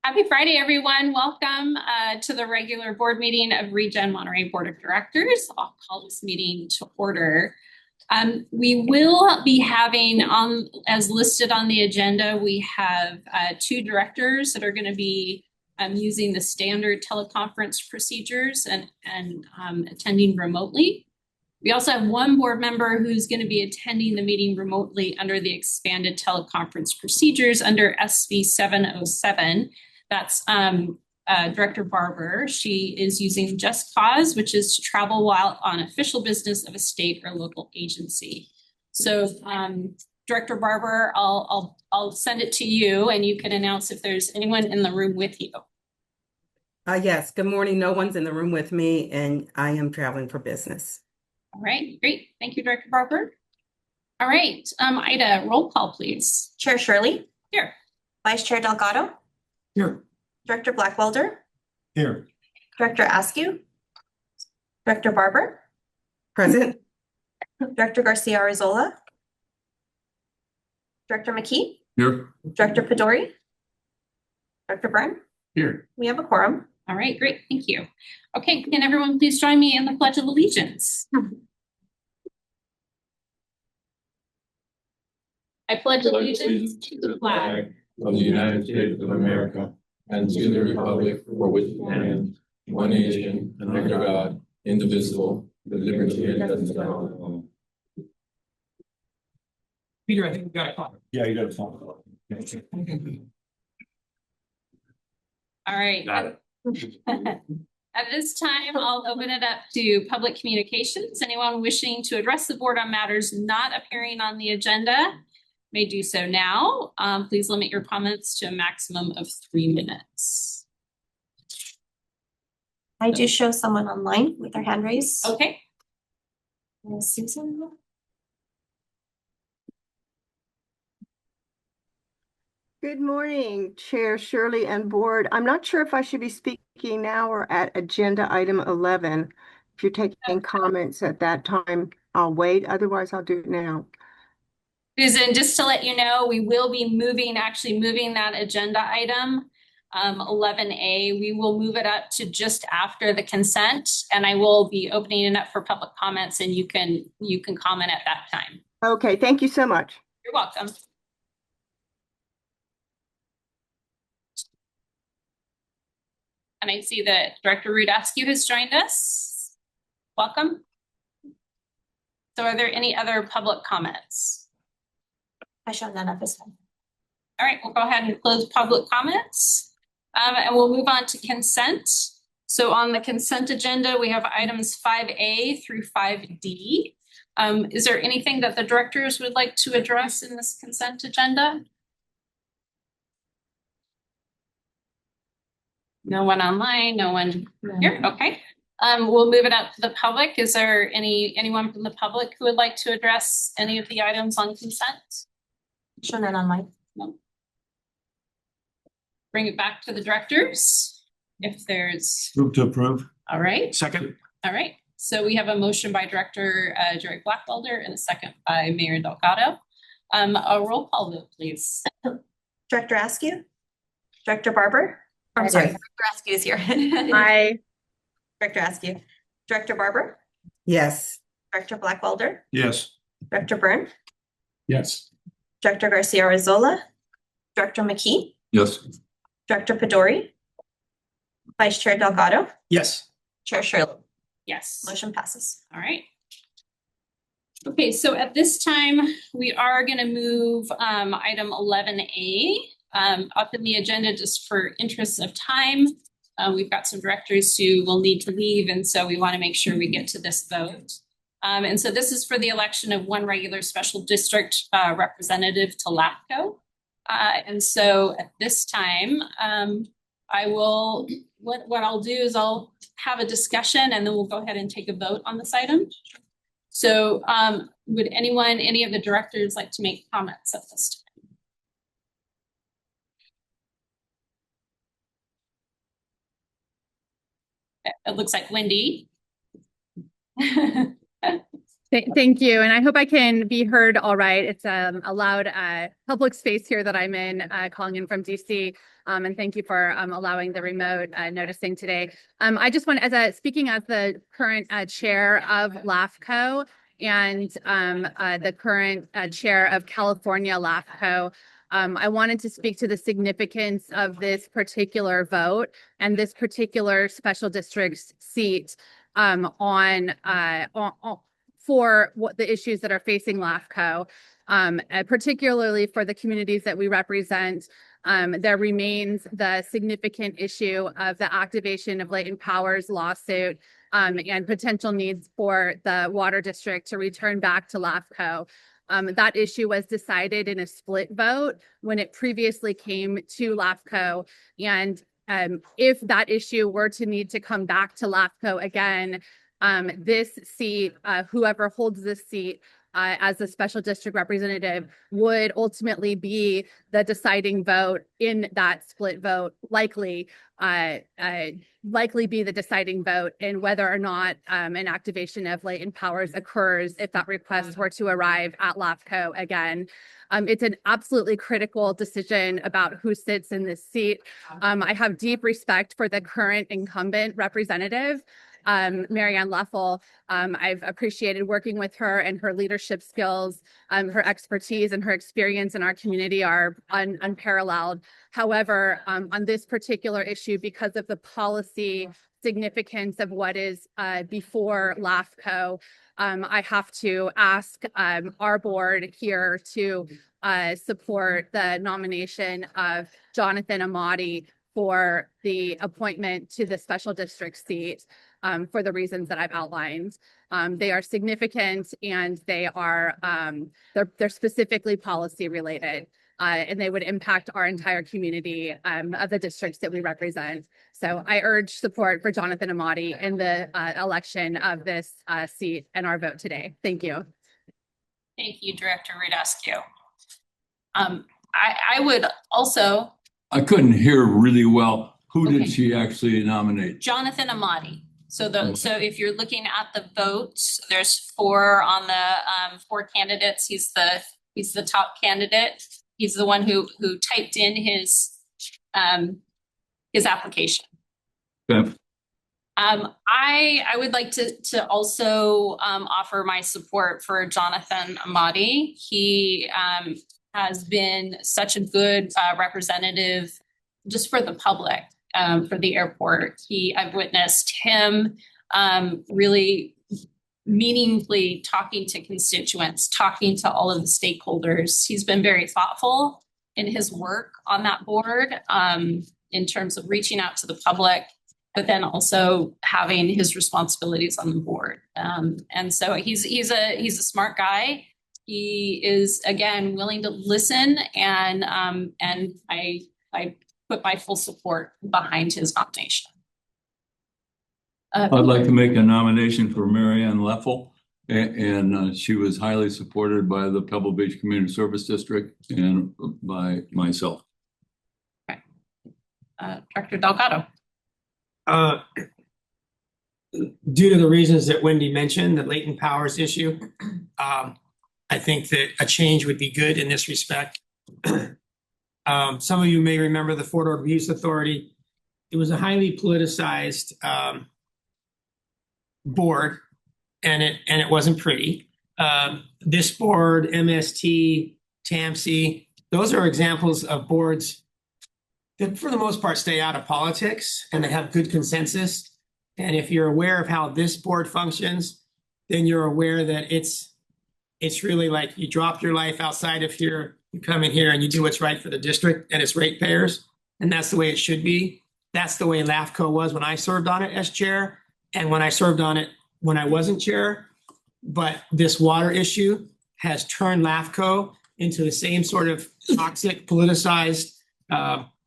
Happy Friday, everyone. Welcome to the regular board meeting of ReGen Monterey Board of Directors. I'll call this meeting to order. We will be having, as listed on the agenda, we have two directors that are going to be using the standard teleconference procedures and attending remotely. We also have one board member who's going to be attending the meeting remotely under the expanded teleconference procedures under SB 707. That's Director Barber. She is using Just Cause, which is to travel while on official business of a state or local agency. So Director Barber, I'll send it to you and you can announce if there's anyone in the room with you. Yes, good morning. No one's in the room with me and I am traveling for business. All right, great. Thank you, Director Barber. All right, Ida, roll call, please. Chair Shirley. Here. Vice Chair Delgado. Here. Director Blackwelder. Here. Director Askew. Director Barber. Present. Director Garcia Arizola. Director McKee. Here. Director Pedori. Director Byrne. Here. We have a quorum. All right, great. Thank you. Okay, can everyone please join me in the Pledge of Allegiance? I pledge allegiance to the flag of the United States of America and to the republic for which it stands, one nation, under God, indivisible, with liberty and justice for all. Peter, I think we got a call. Yeah, you got a phone call. All right. Got it. At this time, I'll open it up to public communications. Anyone wishing to address the board on matters not appearing on the agenda may do so now. Please limit your comments to a maximum of 3 minutes. I do show someone online with their hand raised. Okay. Susan. Good morning, Chair Shirley and Board. I'm not sure if I should be speaking now or at agenda item 11. If you're taking comments at that time, I'll wait. Otherwise, I'll do it now. Susan, just to let you know, we will be moving that agenda item, 11A. We will move it up to just after the consent, and I will be opening it up for public comments, and you can comment at that time. Okay, thank you so much. You're welcome. And I see that Director Rude Askew has joined us. Welcome. So are there any other public comments? I show none at this time. All right, we'll go ahead and close public comments. And we'll move on to consent. So on the consent agenda, we have items 5A through 5D. Is there anything that the directors would like to address in this consent agenda? No one online, no one here. Okay. We'll move it out to the public. Is there anyone from the public who would like to address any of the items on consent? Show none online. No. Bring it back to the directors. If there's Move to approve. all right. Second. All right. So we have a motion by Director Jerry Blackwelder and a second by Mayor Delgado. A roll call vote, please. Director Askew. Director Barber. I'm sorry, Director Askew is here. Hi. Director Askew. Director Barber. Yes. Director Blackwelder. Yes. Director Byrne. Yes. Director Garcia Arizola. Director McKee. Yes. Director Pedori. Vice Chair Delgado. Yes. Chair Shirley. Yes. Motion passes. All right. Okay, so at this time, we are going to move item 11A up in the agenda just for interest of time. We've got some directors who will need to leave, and so we want to make sure we get to this vote. And so this is for the election of one regular special district representative to LAFCO. And so at this time, what I'll do is I'll have a discussion and then we'll go ahead and take a vote on this item. So would any of the directors like to make comments at this time? It looks like Wendy. Thank you. And I hope I can be heard all right. It's a loud public space here that I'm in, calling in from DC. And thank you for allowing the remote noticing today. I just want, speaking as the current chair of LAFCO and the current chair of California LAFCO, I wanted to speak to the significance of this particular vote and this particular special district seat for what the issues that are facing LAFCO, particularly for the communities that we represent. There remains the significant issue of the activation of latent powers lawsuit and potential needs for the water district to return back to LAFCO. That issue was decided in a split vote when it previously came to LAFCO. And if that issue were to need to come back to LAFCO again, this seat, whoever holds this seat as a special district representative, would ultimately be the deciding vote in that split vote, likely be the deciding vote in whether or not an activation of latent powers occurs if that request were to arrive at LAFCO again. It's an absolutely critical decision about who sits in this seat. I have deep respect for the current incumbent representative, Mary Ann Leffel. I've appreciated working with her, and her leadership skills, her expertise and her experience in our community are unparalleled. However, on this particular issue, because of the policy significance of what is before LAFCO, I have to ask our board here to support the nomination of Jonathan Amati for the appointment to the special district seat for the reasons that I've outlined. They are significant, and they are they're specifically policy related, and they would impact our entire community of the districts that we represent. So I urge support for Jonathan Amati in the election of this seat and our vote today. Thank you. Thank you, Director Radescu. I would also. I couldn't hear really well. Who Okay. did she actually nominate? Jonathan Amati. So if you're looking at the votes, there's 4 on the 4 candidates. He's the top candidate. He's the one who typed in his application. Okay. I would like to also offer my support for Jonathan Amati. He has been such a good representative just for the public, for the airport. I've witnessed him really meaningfully talking to constituents, talking to all of the stakeholders. He's been very thoughtful in his work on that board in terms of reaching out to the public, but then also having his responsibilities on the board. And so he's a smart guy. He is, again, willing to listen, and I put my full support behind his nomination. I'd like to make a nomination for Mary Ann Leffel, and she was highly supported by the Pebble Beach Community Service District and by myself. Okay. Director Delgado. Due to the reasons that Wendy mentioned, the latent powers issue, I think that a change would be good in this respect. Some of you may remember the Fort Ord Abuse Authority. It was a highly politicized board, and it wasn't pretty. This board, MST, TAMC, those are examples of boards that for the most part stay out of politics, and they have good consensus. And if you're aware of how this board functions, then you're aware that it's really like you drop your life outside of here, you come in here and you do what's right for the district and its ratepayers. And that's the way it should be. That's the way LAFCO was when I served on it as chair, and when I served on it when I wasn't chair. But this water issue has turned LAFCO into the same sort of toxic, politicized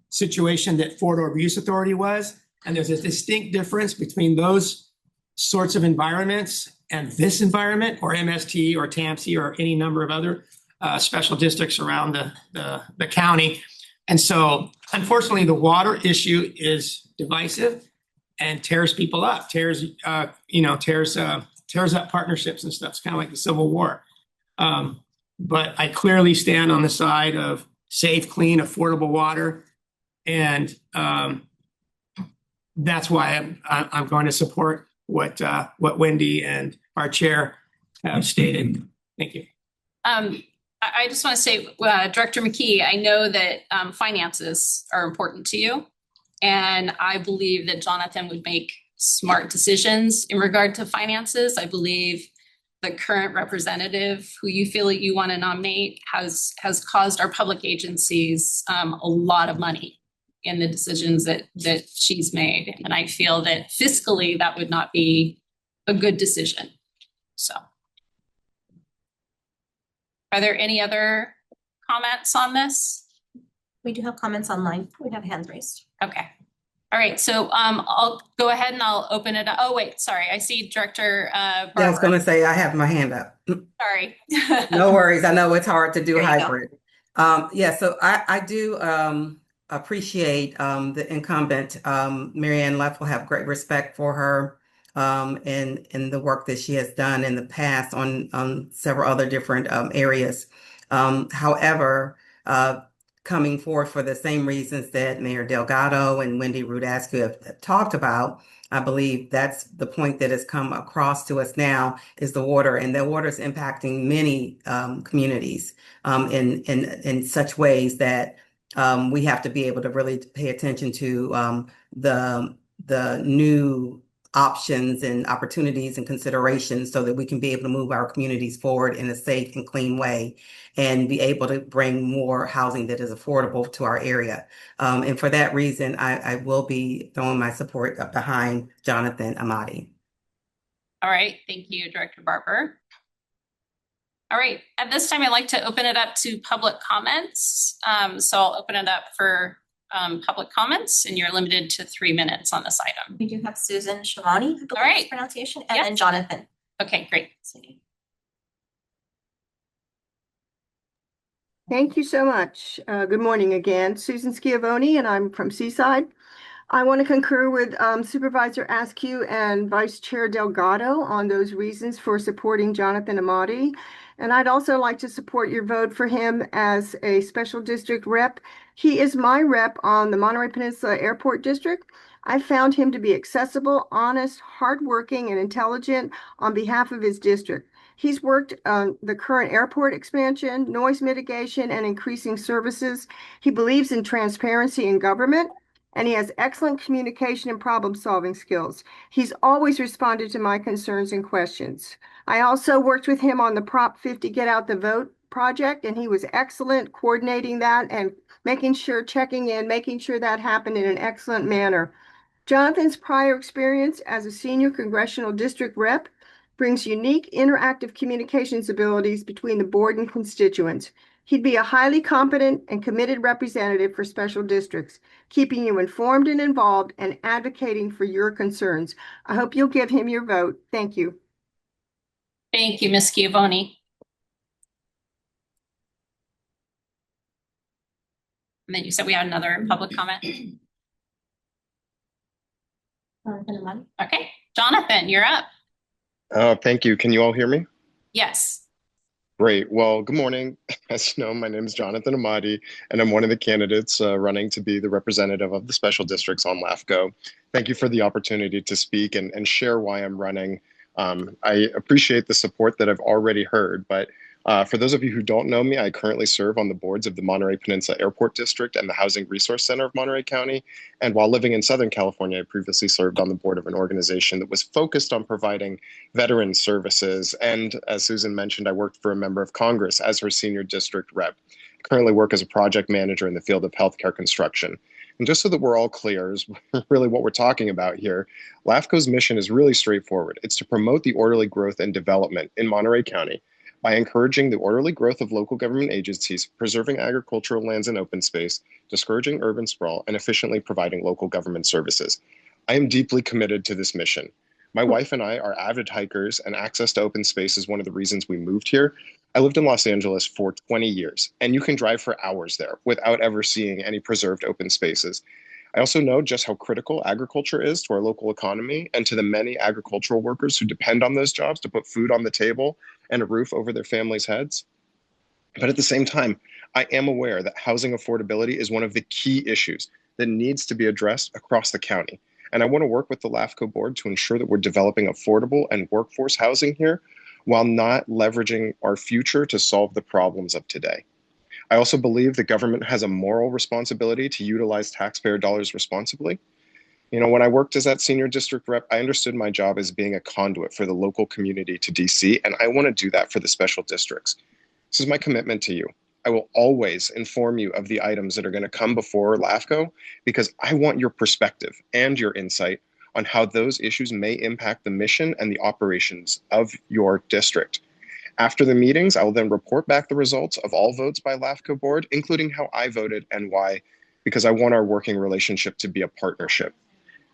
situation that Fort Ord Abuse Authority was. And there's a distinct difference between those sorts of environments and this environment, or MST or TAMC or any number of other special districts around the county. And so unfortunately, the water issue is divisive and tears people up, tears tears up partnerships and stuff. It's kind of like the Civil War. But I clearly stand on the side of safe, clean, affordable water. And that's why I'm going to support what Wendy and our chair have stated. Thank you. I just want to say, Director McKee, I know that finances are important to you. And I believe that Jonathan would make smart decisions in regard to finances. I believe the current representative who you feel that you want to nominate has caused our public agencies a lot of money in the decisions that she's made. And I feel that fiscally that would not be a good decision. So are there any other comments on this? We do have comments online. We have hands raised. Okay. All right. So I'll go ahead and I'll open it up. Oh, wait, sorry. I see Director Yeah, I was Barber. going to say I have my hand up. Sorry. No worries. I know it's hard to do There you go. hybrid. Yeah, so I do appreciate the incumbent. Mary Ann Leff will have great respect for her in the work that she has done in the past on several other different areas. However, coming forward for the same reasons that Mayor Delgado and Wendy Rudascu have talked about, I believe that's the point that has come across to us now is the water, and the water is impacting many communities in such ways that we have to be able to really pay attention to the new options and opportunities and considerations so that we can be able to move our communities forward in a safe and clean way and be able to bring more housing that is affordable to our area. And for that reason, I will be throwing my support up behind Jonathan Amati. All right. Thank you, Director Barber. All right. At this time, I'd like to open it up to public comments. So I'll open it up for public comments, and you're limited to 3 minutes on this item. We do have Susan Shavani, I believe right. is pronunciation, and Yep. then Jonathan. Okay, great. Thank you so much. Good morning again. Susan Schiavone, and I'm from Seaside. I want to concur with Supervisor Askew and Vice Chair Delgado on those reasons for supporting Jonathan Amati. And I'd also like to support your vote for him as a special district rep. He is my rep on the Monterey Peninsula Airport District. I found him to be accessible, honest, hardworking, and intelligent on behalf of his district. He's worked on the current airport expansion, noise mitigation, and increasing services. He believes in transparency in government, and he has excellent communication and problem-solving skills. He's always responded to my concerns and questions. I also worked with him on the Prop 50 Get Out the Vote project, and he was excellent coordinating that and checking in, making sure that happened in an excellent manner. Jonathan's prior experience as a senior congressional district rep brings unique interactive communications abilities between the board and constituents. He'd be a highly competent and committed representative for special districts, keeping you informed and involved and advocating for your concerns. I hope you'll give him your vote. Thank you. Thank you, Ms. Schiavone. And then you said we had another public comment. Okay, Jonathan, you're up. Thank you. Can you all hear me? Yes. Great. Well, good morning. As you know, my name is Jonathan Amati, and I'm one of the candidates running to be the representative of the special districts on LAFCO. Thank you for the opportunity to speak and share why I'm running. I appreciate the support that I've already heard, but for those of you who don't know me, I currently serve on the boards of the Monterey Peninsula Airport District and the Housing Resource Center of Monterey County. And while living in Southern California, I previously served on the board of an organization that was focused on providing veteran services. And as Susan mentioned, I worked for a member of Congress as her senior district rep. I currently work as a project manager in the field of healthcare construction. And just so that we're all clear, is really what we're talking about here, LAFCO's mission is really straightforward. It's to promote the orderly growth and development in Monterey County by encouraging the orderly growth of local government agencies, preserving agricultural lands and open space, discouraging urban sprawl, and efficiently providing local government services. I am deeply committed to this mission. My wife and I are avid hikers, and access to open space is one of the reasons we moved here. I lived in Los Angeles for 20 years, and you can drive for hours there without ever seeing any preserved open spaces. I also know just how critical agriculture is to our local economy and to the many agricultural workers who depend on those jobs to put food on the table and a roof over their families' heads. But at the same time, I am aware that housing affordability is one of the key issues that needs to be addressed across the county. And I want to work with the LAFCO board to ensure that we're developing affordable and workforce housing here while not leveraging our future to solve the problems of today. I also believe the government has a moral responsibility to utilize taxpayer dollars responsibly. You know, when I worked as that senior district rep, I understood my job as being a conduit for the local community to DC, and I want to do that for the special districts. This is my commitment to you. I will always inform you of the items that are going to come before LAFCO because I want your perspective and your insight on how those issues may impact the mission and the operations of your district. After the meetings, I will then report back the results of all votes by LAFCO board, including how I voted and why, because I want our working relationship to be a partnership.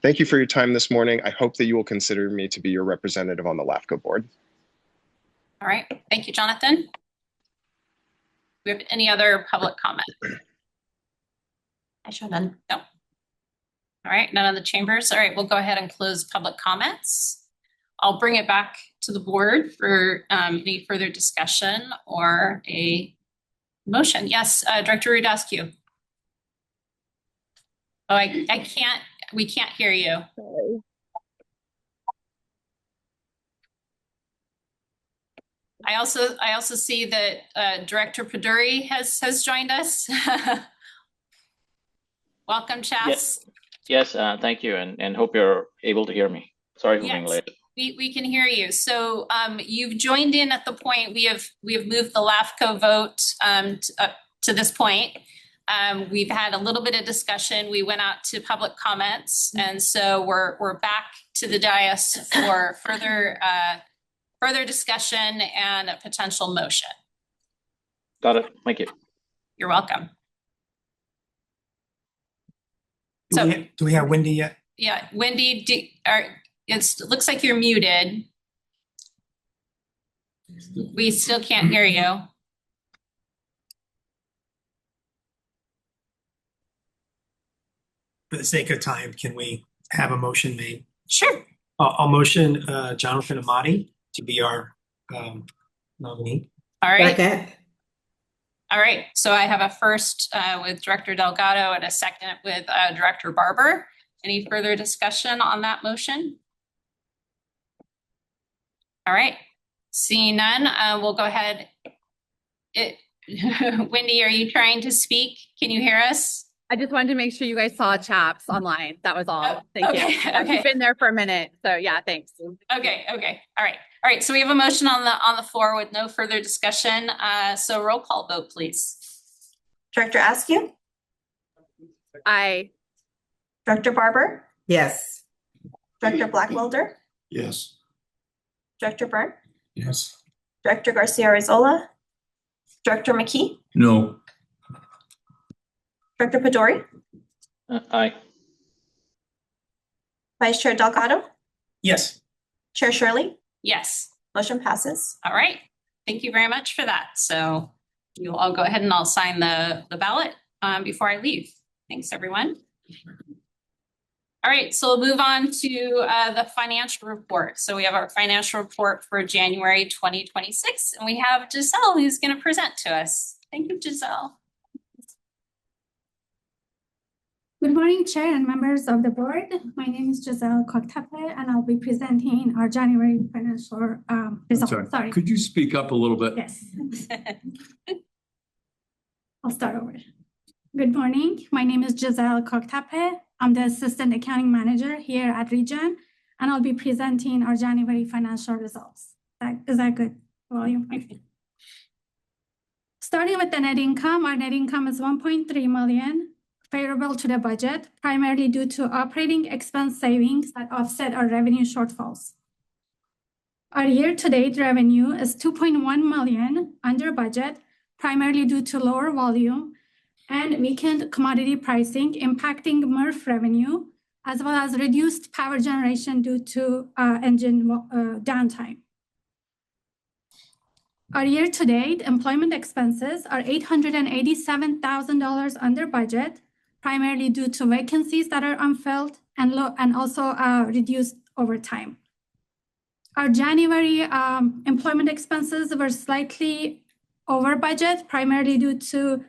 Thank you for your time this morning. I hope that you will consider me to be your representative on the LAFCO board. All right. Thank you, Jonathan. Do we have any other public comment? I show none. No. All right. None of the chambers. All right. We'll go ahead and close public comments. I'll bring it back to the board for any further discussion or a motion. Yes, Director Rudascu. Oh, I can't. We can't hear you. Sorry. I also see that Director Paduri has joined us. Welcome, Chas. Yes, thank you, and hope you're able to hear me. Sorry for being late. We can hear you. So you've joined in at the point we have moved the LAFCO vote up to this point. We've had a little bit of discussion. We went out to public comments, and so we're back to the dais for further discussion and a potential motion. Got it. Thank you. You're welcome. Do we have Wendy yet? Yeah, Wendy, it looks like you're muted. We still can't hear you. For the sake of time, can we have a motion made? Sure. I'll motion Jonathan Amati to be our nominee. All right. Second. All right. So I have a first with Director Delgado and a second with Director Barber. Any further discussion on that motion? All right. Seeing none, we'll go ahead. Wendy, are you trying to speak? Can you hear us? I just wanted to make sure you guys saw chaps online. That was all. Oh, Thank okay, you. okay. You've been there for a minute. So yeah, thanks. Okay. All right. So we have a motion on the floor with no further discussion. So roll call vote, please. Director Askew, Aye. Director Barber, Yes. Director Blackwelder, Yes. Director Byrne, Yes. Director Garcia-Rizola, Director McKee, No. Director Paduri, Aye. Vice Chair Delgado, Yes. Chair Shirley. Yes. Motion passes. All right. Thank you very much for that. So you'll all go ahead and I'll sign the ballot before I leave. Thanks, everyone. All right, so we'll move on to the financial report. So we have our financial report for January 2026, and we have Giselle who's going to present to us. Thank you, Giselle. Good morning, Chair and members of the board. My name is Giselle Koktepe, and I'll be presenting our January financial results. Sorry. Could you speak up a little bit? Yes. I'll start over. Good morning. My name is Giselle Koktepe. I'm the Assistant Accounting Manager here at ReGen, and I'll be presenting our January financial results. Is that good volume? Starting with the net income, our net income is 1.3 million, favorable to the budget, primarily due to operating expense savings that offset our revenue shortfalls. Our year-to-date revenue is 2.1 million under budget, primarily due to lower volume and weakened commodity pricing impacting MRF revenue, as well as reduced power generation due to engine downtime. Our year-to-date employment expenses are $887,000 under budget, primarily due to vacancies that are unfilled and also reduced overtime. Our January employment expenses were slightly over budget, primarily due to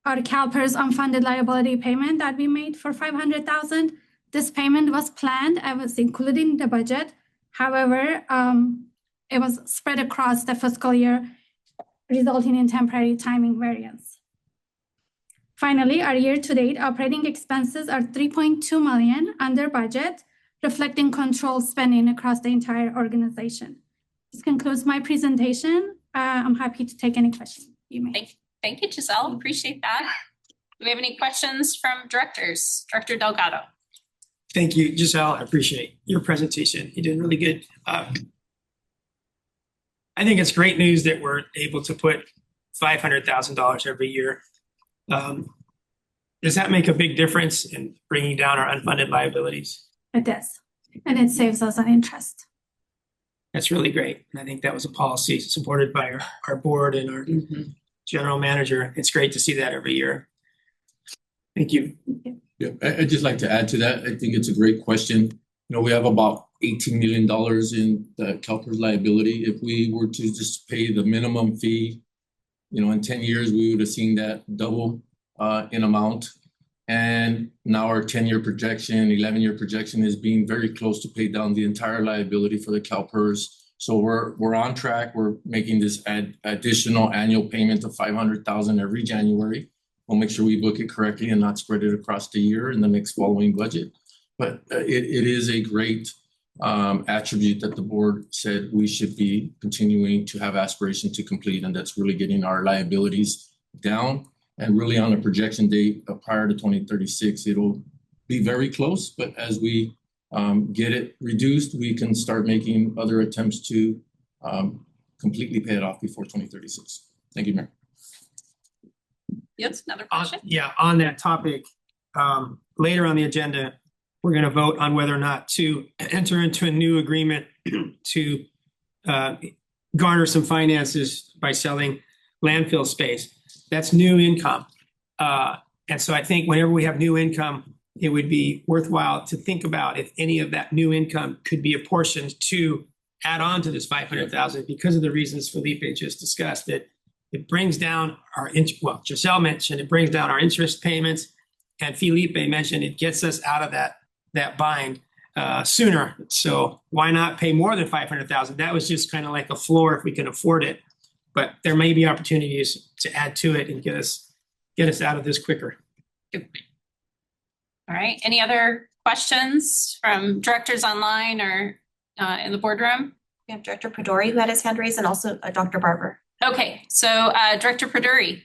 our CalPERS unfunded liability payment that we made for $500,000. This payment was planned and was included in the budget. However, it was spread across the fiscal year, resulting in temporary timing variance. Finally, our year-to-date operating expenses are $3.2 million under budget, reflecting controlled spending across the entire organization. This concludes my presentation. I'm happy to take any questions you may. Thank you, Giselle. Appreciate that. Do we have any questions from directors? Director Delgado. Thank you, Giselle. I appreciate your presentation. You did really good. I think it's great news that we're able to put $500,000 every year. Does that make a big difference in bringing down our unfunded liabilities? It does, and it saves us on interest. That's really great. And I think that was a policy supported by our board and our general manager. It's great to see that every year. Thank you. Yeah, I'd just like to add to that. I think it's a great question. We have about $18 million in the CalPERS liability. If we were to just pay the minimum fee, in 10 years, we would have seen that double in amount. And now our 10-year projection, 11-year projection is being very close to pay down the entire liability for the CalPERS. So we're on track. We're making this additional annual payment of $500,000 every January. We'll make sure we book it correctly and not spread it across the year in the next following budget. But it is a great attribute that the board said we should be continuing to have aspiration to complete, and that's really getting our liabilities down. And really on a projection date prior to 2036, it'll be very close. But as we get it reduced, we can start making other attempts to completely pay it off before 2036. Thank you, Mayor. Yes, another question? On that topic, later on the agenda, we're going to vote on whether or not to enter into a new agreement to garner some finances by selling landfill space. That's new income. And so I think whenever we have new income, it would be worthwhile to think about if any of that new income could be apportioned to add on to this $500,000 because of the reasons Felipe just discussed, that it brings down our Giselle mentioned it brings down our interest payments, and Felipe mentioned it gets us out of that bind sooner. So why not pay more than $500,000? That was just kind of like a floor if we can afford it, but there may be opportunities to add to it and get us out of this quicker. Good. All right. Any other questions from directors online or in the boardroom? We have Director Pridori who had his hand raised, and also Dr. Barber. Okay, so Director Pridori.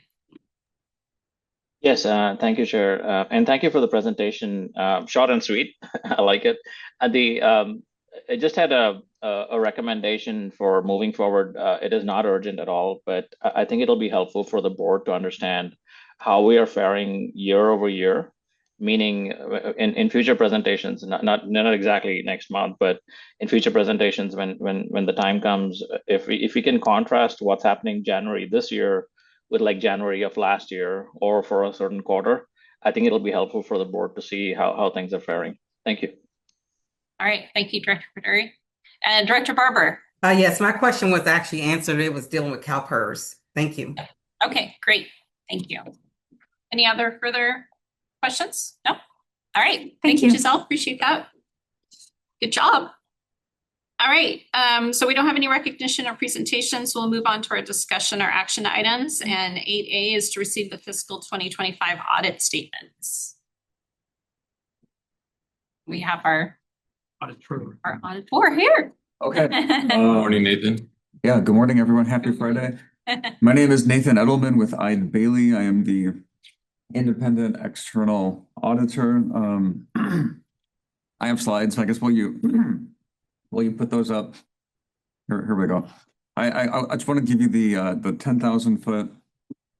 Yes, thank you, Chair. And thank you for the presentation. Short and sweet. I like it. I just had a recommendation for moving forward. It is not urgent at all, but I think it'll be helpful for the board to understand how we are faring year over year, meaning in future presentations, not exactly next month, but in future presentations when the time comes, if we can contrast what's happening January this year with like January of last year or for a certain quarter, I think it'll be helpful for the board to see how things are faring. Thank you. All right, thank you, Director Pridori. And Director Barber. Yes, my question was actually answered. It was dealing with CalPERS. Thank you. Okay, great. Thank you. Any other further questions? No? All right. Thank you, Giselle. Appreciate that. Good job. All right. So we don't have any recognition or presentations. We'll move on to our discussion or action items. And 8A is to receive the fiscal 2025 audit statements. We have our auditor here. Okay. Good morning, Nathan. Yeah, good morning, everyone. Happy Friday. My name is Nathan Edelman with Eide Bailey. I am the independent external auditor. I have slides, so I guess while you put those up, here we go. I just want to give you the 10,000-foot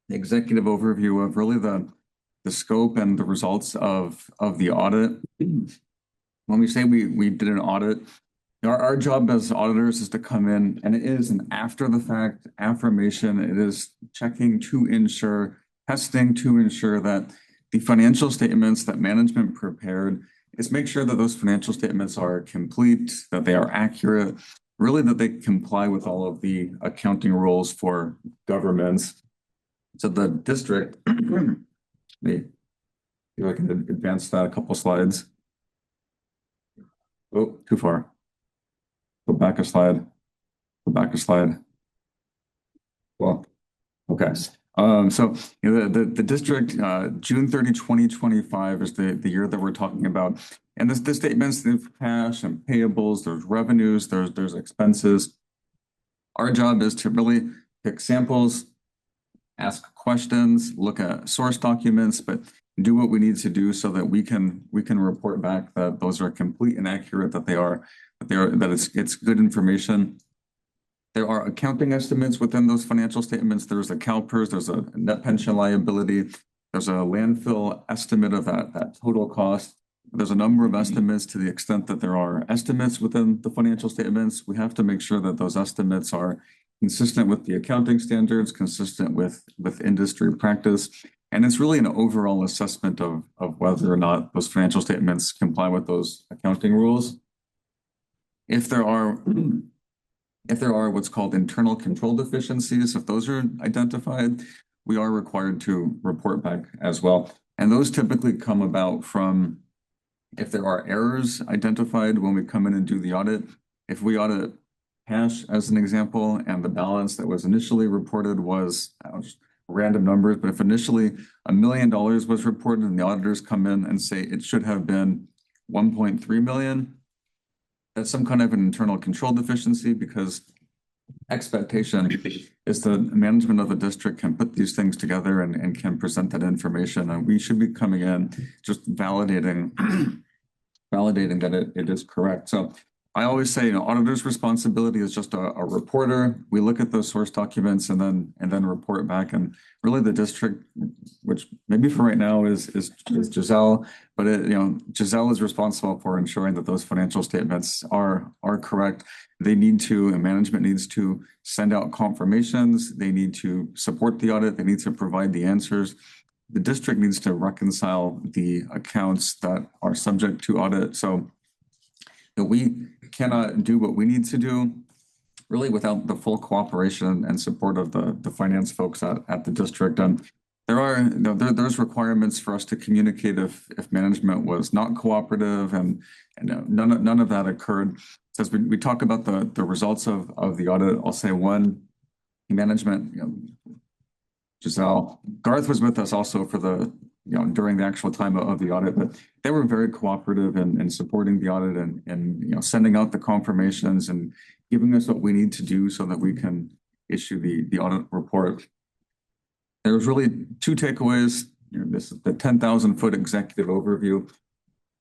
executive overview of really the scope and the results of the audit. When we say we did an audit, our job as auditors is to come in, and it is an after the fact affirmation. It is checking to ensure, testing to ensure that the financial statements that management prepared is make sure that those financial statements are complete, that they are accurate, really that they comply with all of the accounting rules for governments. So the district, let me see if I can advance that a couple slides. Oh, too far. Go back a slide. Go back a slide. Well, okay. So the district, June 30, 2025 is the year that we're talking about. And this statements, there's cash and payables, there's revenues, there's expenses. Our job is to really pick samples, ask questions, look at source documents, but do what we need to do so that we can report back that those are complete and accurate, that it's good information. There are accounting estimates within those financial statements. There's a CalPERS, there's a net pension liability, there's a landfill estimate of that total cost. There's a number of estimates. To the extent that there are estimates within the financial statements, we have to make sure that those estimates are consistent with the accounting standards, consistent with industry practice. And it's really an overall assessment of whether or not those financial statements comply with those accounting rules. If there are what's called internal control deficiencies, if those are identified, we are required to report back as well. And those typically come about from if there are errors identified when we come in and do the audit. If we audit cash as an example, and the balance that was initially reported was random numbers, but if initially $1 million was reported and the auditors come in and say it should have been 1.3 million, that's some kind of an internal control deficiency, because expectation is the management of the district can put these things together and can present that information. And we should be coming in just validating that it is correct. So I always say, auditor's responsibility is just a reporter. We look at those source documents and then report back. And really the district, which maybe for right now is Giselle, but Giselle is responsible for ensuring that those financial statements are correct. They need to, and management needs to send out confirmations. They need to support the audit. They need to provide the answers. The district needs to reconcile the accounts that are subject to audit. So we cannot do what we need to do really without the full cooperation and support of the finance folks at the district. And there's requirements for us to communicate if management was not cooperative, and none of that occurred. So as we talk about the results of the audit, I'll say one, management, Giselle, Garth was with us also for during the actual time of the audit, but they were very cooperative in supporting the audit and sending out the confirmations and giving us what we need to do so that we can issue the audit report. There was really two takeaways. This is the 10,000-foot executive overview.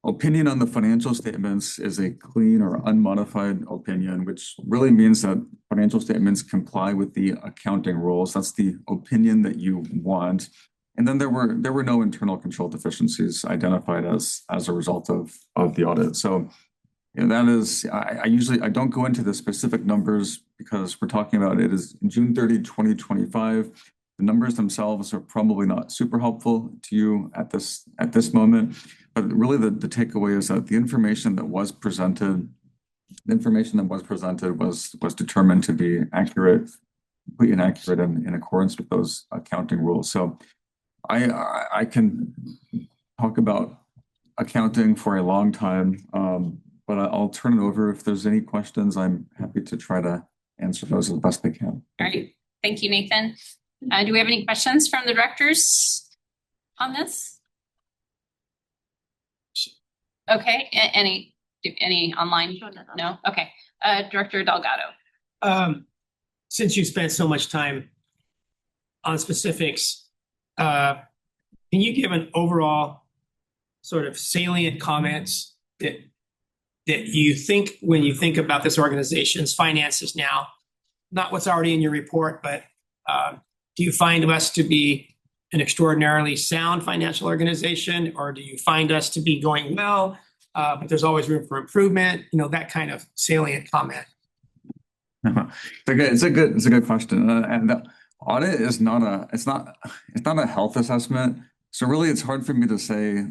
Opinion on the financial statements is a clean or unmodified opinion, which really means that financial statements comply with the accounting rules. That's the opinion that you want. And then there were no internal control deficiencies identified as a result of the audit. So that is, I don't go into the specific numbers because we're talking about it is June 30, 2025. The numbers themselves are probably not super helpful to you at this moment, but really the takeaway is that the information that was presented was determined to be accurate, completely inaccurate in accordance with those accounting rules. So I can talk about accounting for a long time, but I'll turn it over. If there's any questions, I'm happy to try to answer those as best I can. All right. Thank you, Nathan. Do we have any questions from the directors on this? Okay. Any online? No? Okay. Director Delgado. Since you spent so much time on specifics, can you give an overall sort of salient comments that you think when you think about this organization's finances now, not what's already in your report, but do you find us to be an extraordinarily sound financial organization, or do you find us to be going well, but there's always room for improvement? That kind of salient comment. It's a good question. And the audit is not a health assessment. So really, it's hard for me to say,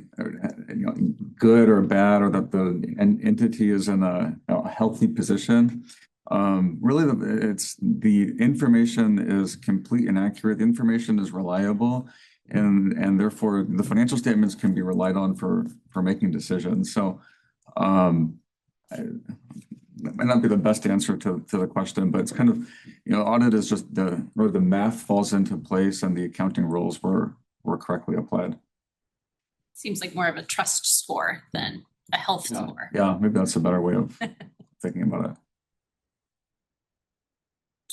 good or bad, or that an entity is in a healthy position. Really, it's the information is complete and accurate. The information is reliable, and therefore the financial statements can be relied on for making decisions. So, that might not be the best answer to the question, but it's kind of, audit is just the math falls into place and the accounting rules were correctly applied. Seems like more of a trust score than a health Yeah. score. Yeah, maybe that's a better way of thinking about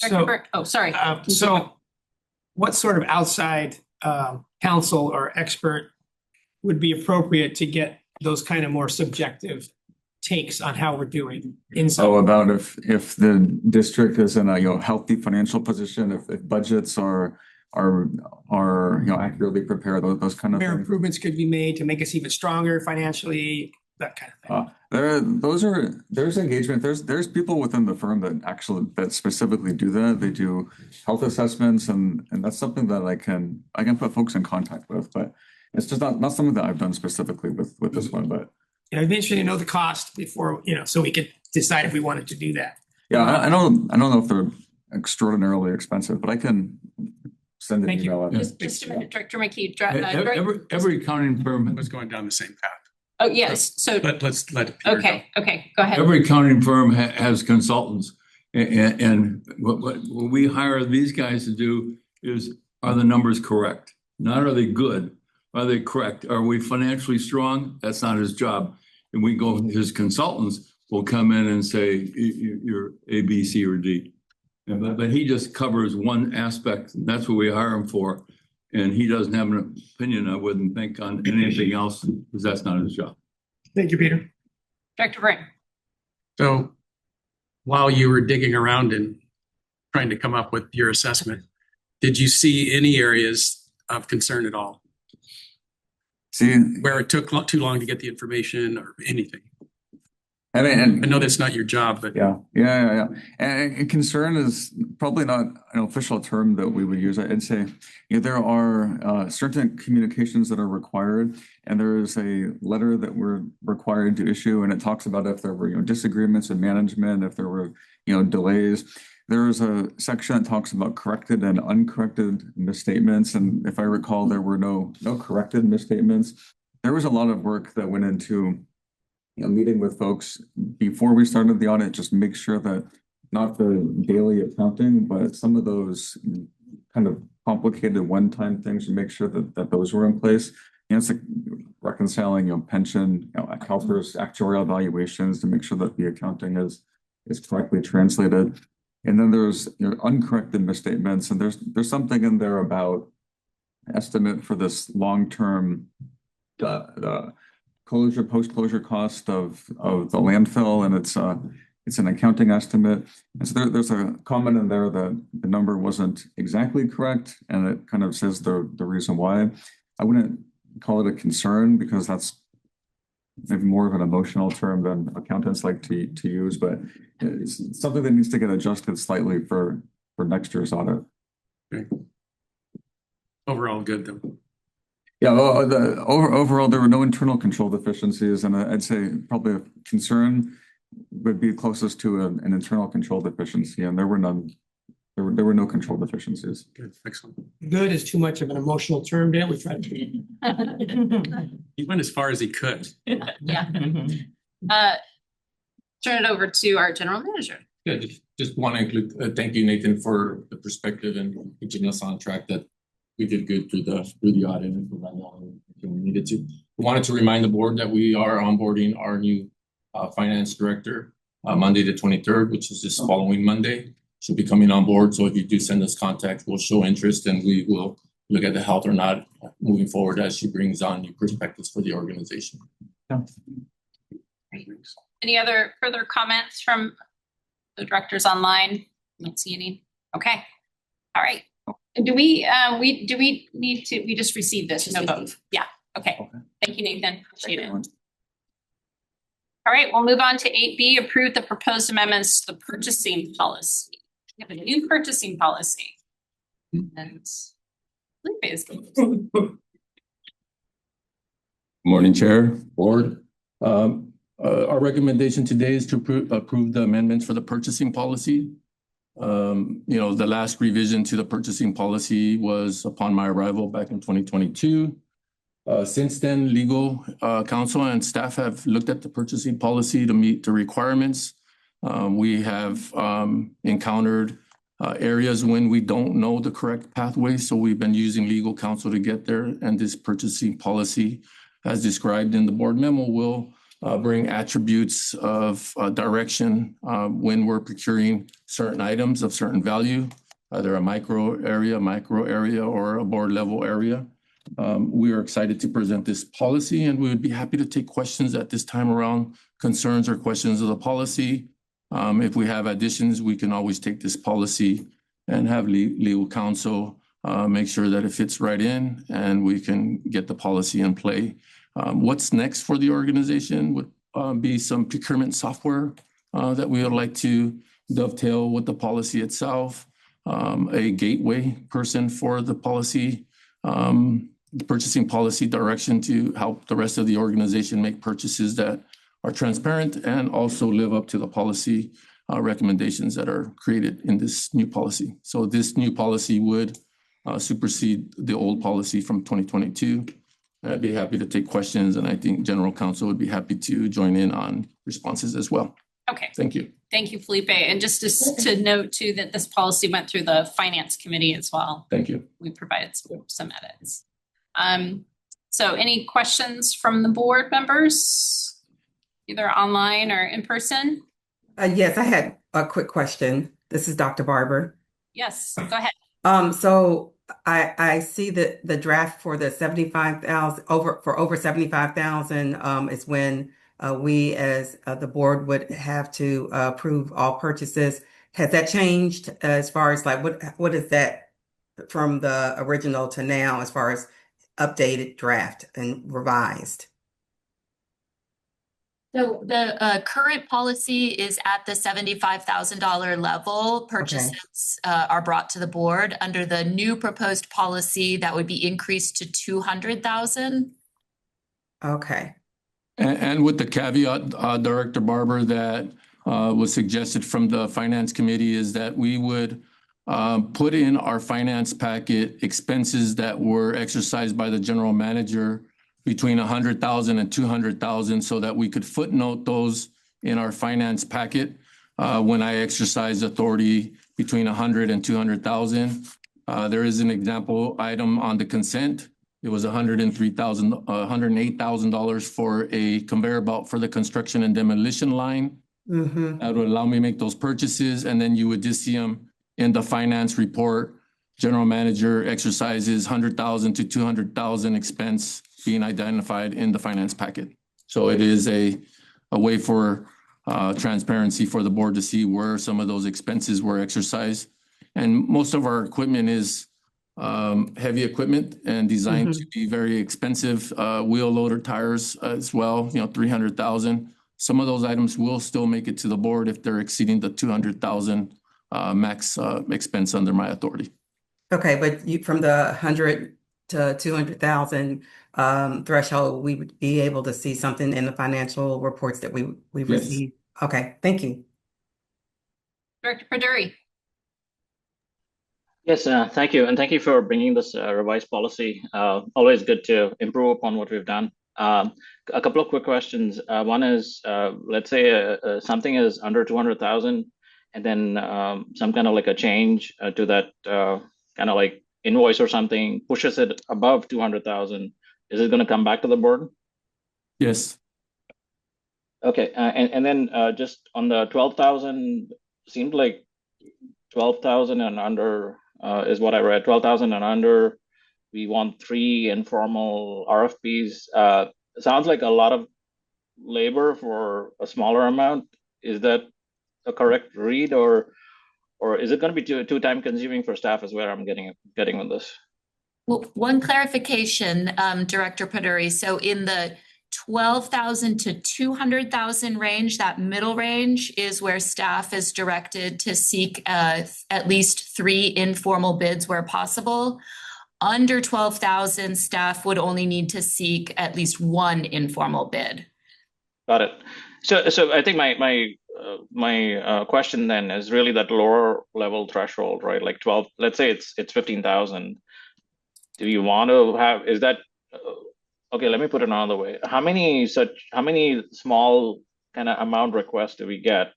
it. Oh, sorry. So what sort of outside counsel or expert would be appropriate to get those kind of more subjective takes on how we're doing inside? Oh, about if the district is in a healthy financial position, if budgets are accurately prepared, those kind of Where things. improvements could be made to make us even stronger financially, that kind of thing. There's engagement. There's people within the firm that specifically do that. They do health assessments, and that's something that I can put folks in contact with, but it's just not something that I've done specifically with this one. But It'd be interesting to know the cost before, so we could decide if we wanted to do that. yeah, I don't know if they're extraordinarily expensive, but I can send an Thank you. email. Just a minute, Director McKee. Every accounting firm was going down the same path. Oh, yes. So, Let's let Peter go. Okay, go ahead. Every accounting firm has consultants, and what we hire these guys to do is, are the numbers correct? Not are they good? Are they correct? Are we financially strong? That's not his job. And we go, his consultants will come in and say, you're A, B, C, or D. But he just covers one aspect, and that's what we hire him for. And he doesn't have an opinion, I wouldn't think, on anything else, because that's not his job. Thank you, Peter. Director Bring. So while you were digging around and trying to come up with your assessment, did you see any areas of concern at all? See, where it took too long to get the information or anything? I mean, I know that's not your job, but yeah. And concern is probably not an official term that we would use. I'd say there are certain communications that are required, and there is a letter that we're required to issue, and it talks about if there were disagreements in management, if there were delays. There is a section that talks about corrected and uncorrected misstatements, and if I recall, there were no corrected misstatements. There was a lot of work that went into meeting with folks before we started the audit, just make sure that not the daily accounting, but some of those kind of complicated one-time things, to make sure that those were in place. It's like reconciling pension, CalPERS actuarial evaluations to make sure that the accounting is correctly translated. And then there's uncorrected misstatements, and there's something in there about estimate for this long-term post-closure cost of the landfill, and it's an accounting estimate. And so there's a comment in there that the number wasn't exactly correct, and it kind of says the reason why. I wouldn't call it a concern, because that's maybe more of an emotional term than accountants like to use, but it's something that needs to get adjusted slightly for next year's audit. Okay. Overall good though. Yeah, overall, there were no internal control deficiencies, and I'd say probably a concern would be closest to an internal control deficiency, and there were none. There were no control deficiencies. Good, excellent. Good is too much of an emotional term, Dan. We tried to. He went as far as he could. Yeah. Turn it over to our general manager. Yeah, just want to include, thank you, Nathan, for the perspective and keeping us on track that we did good through the audit and provided all the information we needed to. We wanted to remind the board that we are onboarding our new finance director Monday the 23rd, which is this following Monday. She'll be coming on board. So if you do send us contact, we'll show interest, and we will look at the health or not moving forward as she brings on new perspectives for the organization. Yeah. Any other further comments from the directors online? I don't see any. Okay. All right. Do we need to, we just received this, no vote. Yeah. Okay. Thank you, Nathan. Appreciate it. All right, we'll move on to 8B, approve the proposed amendments to the purchasing policy. We have a new purchasing policy. And Felipe is Morning, Chair, Board. Our recommendation today is to approve the amendments for the purchasing policy. The last revision to the purchasing policy was upon my arrival back in 2022. Since then, legal counsel and staff have looked at the purchasing policy to meet the requirements. We have encountered areas when we don't know the correct pathway, so we've been using legal counsel to get there. And this purchasing policy, as described in the board memo, will bring attributes of direction when we're procuring certain items of certain value, either a macro area, or a board level area. We are excited to present this policy, and we would be happy to take questions at this time around concerns or questions of the policy. If we have additions, we can always take this policy and have legal counsel make sure that it fits right in, and we can get the policy in play. What's next for the organization would be some procurement software that we would like to dovetail with the policy itself, a gateway person for the policy, the purchasing policy direction to help the rest of the organization make purchases that are transparent and also live up to the policy recommendations that are created in this new policy. So this new policy would supersede the old policy from 2022. I'd be happy to take questions, and I think General Counsel would be happy to join in on responses as well. Okay. Thank you. Thank you, Felipe. And just to note too that this policy went through the Finance Committee as well. Thank you. We provided some edits. So any questions from the board members, either online or in person? Yes, I had a quick question. This is Dr. Barber. Yes, go ahead. So I see that the draft for the 75,000 over 75,000 is when we as the board would have to approve all purchases. Has that changed as far as like what is that from the original to now as far as updated draft and revised? So the current policy is at the $75,000 level. Purchases are brought to the board. Under the new proposed policy, that would be increased to 200,000. Okay. And with the caveat, Director Barber, that was suggested from the Finance Committee is that we would put in our finance packet expenses that were exercised by the general manager between 100,000 and 200,000, so that we could footnote those in our finance packet when I exercise authority between 100 and 200,000. There is an example item on the consent. It was $108,000 for a conveyor belt for the construction and demolition line. That would allow me to make those purchases, and then you would just see them in the finance report. General manager exercises 100,000 to 200,000 expense being identified in the finance packet. So it is a way for transparency for the board to see where some of those expenses were exercised. And most of our equipment is heavy equipment and designed to be very expensive. Wheel loader tires as well, 300,000. Some of those items will still make it to the board if they're exceeding the 200,000 max expense under my authority. Okay, but from the 100 to 200,000 threshold, we would be able to see something in the financial reports that we received. Okay, thank you. Director Perduri. Yes, thank you. And thank you for bringing this revised policy. Always good to improve upon what we've done. A couple of quick questions. One is, let's say something is under 200,000 and then some kind of like a change to that kind of like invoice or something pushes it above 200,000. Is it going to come back to the board? Yes. Okay. And then just on the 12,000, seemed like 12,000 and under is what I read. 12,000 and under, we want 3 informal RFPs. Sounds like a lot of labor for a smaller amount. Is that a correct read, or is it going to be too time consuming for staff? Is where I'm getting with this. Well, one clarification, Director Perduri. So in the 12,000 to 200,000 range, that middle range is where staff is directed to seek at least 3 informal bids where possible. under 12,000, staff would only need to seek at least one informal bid. Got it. So I think my question then is really that lower level threshold, right? Like 12, let's say it's 15,000. Do you want to have, is that, okay, let me put it another way. How many small kind of amount requests do we get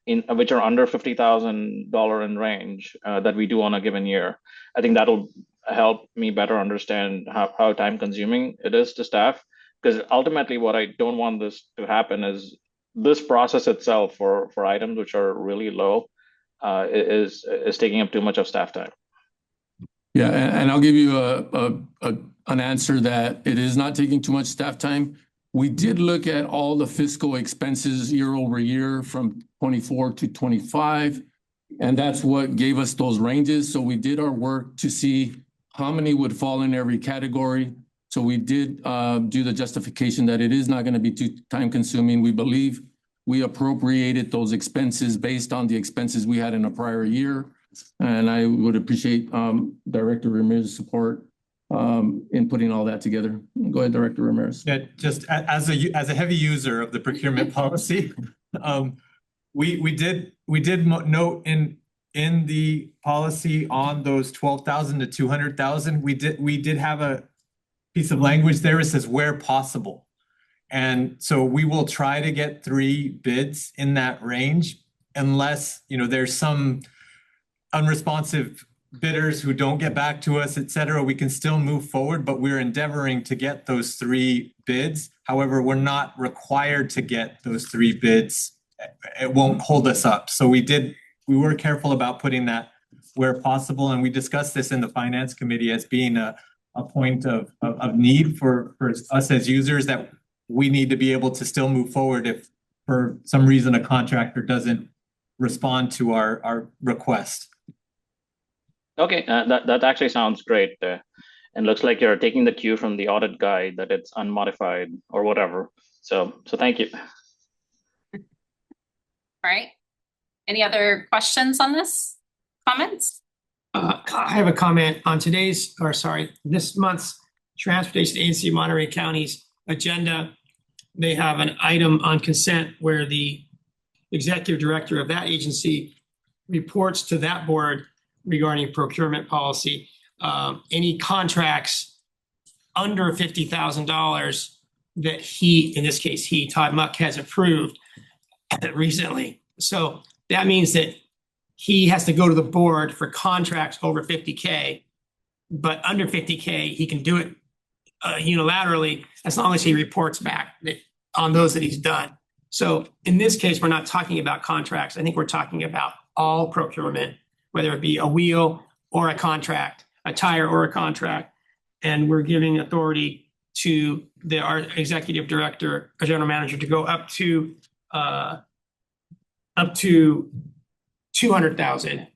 in which are under $50,000 in range that we do on a given year? I think that'll help me better understand how time consuming it is to staff. Because ultimately what I don't want this to happen is this process itself for items which are really low is taking up too much of staff time. Yeah, and I'll give you an answer that it is not taking too much staff time. We did look at all the fiscal expenses year over year from 24 to 25, and that's what gave us those ranges. So we did our work to see how many would fall in every category. So we did do the justification that it is not going to be too time consuming. We believe we appropriated those expenses based on the expenses we had in a prior year. And I would appreciate Director Ramirez's support in putting all that together. Go ahead, Director Ramirez. Yeah, just as a heavy user of the procurement policy, we did note in the policy on those 12,000 to 200,000, we did have a piece of language there. It says where possible. And so we will try to get 3 bids in that range unless, there's some unresponsive bidders who don't get back to us, et cetera. We can still move forward, but we're endeavoring to get those 3 bids. However, we're not required to get those 3 bids. It won't hold us up. So we were careful about putting that where possible. And we discussed this in the Finance Committee as being a point of need for us as users, that we need to be able to still move forward if for some reason a contractor doesn't respond to our request. Okay, that actually sounds great. And looks like you're taking the cue from the audit guide that it's unmodified or whatever. So thank you. All right. Any other questions on this? Comments? I have a comment on this month's Transportation Agency of Monterey County's agenda. They have an item on consent where the executive director of that agency reports to that board regarding procurement policy. Any contracts under $50,000 that in this case, Todd Muck, has approved recently. So that means that he has to go to the board for contracts over 50K, but under 50K, he can do it unilaterally as long as he reports back on those that he's done. So in this case, we're not talking about contracts. I think we're talking about all procurement, whether it be a wheel or a contract, a tire or a contract. And we're giving authority to our executive director, a general manager, to go up to 200,000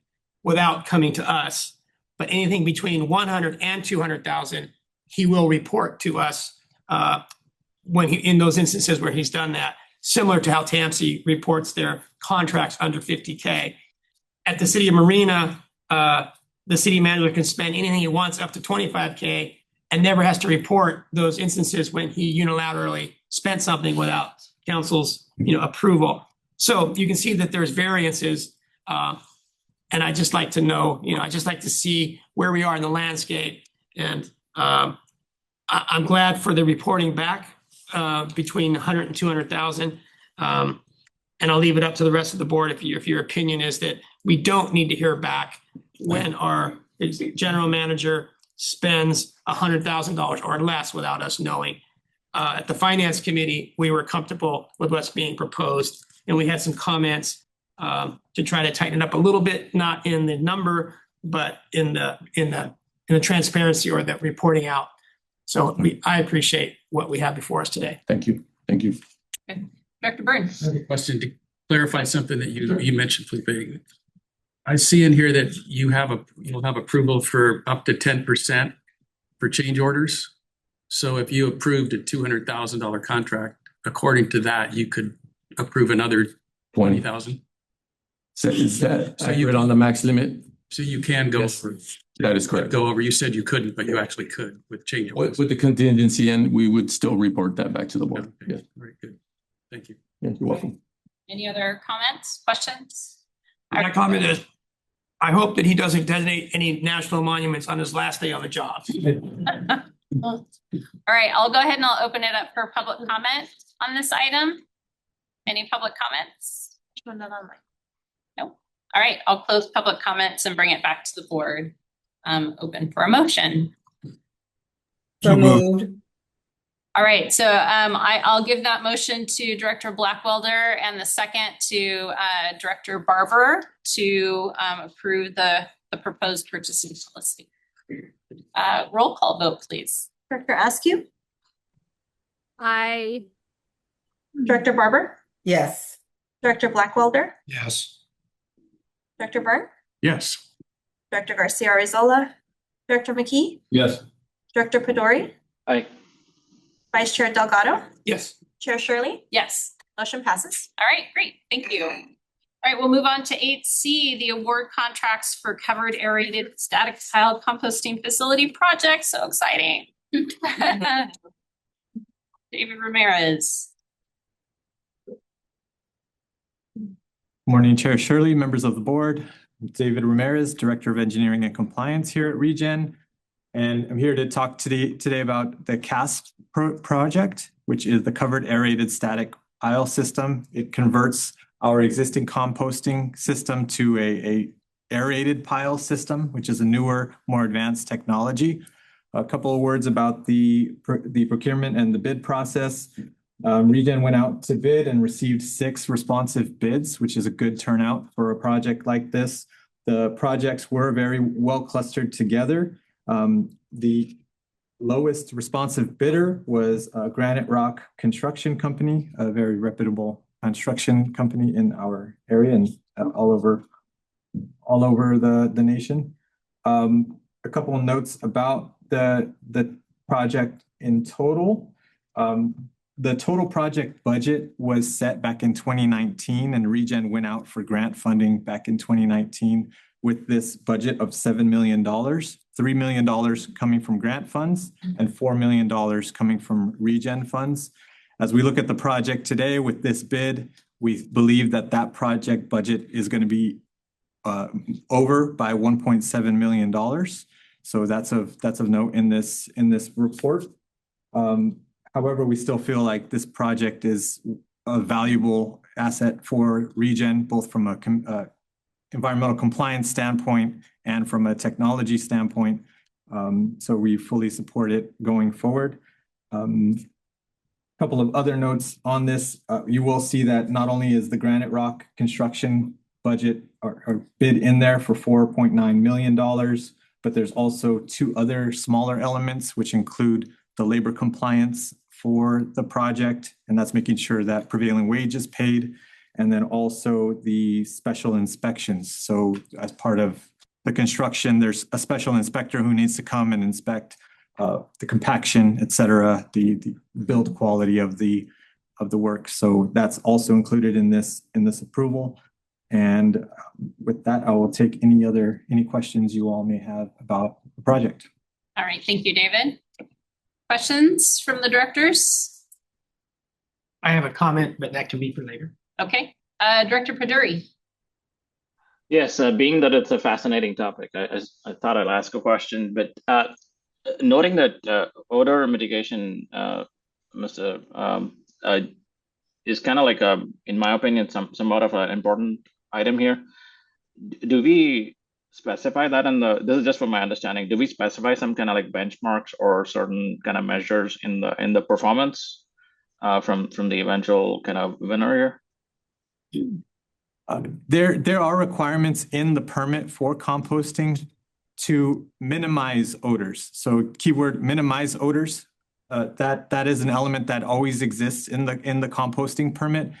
without coming to us. But anything between 100 and 200,000, he will report to us in those instances where he's done that, similar to how TAMC reports their contracts under 50K. At the city of Marina, the city manager can spend anything he wants up to 25K and never has to report those instances when he unilaterally spent something without council's approval. So you can see that there's variances. And I just like to know, I just like to see where we are in the landscape. And I'm glad for the reporting back between 100 and 200,000. And I'll leave it up to the rest of the board if your opinion is that we don't need to hear back when our general manager spends $100,000 or less without us knowing. At the Finance Committee, we were comfortable with what's being proposed, and we had some comments to try to tighten it up a little bit, not in the number, but in the transparency or the reporting out. So I appreciate what we have before us today. Thank you. Thank you. Okay. Director Burns. I have a question to clarify something that you mentioned, Felipe. I see in here that you'll have approval for up to 10% for change orders. So if you approved a $200,000 contract, according to that, you could approve another 20,000. So is that accurate on the max limit? So you can go Yes. for That is correct. Go over, you said you couldn't, but you actually could with change orders. With the contingency, and we would still report that back to the board. Okay. Yes. Very good. Thank you. Yeah, you're welcome. Any other comments, questions? My comment is, I hope that he doesn't designate any national monuments on his last day on the job. All right, I'll go ahead and I'll open it up for public comment on this item. Any public comments? No. All right, I'll close public comments and bring it back to the board. Open for a motion. So moved. All right, so I'll give that motion to Director Blackwelder and the second to Director Barber to approve the proposed purchasing policy. Roll call vote, please. Director Askew, I Director Barber, Yes. Director Blackwelder, Yes. Director Byrne, Yes. Director Garcia Arizola, Director McKee, Yes. Director Pedori, Aye. Vice Chair Delgado, Yes. Chair Shirley, Yes. motion passes. All right, great. Thank you. All right, we'll move on to 8C, the award contracts for covered aerated static tile composting facility project. So exciting. David Ramirez. Morning, Chair Shirley, members of the board. David Ramirez, Director of Engineering and Compliance here at ReGen. And I'm here to talk today about the CASP project, which is the covered aerated static pile system. It converts our existing composting system to a aerated pile system, which is a newer, more advanced technology. A couple of words about the procurement and the bid process. ReGen went out to bid and received 6 responsive bids, which is a good turnout for a project like this. The projects were very well clustered together. The lowest responsive bidder was Granite Rock Construction Company, a very reputable construction company in our area and all over the nation. A couple of notes about the project in total. The total project budget was set back in 2019, and ReGen went out for grant funding back in 2019 with this budget of $7 million, $3 million coming from grant funds and $4 million coming from ReGen funds. As we look at the project today with this bid, we believe that project budget is going to be over by $1.7 million. So that's of note in this report. However, we still feel like this project is a valuable asset for ReGen, both from a environmental compliance standpoint and from a technology standpoint. So we fully support it going forward. Couple of other notes on this. You will see that not only is the Granite Rock construction budget or bid in there for $4.9 million, but there's also 2 other smaller elements, which include the labor compliance for the project, and that's making sure that prevailing wage is paid, and then also the special inspections. So as part of the construction, there's a special inspector who needs to come and inspect the compaction, et cetera, the build quality of the work. So that's also included in this approval. And with that, I will take any questions you all may have about the project. All right, thank you, David. Questions from the directors? I have a comment, but that can be for later. Okay, Director Peduri. Yes, being that it's a fascinating topic, I thought I'd ask a question, but noting that odor mitigation, Mr. Is kind of like in my opinion, somewhat of an important item here. Do we specify that this is just from my understanding, do we specify some kind of like benchmarks or certain kind of measures in the performance from the eventual kind of winner here? There are requirements in the permit for composting to minimize odors. So keyword minimize odors. That is an element that always exists in the composting permit.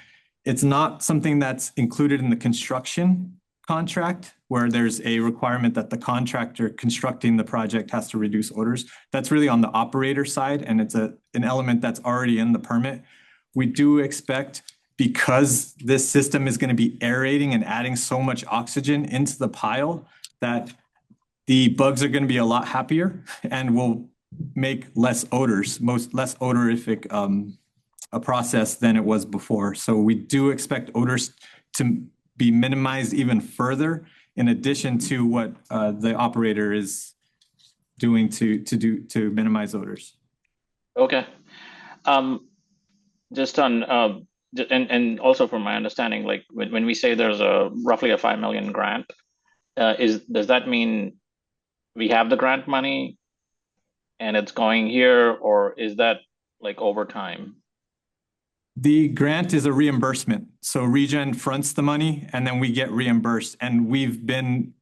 It's not something that's included in the construction contract where there's a requirement that the contractor constructing the project has to reduce odors. That's really on the operator side, and it's an element that's already in the permit. We do expect, because this system is going to be aerating and adding so much oxygen into the pile, that the bugs are going to be a lot happier and will make less odorific a process than it was before. So we do expect odors to be minimized even further, in addition to what the operator is doing to minimize odors. Okay. Just on and also from my understanding, like when we say there's a roughly a 5 million grant, does that mean we have the grant money and it's going here, or is that like over time? The grant is a reimbursement. So ReGen fronts the money and then we get reimbursed. And we've been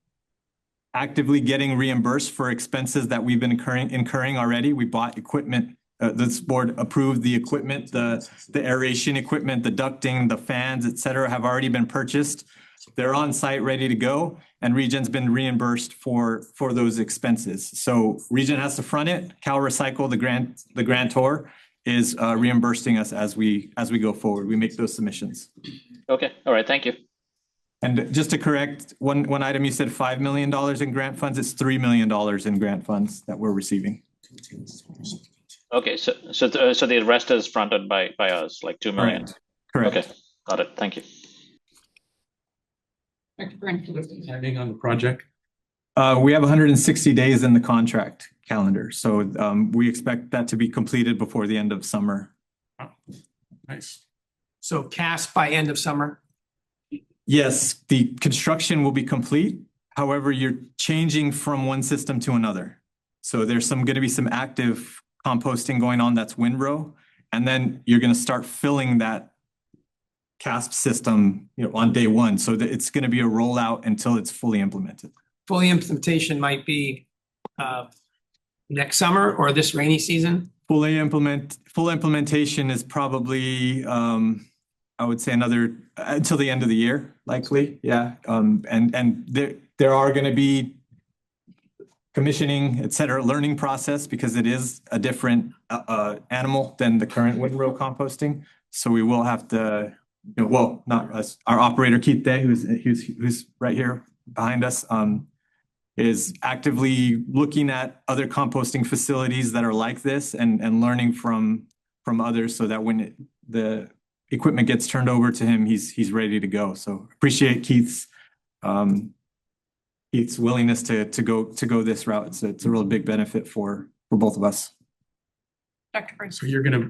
actively getting reimbursed for expenses that we've been incurring already. We bought equipment. This board approved the equipment, the aeration equipment, the ducting, the fans, et cetera, have already been purchased. They're on site, ready to go, and ReGen's been reimbursed for those expenses. So ReGen has to front it. Cal Recycle, the grantor, is reimbursing us as we go forward. We make those submissions. Okay, all right, thank you. And just to correct one item, you said $5 million in grant funds. It's $3 million in grant funds that we're receiving. Okay, so the rest is fronted by us, like 2 million. Correct. Okay, got it. Thank you. Timing on the project? We have 160 days in the contract calendar, so we expect that to be completed before the end of summer. Oh, nice. So cast by end of summer? Yes, the construction will be complete. However, you're changing from one system to another. So there's going to be some active composting going on, that's windrow, and then you're going to start filling that cast system, on day one. So that it's going to be a rollout until it's fully implemented. Fully implementation might be next summer or this rainy season? Full implementation is probably, I would say until the end of the year, likely. Yeah. And there are going to be commissioning, et cetera, learning process, because it is a different animal than the current windrow composting. So we will have to, not us, our operator Keith Day, who's right here behind us, is actively looking at other composting facilities that are like this and learning from others, so that when the equipment gets turned over to him, he's ready to go. So appreciate Keith's willingness to go this route. It's a real big benefit for both of us. Dr. Burns. So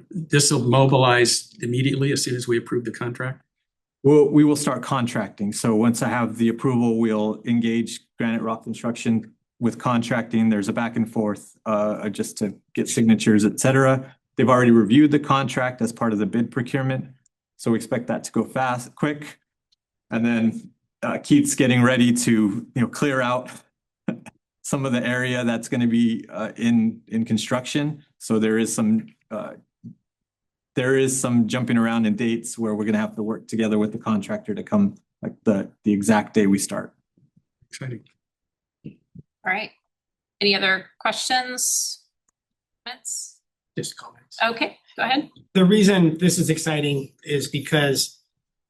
this will mobilize immediately as soon as we approve the contract? Well, we will start contracting. So once I have the approval, we'll engage Granite Rock Construction with contracting. There's a back and forth just to get signatures, et cetera. They've already reviewed the contract as part of the bid procurement. So we expect that to go quick. And then Keith's getting ready to clear out some of the area that's going to be in construction. So there is some jumping around in dates where we're going to have to work together with the contractor to come like the exact day we start. Exciting. All right. Any other questions? Comments? Just comments. Okay, go ahead. The reason this is exciting is because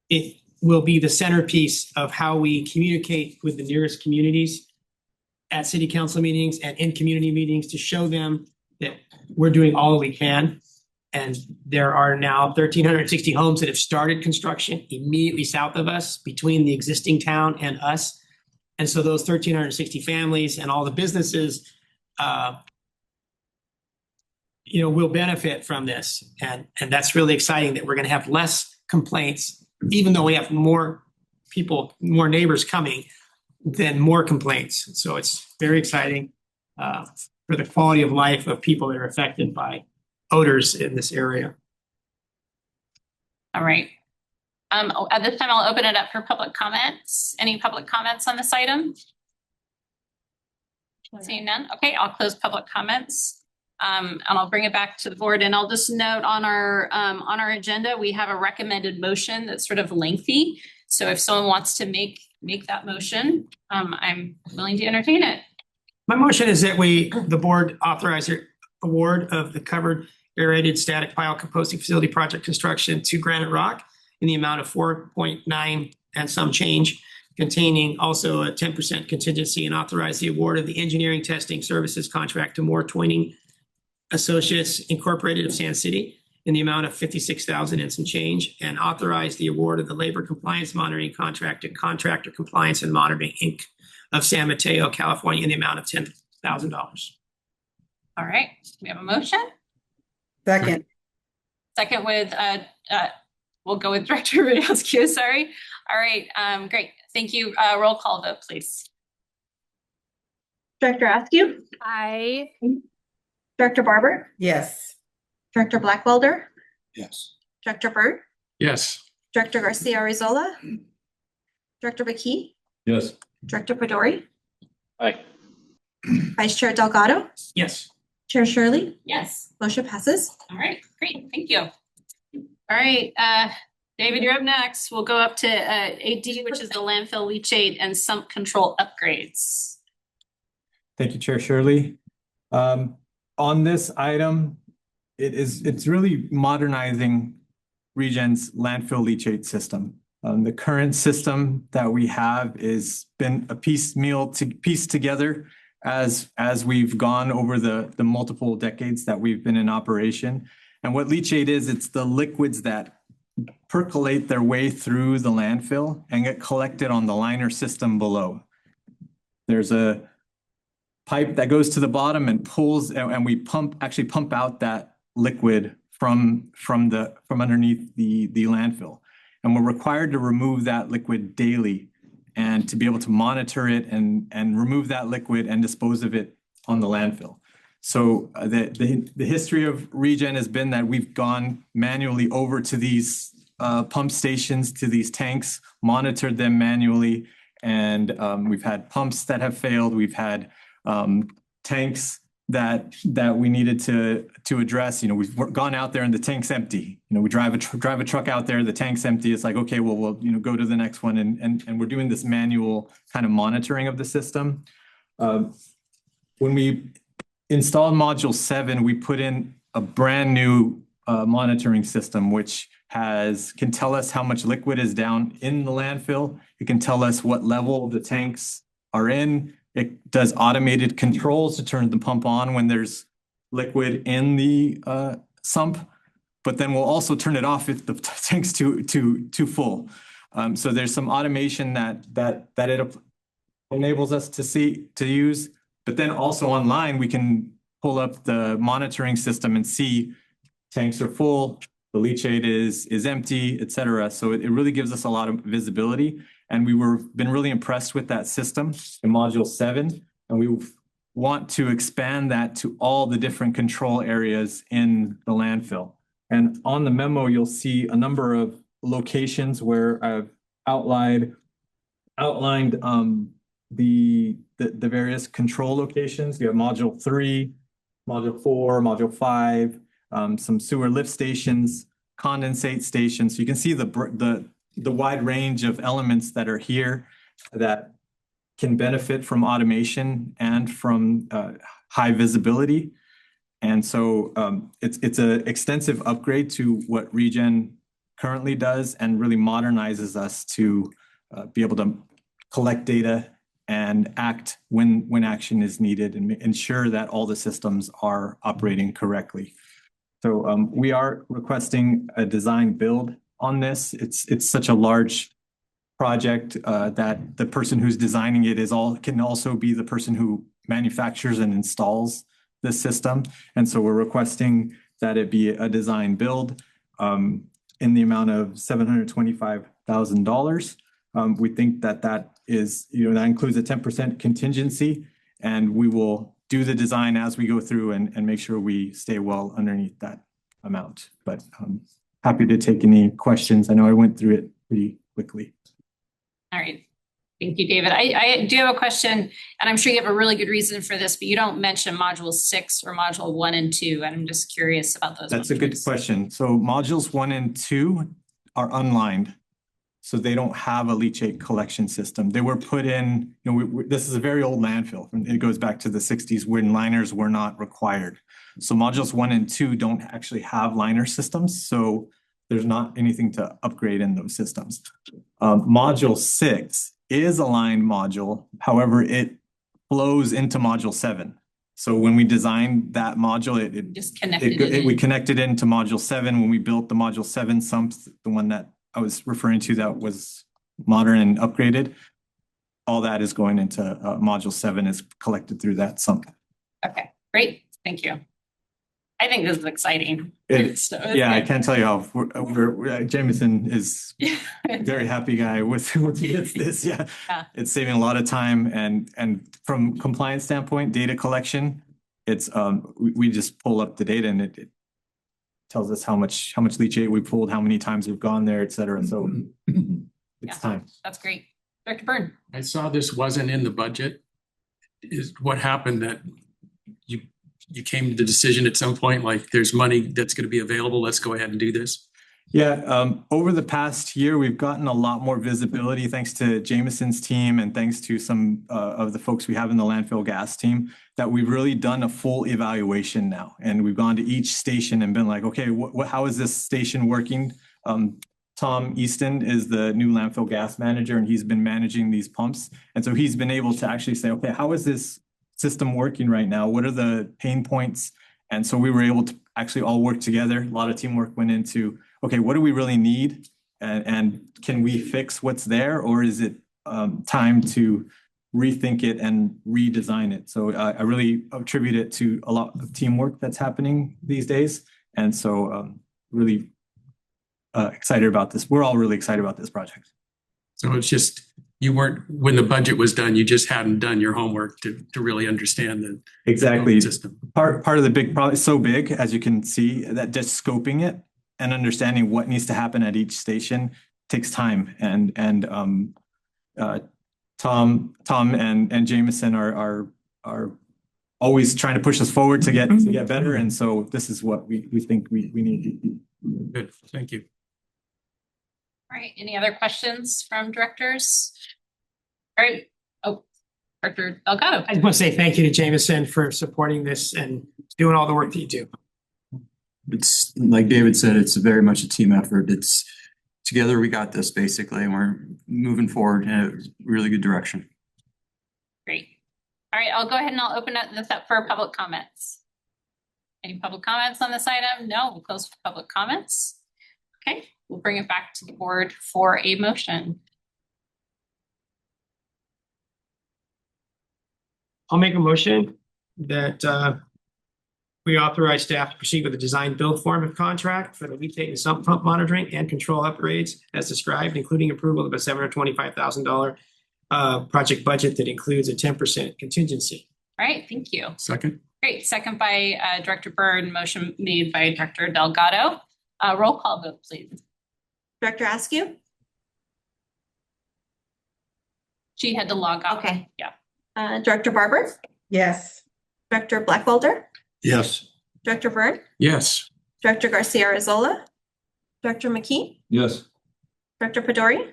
it will be the centerpiece of how we communicate with the nearest communities at city council meetings and in community meetings, to show them that we're doing all that we can. And there are now 1,360 homes that have started construction immediately south of us, between the existing town and us. And so those 1,360 families and all the businesses, will benefit from this. And that's really exciting, that we're going to have less complaints, even though we have more people, more neighbors coming, than more complaints. So it's very exciting for the quality of life of people that are affected by odors in this area. All right. At this time, I'll open it up for public comments. Any public comments on this item? Seeing none. Okay, I'll close public comments. And I'll bring it back to the board. And I'll just note on our agenda, we have a recommended motion that's sort of lengthy. So if someone wants to make that motion, I'm willing to entertain it. My motion is that the board authorize the award of the covered aerated static pile composting facility project construction to Granite Rock in the amount of 4.9 and some change containing also a 10% contingency, and authorize the award of the engineering testing services contract to Moore Twining Associates Incorporated of Sand City in the amount of $56,000 and some change, and authorize the award of the labor compliance monitoring contract to Contractor Compliance and Monitoring Inc. of San Mateo, California in the amount of $10,000. All right, we have a motion. Second. Second with, we'll go with Director Rudowski, sorry. All right, great, thank you. Roll call vote, please. Director Askew? Aye. Director Barber? Yes. Director Blackwelder? Yes. Director Byrd? Yes. Director Garcia Arizola? Director McKee? Yes. Director Pedori? Aye. Vice Chair Delgado? Yes. Chair Shirley? Yes. Motion passes. All right, great, thank you. All right, David, you're up next. We'll go up to 8D, which is the landfill leachate and sump control upgrades. Thank you, Chair Shirley. On this item, it's really modernizing ReGen's landfill leachate system. The current system that we have is been a piecemeal to piece together as we've gone over the multiple decades that we've been in operation. And what leachate is, it's the liquids that percolate their way through the landfill and get collected on the liner system below. There's a pipe that goes to the bottom and pulls, and we actually pump out that liquid from underneath the landfill. And we're required to remove that liquid daily and to be able to monitor it and remove that liquid and dispose of it on the landfill. So the history of ReGen has been that we've gone manually over to these pump stations, to these tanks, monitored them manually, and we've had pumps that have failed. We've had tanks that we needed to address. You know, we've gone out there and the tank's empty. You know, we drive a truck out there, the tank's empty. It's like, okay, well, we'll go to the next one, and we're doing this manual kind of monitoring of the system. When we installed module 7, we put in a brand new monitoring system, which can tell us how much liquid is down in the landfill. It can tell us what level the tanks are in. It does automated controls to turn the pump on when there's liquid in the sump, but then we'll also turn it off if the tank's too full. So there's some automation that it enables us to use. But then also online, we can pull up the monitoring system and see tanks are full, the leachate is empty, et cetera. So it really gives us a lot of visibility. And been really impressed with that system in module 7. And we want to expand that to all the different control areas in the landfill. And on the memo, you'll see a number of locations where I've outlined the various control locations. You have module 3, module 4, module 5, some sewer lift stations, condensate stations. So you can see the wide range of elements that are here that can benefit from automation and from high visibility. And so it's an extensive upgrade to what ReGen currently does, and really modernizes us to be able to collect data and act when action is needed, and ensure that all the systems are operating correctly. So we are requesting a design build on this. It's such a large project that the person who's designing it can also be the person who manufactures and installs the system. And so we're requesting that it be a design build in the amount of $725,000. We think that is, that includes a 10% contingency, and we will do the design as we go through and make sure we stay well underneath that amount. But happy to take any questions. I know I went through it pretty quickly. All right. Thank you, David. I do have a question, and I'm sure you have a really good reason for this, but you don't mention module 6 or module 1 and 2. And I'm just curious about those. That's a good question. So modules 1 and 2 are unlined. So they don't have a leachate collection system. They were put in, this is a very old landfill. It goes back to the 60s when liners were not required. So modules 1 and 2 don't actually have liner systems. So there's not anything to upgrade in those systems. Module 6 is a line module. However, it flows into module 7. So when we designed that module, Just connected it we in. connected it into module 7 when we built the module 7 sumps, the one that I was referring to that was modern and upgraded. All that is going into module 7 is collected through that sump. Okay, great. Thank you. I think this is exciting. Yeah, I can't tell you how Jameson is very happy guy with this. Yeah. It's saving a lot of time and from compliance standpoint, data collection, it's we just pull up the data and it tells us how much leachate we pulled, how many times we've gone there, et cetera. So it's time. That's great. Dr. Byrne. I saw this wasn't in the budget. Is what happened that you came to the decision at some point, like there's money that's going to be available. Let's go ahead and do this. Yeah, over the past year, we've gotten a lot more visibility thanks to Jameson's team and thanks to some of the folks we have in the landfill gas team that we've really done a full evaluation now. And we've gone to each station and been like, okay, how is this station working? Tom Easton is the new landfill gas manager and he's been managing these pumps. And so he's been able to actually say, okay, how is this system working right now? What are the pain points? And so we were able to actually all work together. A lot of teamwork went into, okay, what do we really need? And can we fix what's there? Or is it time to rethink it and redesign it? So I really attribute it to a lot of teamwork that's happening these days. And so really excited about this. We're all really excited about this project. So it's just, you weren't, when the budget was done, you just hadn't done your homework to really understand the system. Part of the big problem is so big, as you can see, that just scoping it and understanding what needs to happen at each station takes time. And Tom and Jameson are always trying to push us forward to get better. And so this is what we think we need to do. Good, thank you. All right, any other questions from directors? All right, Dr. Delgado. I just want to say thank you to Jameson for supporting this and doing all the work that you do. It's like David said, it's very much a team effort. It's together we got this basically, and we're moving forward in a really good direction. Great. All right, I'll go ahead and I'll open this up for public comments. Any public comments on this item? No, we'll close for public comments. Okay, we'll bring it back to the board for a motion. I'll make a motion that we authorize staff to proceed with the design build form of contract for the leachate and sump pump monitoring and control upgrades as described, including approval of a $725,000 project budget that includes a 10% contingency. All right, thank you. Second. Great, second by Director Byrne, motion made by Dr. Delgado. Roll call vote, please. Director Askew? She had to log off. Okay. Yeah. Director Barber? Yes. Director Blackwelder? Yes. Director Byrne? Yes. Director Garcia Arrezola? Director McKee? Yes. Director Pedori?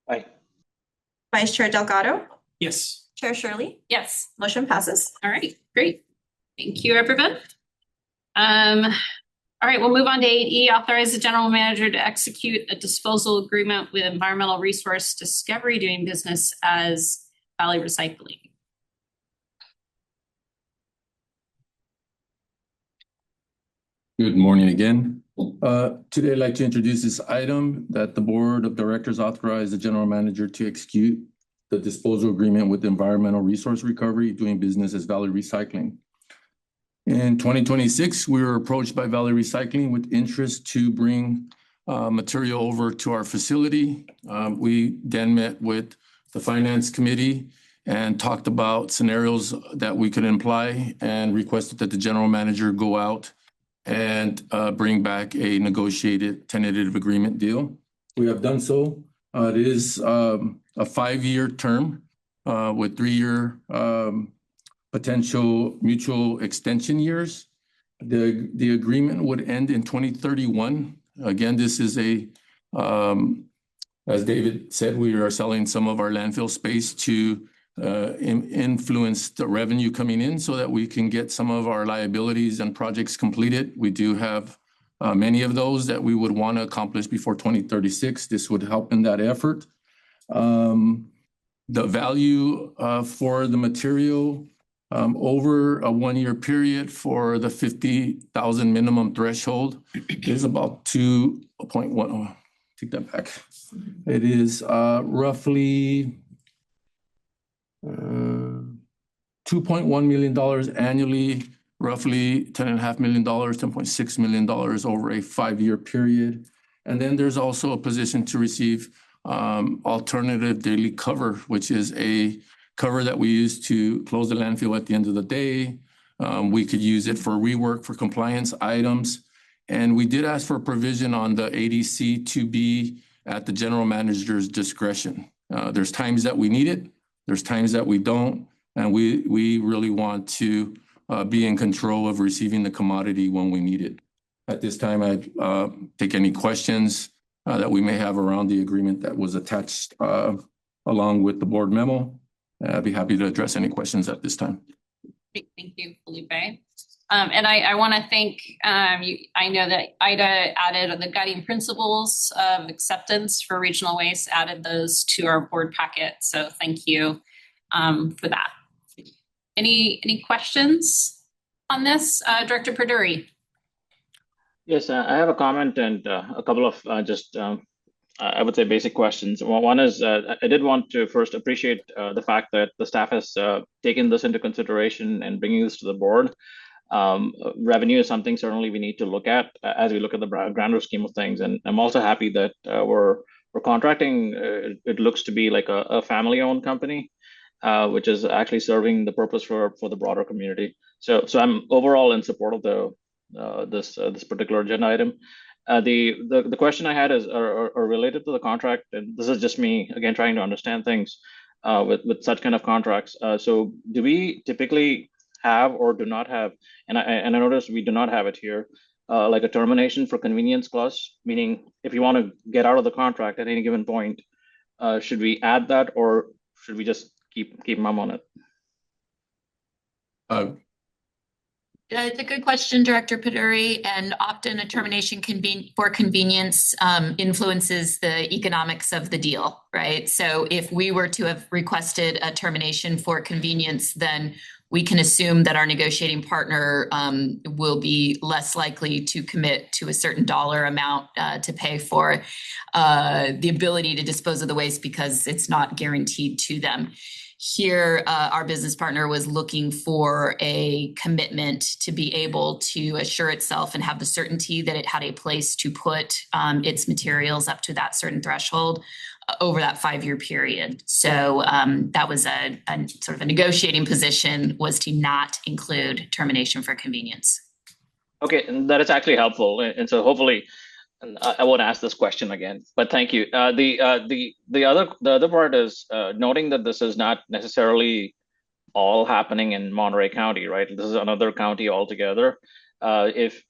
Aye. Vice Chair Delgado? Yes. Chair Shirley? Yes. Motion passes. All right, great. Thank you, everyone. All right, we'll move on to 8E, authorize the general manager to execute a disposal agreement with Environmental Resource Discovery doing business as Valley Recycling. Good morning again. Today I'd like to introduce this item that the board of directors authorized the general manager to execute the disposal agreement with Environmental Resource Recovery doing business as Valley Recycling. In 2026, we were approached by Valley Recycling with interest to bring material over to our facility. We then met with the finance committee and talked about scenarios that we could imply and requested that the general manager go out and bring back a negotiated tentative agreement deal. We have done so. It is a 5-year term with 3-year potential mutual extension years. The agreement would end in 2031. Again, this is as David said, we are selling some of our landfill space to influence the revenue coming in so that we can get some of our liabilities and projects completed. We do have many of those that we would want to accomplish before 2036. This would help in that effort. the value for the material over a 1-year period for the 50,000 minimum threshold is about 2.1. Oh, take that back. It is roughly $2.1 million annually, roughly $10.5 million, $10.6 million over a 5-year period. And then there's also a position to receive alternative daily cover, which is a cover that we use to close the landfill at the end of the day. We could use it for rework for compliance items. And we did ask for a provision on the ADC to be at the general manager's discretion. There's times that we need it, there's times that we don't, and we really want to be in control of receiving the commodity when we need it. At this time, I'd take any questions that we may have around the agreement that was attached along with the board memo. I'd be happy to address any questions at this time. Great, thank you, Felipe. And I want to thank you. I know that Ida added the guiding principles of acceptance for regional waste, added those to our board packet. So thank you for that. Any questions on this, Director Perduri? Yes, I have a comment and a couple of I would say basic questions. One is I did want to first appreciate the fact that the staff has taken this into consideration and bringing this to the board. Revenue is something certainly we need to look at as we look at the grander scheme of things. And I'm also happy that we're contracting. It looks to be like a family-owned company, which is actually serving the purpose for the broader community. So I'm overall in support of this particular agenda item. The question I had is are related to the contract, and this is just me again trying to understand things with such kind of contracts. So do we typically have or do not have, and I notice we do not have it here, like a termination for convenience clause, meaning if you want to get out of the contract at any given point, should we add that or should we just keep mum on it? It's a good question, Director Perduri, and often a termination for convenience influences the economics of the deal, right? So if we were to have requested a termination for convenience, then we can assume that our negotiating partner will be less likely to commit to a certain dollar amount to pay for the ability to dispose of the waste because it's not guaranteed to them. Here, our business partner was looking for a commitment to be able to assure itself and have the certainty that it had a place to put its materials up to that certain threshold over that 5-year period. So that was a sort of a negotiating position, was to not include termination for convenience. Okay, and that is actually helpful. And so hopefully, I won't ask this question again, but thank you. The other part is noting that this is not necessarily all happening in Monterey County, right? This is another county altogether. If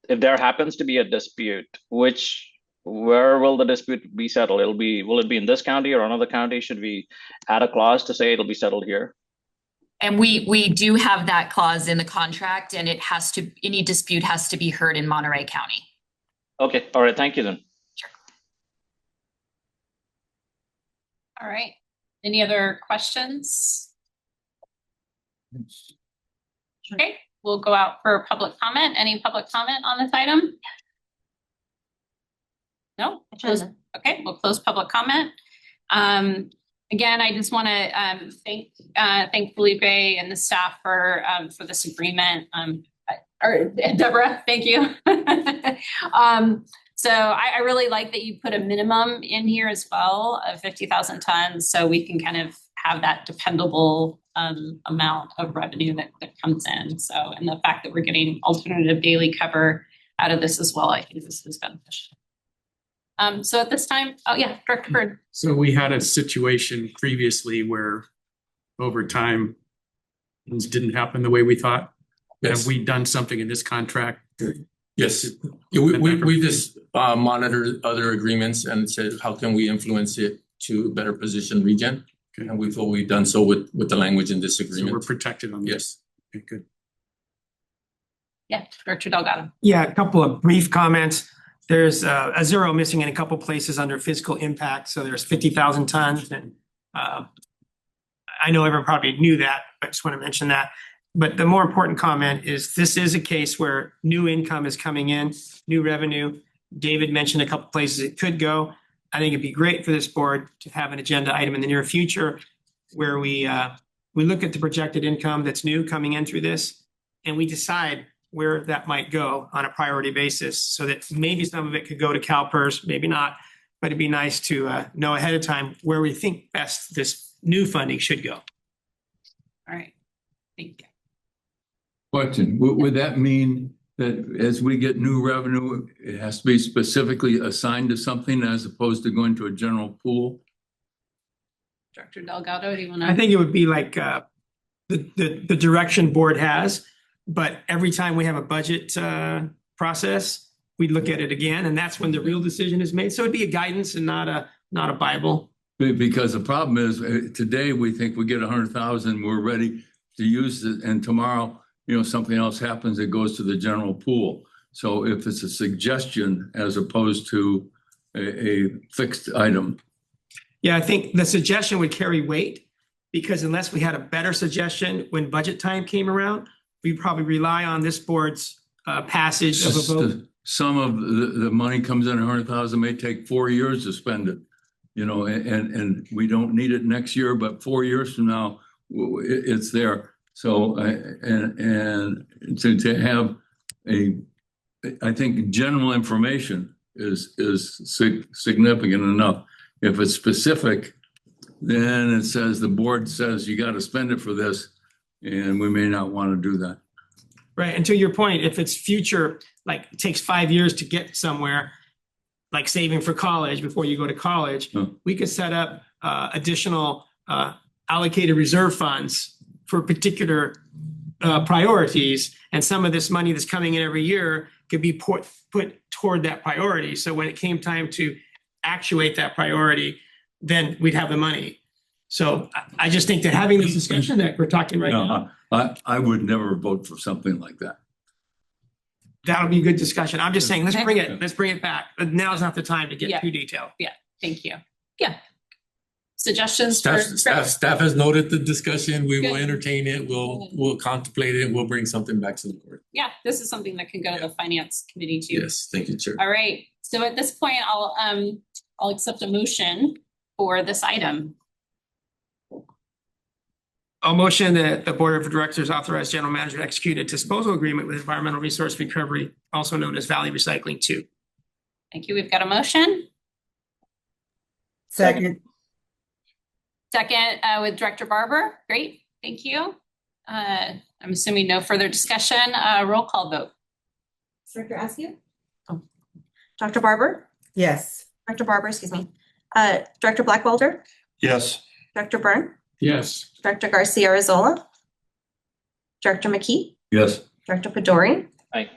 there happens to be a dispute, where will the dispute be settled? Will it be in this county or another county? Should we add a clause to say it'll be settled here? And we do have that clause in the contract, and any dispute has to be heard in Monterey County. Okay, all right, thank you then. Sure. All right, any other questions? Okay, we'll go out for public comment. Any public comment on this item? No? Okay, we'll close public comment. Again, I just want to thank Felipe and the staff for this agreement. Or Deborah, thank you. So I really like that you put a minimum in here as well of 50,000 tons, so we can kind of have that dependable amount of revenue that comes in. So, and the fact that we're getting alternative daily cover out of this as well, I think this is beneficial. So at this time, Director Bird. So we had a situation previously where over time things didn't happen the way we thought. Yes. Have we done something in this contract? Yes, we just monitored other agreements and said, how can we influence it to better position ReGen? Okay. And we thought we've done so with the language in this agreement. So we're protected on this. Yes. Okay, good. Yeah, Director Delgado. Yeah, a couple of brief comments. There's a zero missing in a couple places under physical impact. So there's 50,000 tons. And I know everyone probably knew that, but I just want to mention that. But the more important comment is this is a case where new income is coming in, new revenue. David mentioned a couple places it could go. I think it'd be great for this board to have an agenda item in the near future where we look at the projected income that's new coming in through this, and we decide where that might go on a priority basis, so that maybe some of it could go to CalPERS, maybe not, but it'd be nice to know ahead of time where we think best this new funding should go. All right, thank you. Question, would that mean that as we get new revenue, it has to be specifically assigned to something as opposed to going to a general pool? Director Delgado, do you want to? I think it would be like the direction board has, but every time we have a budget process, we look at it again, and that's when the real decision is made. So it'd be a guidance and not a Bible. Because the problem is today we think we get 100,000, we're ready to use it, and tomorrow, something else happens, it goes to the general pool. So if it's a suggestion as opposed to a fixed item. Yeah, I think the suggestion would carry weight, because unless we had a better suggestion when budget time came around, we'd probably rely on this board's passage of a vote. Some of the money comes in 100,000, may take 4 years to spend it, and we don't need it next year, but 4 years from now, it's there. So, and to have I think general information is significant enough. If it's specific, then it says the board says you got to spend it for this, and we may not want to do that. Right, and to your point, if it's future, like it takes 5 years to get somewhere, like saving for college before you go to college, we could set up additional allocated reserve funds for particular priorities, and some of this money that's coming in every year could be put toward that priority. So when it came time to actuate that priority, then we'd have the money. So I just think that having this discussion that we're talking right now, I would never vote for something like that. That'll be a good discussion. I'm just saying, let's bring it back. But now's not the time to get too detailed. Yeah, thank you. Yeah. Suggestions Staff has noted the discussion. We will entertain it. We'll contemplate it. We'll bring something back to the court. Yeah, this is something that can go to the finance committee too. Yes, thank you, Chair. All right. So at this point, I'll accept a motion for this item. I'll motion that the Board of Directors authorize General Manager to execute a disposal agreement with Environmental Resource Recovery, also known as Valley Recycling 2. Thank you. We've got a motion. Second. Second with Director Barber. Great. Thank you. I'm assuming no further discussion. Roll call vote. Director Askew? Dr. Barber? Yes. Director Barber, excuse me. Director Blackwelder? Yes. Director Byrne? Yes. Director Garcia Arrezola? Director McKee? Yes. Director Pedori? Aye.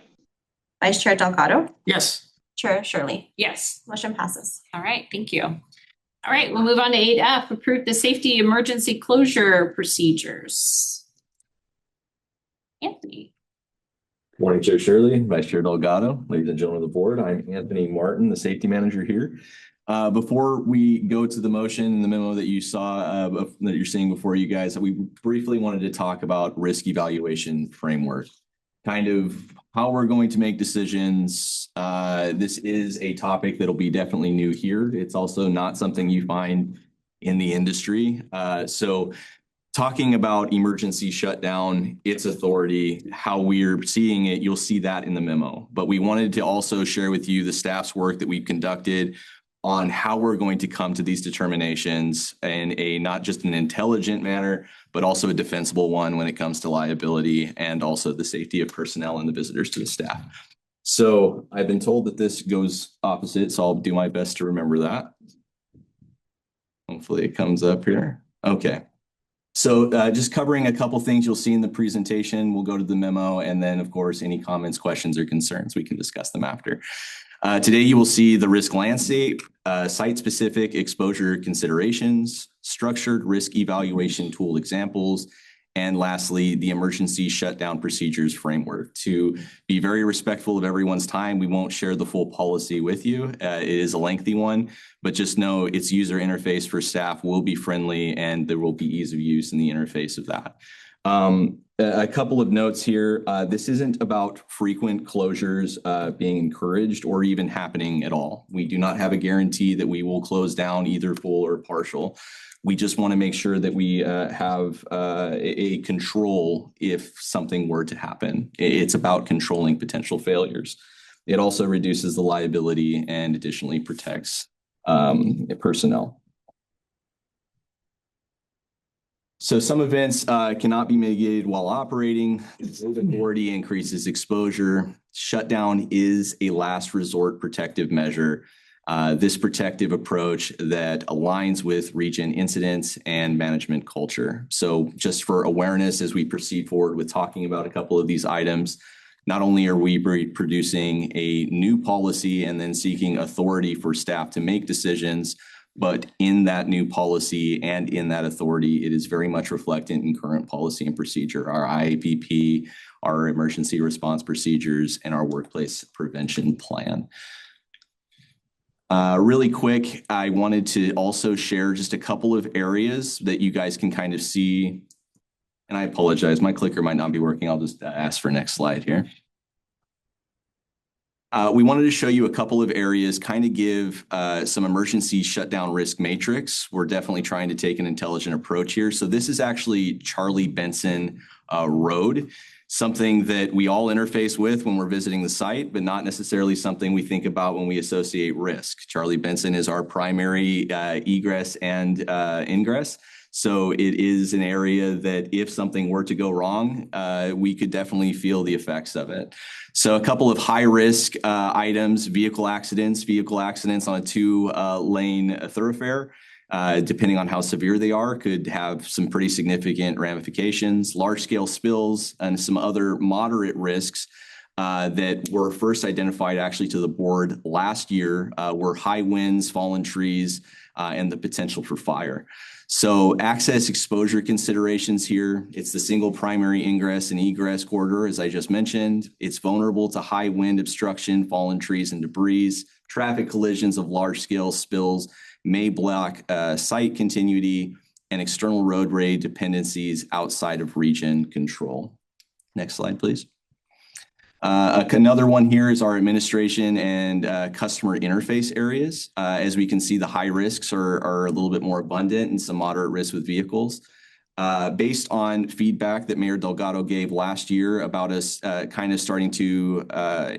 Vice Chair Delgado? Yes. Chair Shirley? Yes. Motion passes. All right. Thank you. All right. We'll move on to 8F, approve the safety emergency closure procedures. Anthony. Morning, Chair Shirley, Vice Chair Delgado, ladies and gentlemen of the board. I'm Anthony Martin, the safety manager here. Before we go to the motion, the memo that you saw that you're seeing before you guys, we briefly wanted to talk about risk evaluation framework, kind of how we're going to make decisions. This is a topic that'll be definitely new here. It's also not something you find in the industry. So talking about emergency shutdown, its authority, how we're seeing it, you'll see that in the memo. But we wanted to also share with you the staff's work that we've conducted on how we're going to come to these determinations in a not just an intelligent manner, but also a defensible one when it comes to liability and also the safety of personnel and the visitors to the staff. So I've been told that this goes opposite, so I'll do my best to remember that. Hopefully it comes up here. Okay. So just covering a couple things you'll see in the presentation, we'll go to the memo, and then of course, any comments, questions, or concerns, we can discuss them after. Today, you will see the risk landscape, site-specific exposure considerations, structured risk evaluation tool examples, And lastly, the emergency shutdown procedures framework. To be very respectful of everyone's time, we won't share the full policy with you. It is a lengthy one, but just know its user interface for staff will be friendly and there will be ease of use in the interface of that. A couple of notes here. This isn't about frequent closures being encouraged or even happening at all. We do not have a guarantee that we will close down either full or partial. We just want to make sure that we have a control if something were to happen. It's about controlling potential failures. It also reduces the liability and additionally protects personnel. So some events cannot be mitigated while operating. Authority increases exposure. Shutdown is a last resort protective measure. This protective approach that aligns with ReGen incidents and management culture. So just for awareness, as we proceed forward with talking about a couple of these items, not only are we producing a new policy and then seeking authority for staff to make decisions, but in that new policy and in that authority, it is very much reflected in current policy and procedure, our IAPP, our emergency response procedures, and our workplace prevention plan. Really quick, I wanted to also share just a couple of areas that you guys can kind of see. And I apologize, my clicker might not be working. I'll just ask for next slide here. We wanted to show you a couple of areas, kind of give some emergency shutdown risk matrix. We're definitely trying to take an intelligent approach here. So this is actually Charlie Benson Road, something that we all interface with when we're visiting the site, but not necessarily something we think about when we associate risk. Charlie Benson is our primary egress and ingress. So it is an area that if something were to go wrong, we could definitely feel the effects of it. So a couple of high risk items, vehicle accidents on a two-lane thoroughfare, depending on how severe they are, could have some pretty significant ramifications. Large scale spills and some other moderate risks that were first identified actually to the board last year were high winds, fallen trees, and the potential for fire. So access exposure considerations here, it's the single primary ingress and egress corridor, as I just mentioned. It's vulnerable to high wind obstruction, fallen trees and debris. Traffic collisions of large scale spills may block site continuity and external roadway dependencies outside of ReGen control. Next slide, please. Another one here is our administration and customer interface areas. As we can see, the high risks are a little bit more abundant and some moderate risks with vehicles. Based on feedback that Mayor Delgado gave last year about us kind of starting to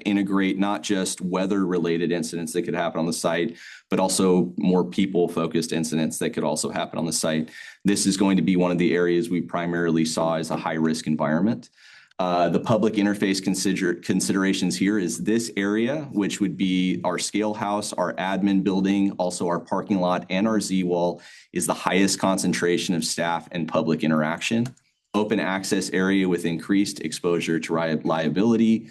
integrate not just weather-related incidents that could happen on the site, but also more people-focused incidents that could also happen on the site. This is going to be one of the areas we primarily saw as a high-risk environment. The public interface considerations here is this area, which would be our scale house, our admin building, also our parking lot, and our Z-wall is the highest concentration of staff and public interaction. Open access area with increased exposure to liability,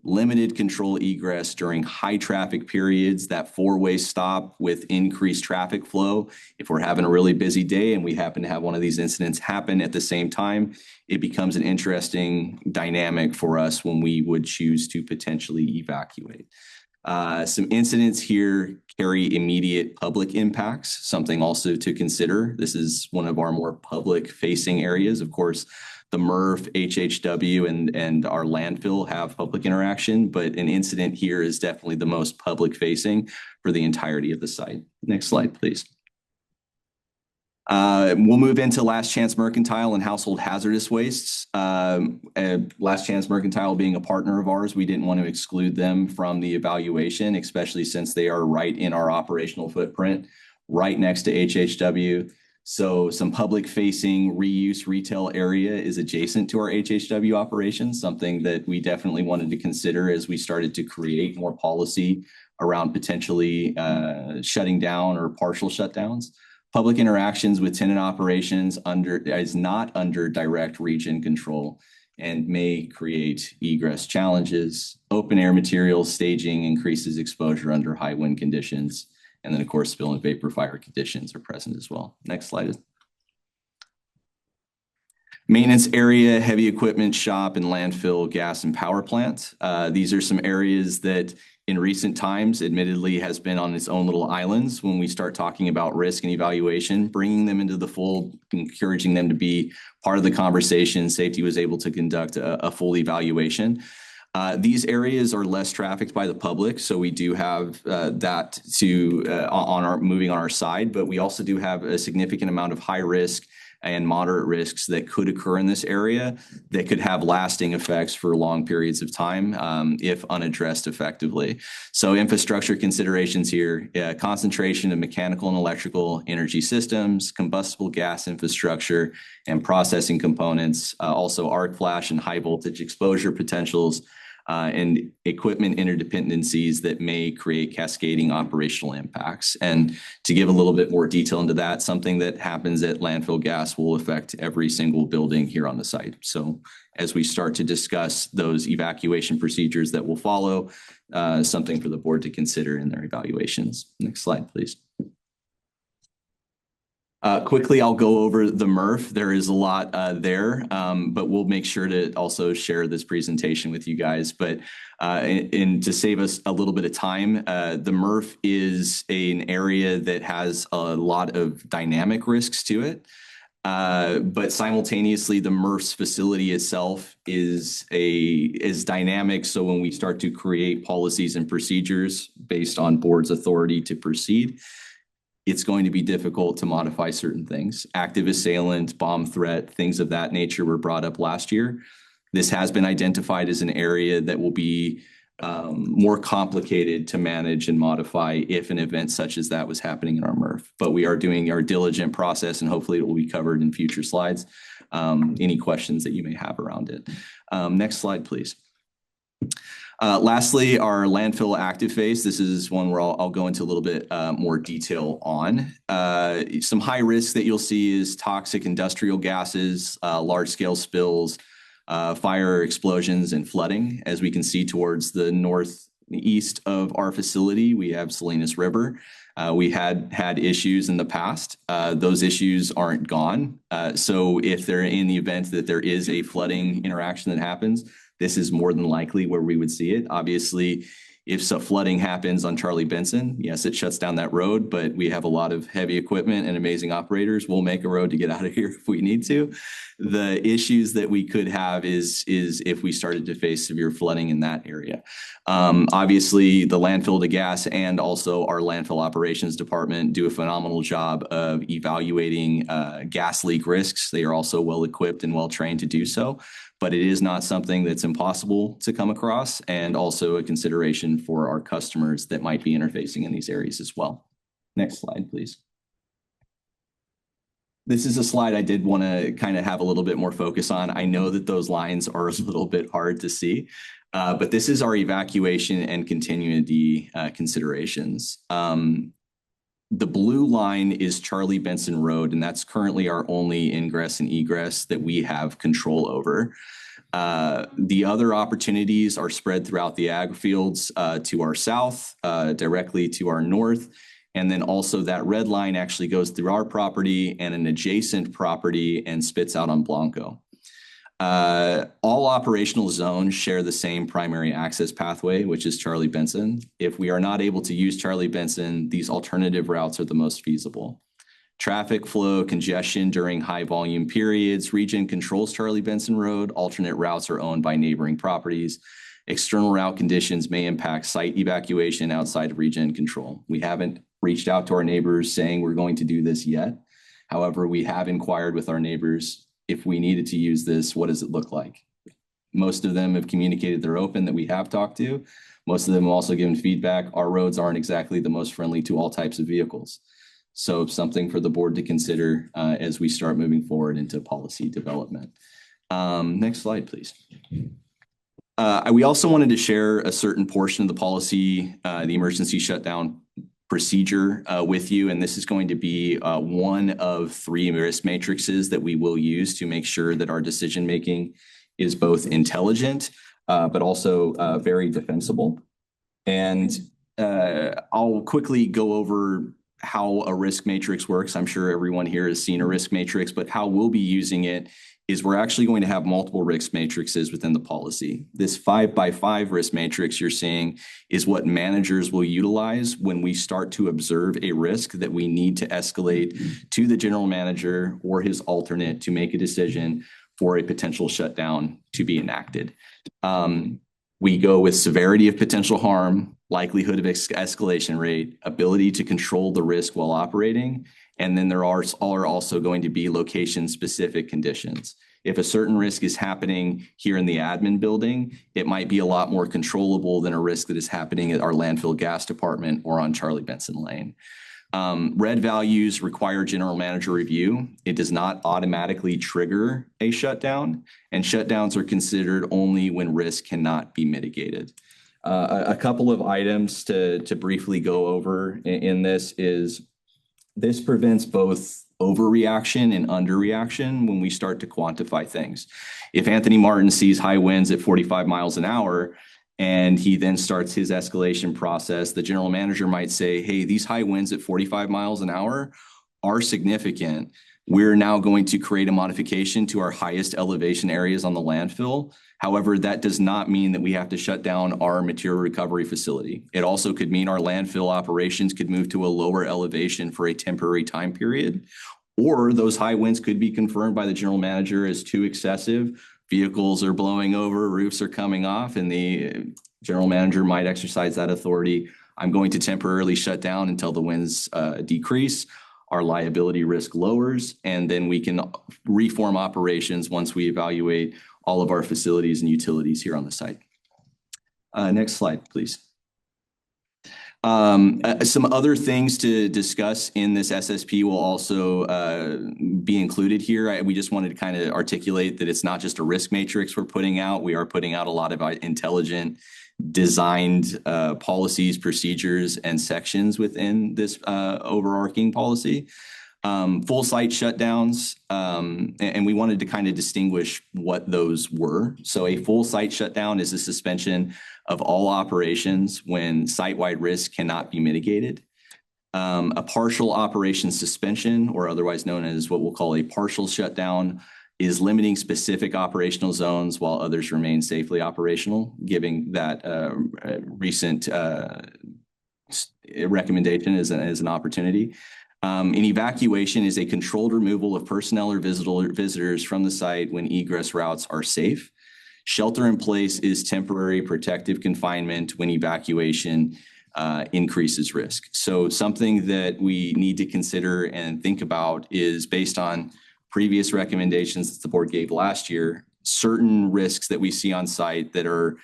limited control egress during high traffic periods, that four-way stop with increased traffic flow. If we're having a really busy day and we happen to have one of these incidents happen at the same time, it becomes an interesting dynamic for us when we would choose to potentially evacuate. Some incidents here carry immediate public impacts, something also to consider. This is one of our more public-facing areas. Of course, the MRF, HHW, and our landfill have public interaction, but an incident here is definitely the most public-facing for the entirety of the site. Next slide, please. We'll move into Last Chance Mercantile and household hazardous wastes. Last Chance Mercantile being a partner of ours, we didn't want to exclude them from the evaluation, especially since they are right in our operational footprint, right next to HHW. So some public-facing reuse retail area is adjacent to our HHW operations, something that we definitely wanted to consider as we started to create more policy around potentially shutting down or partial shutdowns. Public interactions with tenant operations is not under direct ReGen control and may create egress challenges. Open air materials staging increases exposure under high wind conditions. And then, of course, spill and vapor fire conditions are present as well. Next slide. Maintenance area, heavy equipment shop, and landfill gas and power plant. These are some areas that in recent times, admittedly, has been on its own little islands when we start talking about risk and evaluation, bringing them into the fold, encouraging them to be part of the conversation. Safety was able to conduct a full evaluation. These areas are less trafficked by the public, so we do have that to moving on our side, but we also do have a significant amount of high risk and moderate risks that could occur in this area that could have lasting effects for long periods of time if unaddressed effectively. So infrastructure considerations here, concentration of mechanical and electrical energy systems, combustible gas infrastructure, and processing components, also arc flash and high voltage exposure potentials, and equipment interdependencies that may create cascading operational impacts. And to give a little bit more detail into that, something that happens at landfill gas will affect every single building here on the site. So as we start to discuss those evacuation procedures that will follow, something for the board to consider in their evaluations. Next slide, please. Quickly, I'll go over the MRF. There is a lot there, but we'll make sure to also share this presentation with you guys. But and to save us a little bit of time, the MRF is an area that has a lot of dynamic risks to it. But simultaneously, the MRF's facility itself is dynamic. So when we start to create policies and procedures based on board's authority to proceed, it's going to be difficult to modify certain things. Active assailant, bomb threat, things of that nature were brought up last year. This has been identified as an area that will be more complicated to manage and modify if an event such as that was happening in our MRF. But we are doing our diligent process, and hopefully it will be covered in future slides. Any questions that you may have around it. Next slide, please. Lastly, our landfill active phase. This is one where I'll go into a little bit more detail on. Some high risks that you'll see is toxic industrial gases, large-scale spills, fire explosions, and flooding. As we can see towards the northeast of our facility, we have Salinas River. We had issues in the past. Those issues aren't gone. So if they're in the event that there is a flooding interaction that happens, this is more than likely where we would see it. Obviously, if some flooding happens on Charlie Benson, yes, it shuts down that road, but we have a lot of heavy equipment and amazing operators. We'll make a road to get out of here if we need to. The issues that we could have is if we started to face severe flooding in that area. Obviously, the landfill to gas and also our landfill operations department do a phenomenal job of evaluating gas leak risks. They are also well equipped and well trained to do so. But it is not something that's impossible to come across, and also a consideration for our customers that might be interfacing in these areas as well. Next slide, please. This is a slide I did want to kind of have a little bit more focus on. I know that those lines are a little bit hard to see, but this is our evacuation and continuity considerations. The blue line is Charlie Benson Road, and that's currently our only ingress and egress that we have control over. The other opportunities are spread throughout the ag fields to our south, directly to our north. And then also that red line actually goes through our property and an adjacent property and spits out on Blanco. All operational zones share the same primary access pathway, which is Charlie Benson. If we are not able to use Charlie Benson, these alternative routes are the most feasible. Traffic flow, congestion during high volume periods. ReGen controls Charlie Benson Road. Alternate routes are owned by neighboring properties. External route conditions may impact site evacuation outside of ReGen control. We haven't reached out to our neighbors saying we're going to do this yet. However, we have inquired with our neighbors, if we needed to use this, what does it look like? Most of them have communicated they're open that we have talked to. Most of them have also given feedback. Our roads aren't exactly the most friendly to all types of vehicles. So something for the board to consider as we start moving forward into policy development. Next slide, please. We also wanted to share a certain portion of the policy, the emergency shutdown procedure with you, and this is going to be one of 3 risk matrices that we will use to make sure that our decision making is both intelligent but also very defensible. And I'll quickly go over how a risk matrix works. I'm sure everyone here has seen a risk matrix, but how we'll be using it is we're actually going to have multiple risk matrices within the policy. This 5x5 risk matrix you're seeing is what managers will utilize when we start to observe a risk that we need to escalate to the general manager or his alternate to make a decision for a potential shutdown to be enacted. We go with severity of potential harm, likelihood of escalation rate, ability to control the risk while operating, and then there are also going to be location-specific conditions. If a certain risk is happening here in the admin building, it might be a lot more controllable than a risk that is happening at our landfill gas department or on Charlie Benson Lane. Red values require general manager review. It does not automatically trigger a shutdown, and shutdowns are considered only when risk cannot be mitigated. A couple of items to briefly go over in this is this prevents both overreaction and underreaction when we start to quantify things. If Anthony Martin sees high winds at 45 miles an hour and he then starts his escalation process, the general manager might say, hey, these high winds at 45 miles an hour are significant. We're now going to create a modification to our highest elevation areas on the landfill. However, that does not mean that we have to shut down our material recovery facility. It also could mean our landfill operations could move to a lower elevation for a temporary time period, or those high winds could be confirmed by the general manager as too excessive. Vehicles are blowing over, roofs are coming off, and the general manager might exercise that authority. I'm going to temporarily shut down until the winds decrease. Our liability risk lowers, and then we can reform operations once we evaluate all of our facilities and utilities here on the site. Next slide, please. Some other things to discuss in this SSP will also be included here. We just wanted to kind of articulate that it's not just a risk matrix we're putting out. We are putting out a lot of intelligent, designed policies, procedures, and sections within this overarching policy. Full site shutdowns, and we wanted to kind of distinguish what those were. So a full site shutdown is a suspension of all operations when site-wide risk cannot be mitigated. A partial operation suspension, or otherwise known as what we'll call a partial shutdown, is limiting specific operational zones while others remain safely operational, giving that recent recommendation as an opportunity. An evacuation is a controlled removal of personnel or visitors from the site when egress routes are safe. Shelter in place is temporary protective confinement when evacuation increases risk. So something that we need to consider and think about is based on previous recommendations that the board gave last year, certain risks that we see on site that are,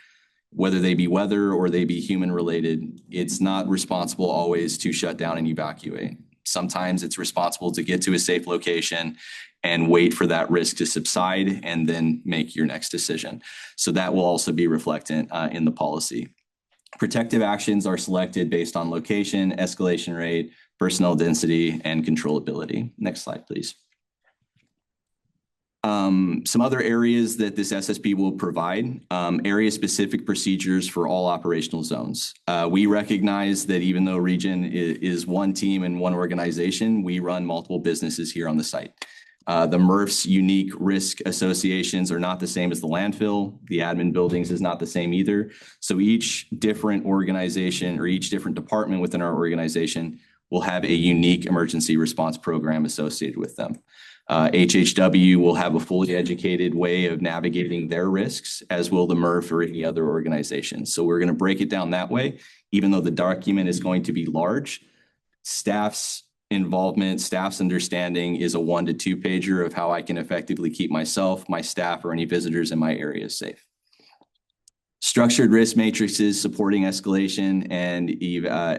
whether they be weather or they be human related, it's not responsible always to shut down and evacuate. Sometimes it's responsible to get to a safe location and wait for that risk to subside and then make your next decision. So that will also be reflected in the policy. Protective actions are selected based on location, escalation rate, personnel density, and controllability. Next slide, please. Some other areas that this SSP will provide, area-specific procedures for all operational zones. We recognize that even though ReGen is one team and one organization, we run multiple businesses here on the site. The MRF's unique risk associations are not the same as the landfill. The admin buildings is not the same either. So each different organization or each different department within our organization will have a unique emergency response program associated with them. HHW will have a fully educated way of navigating their risks, as will the MRF or any other organization. So we're going to break it down that way, even though the document is going to be large. Staff's involvement, staff's understanding is a 1 to 2 pager of how I can effectively keep myself, my staff, or any visitors in my area safe. Structured risk matrices supporting escalation and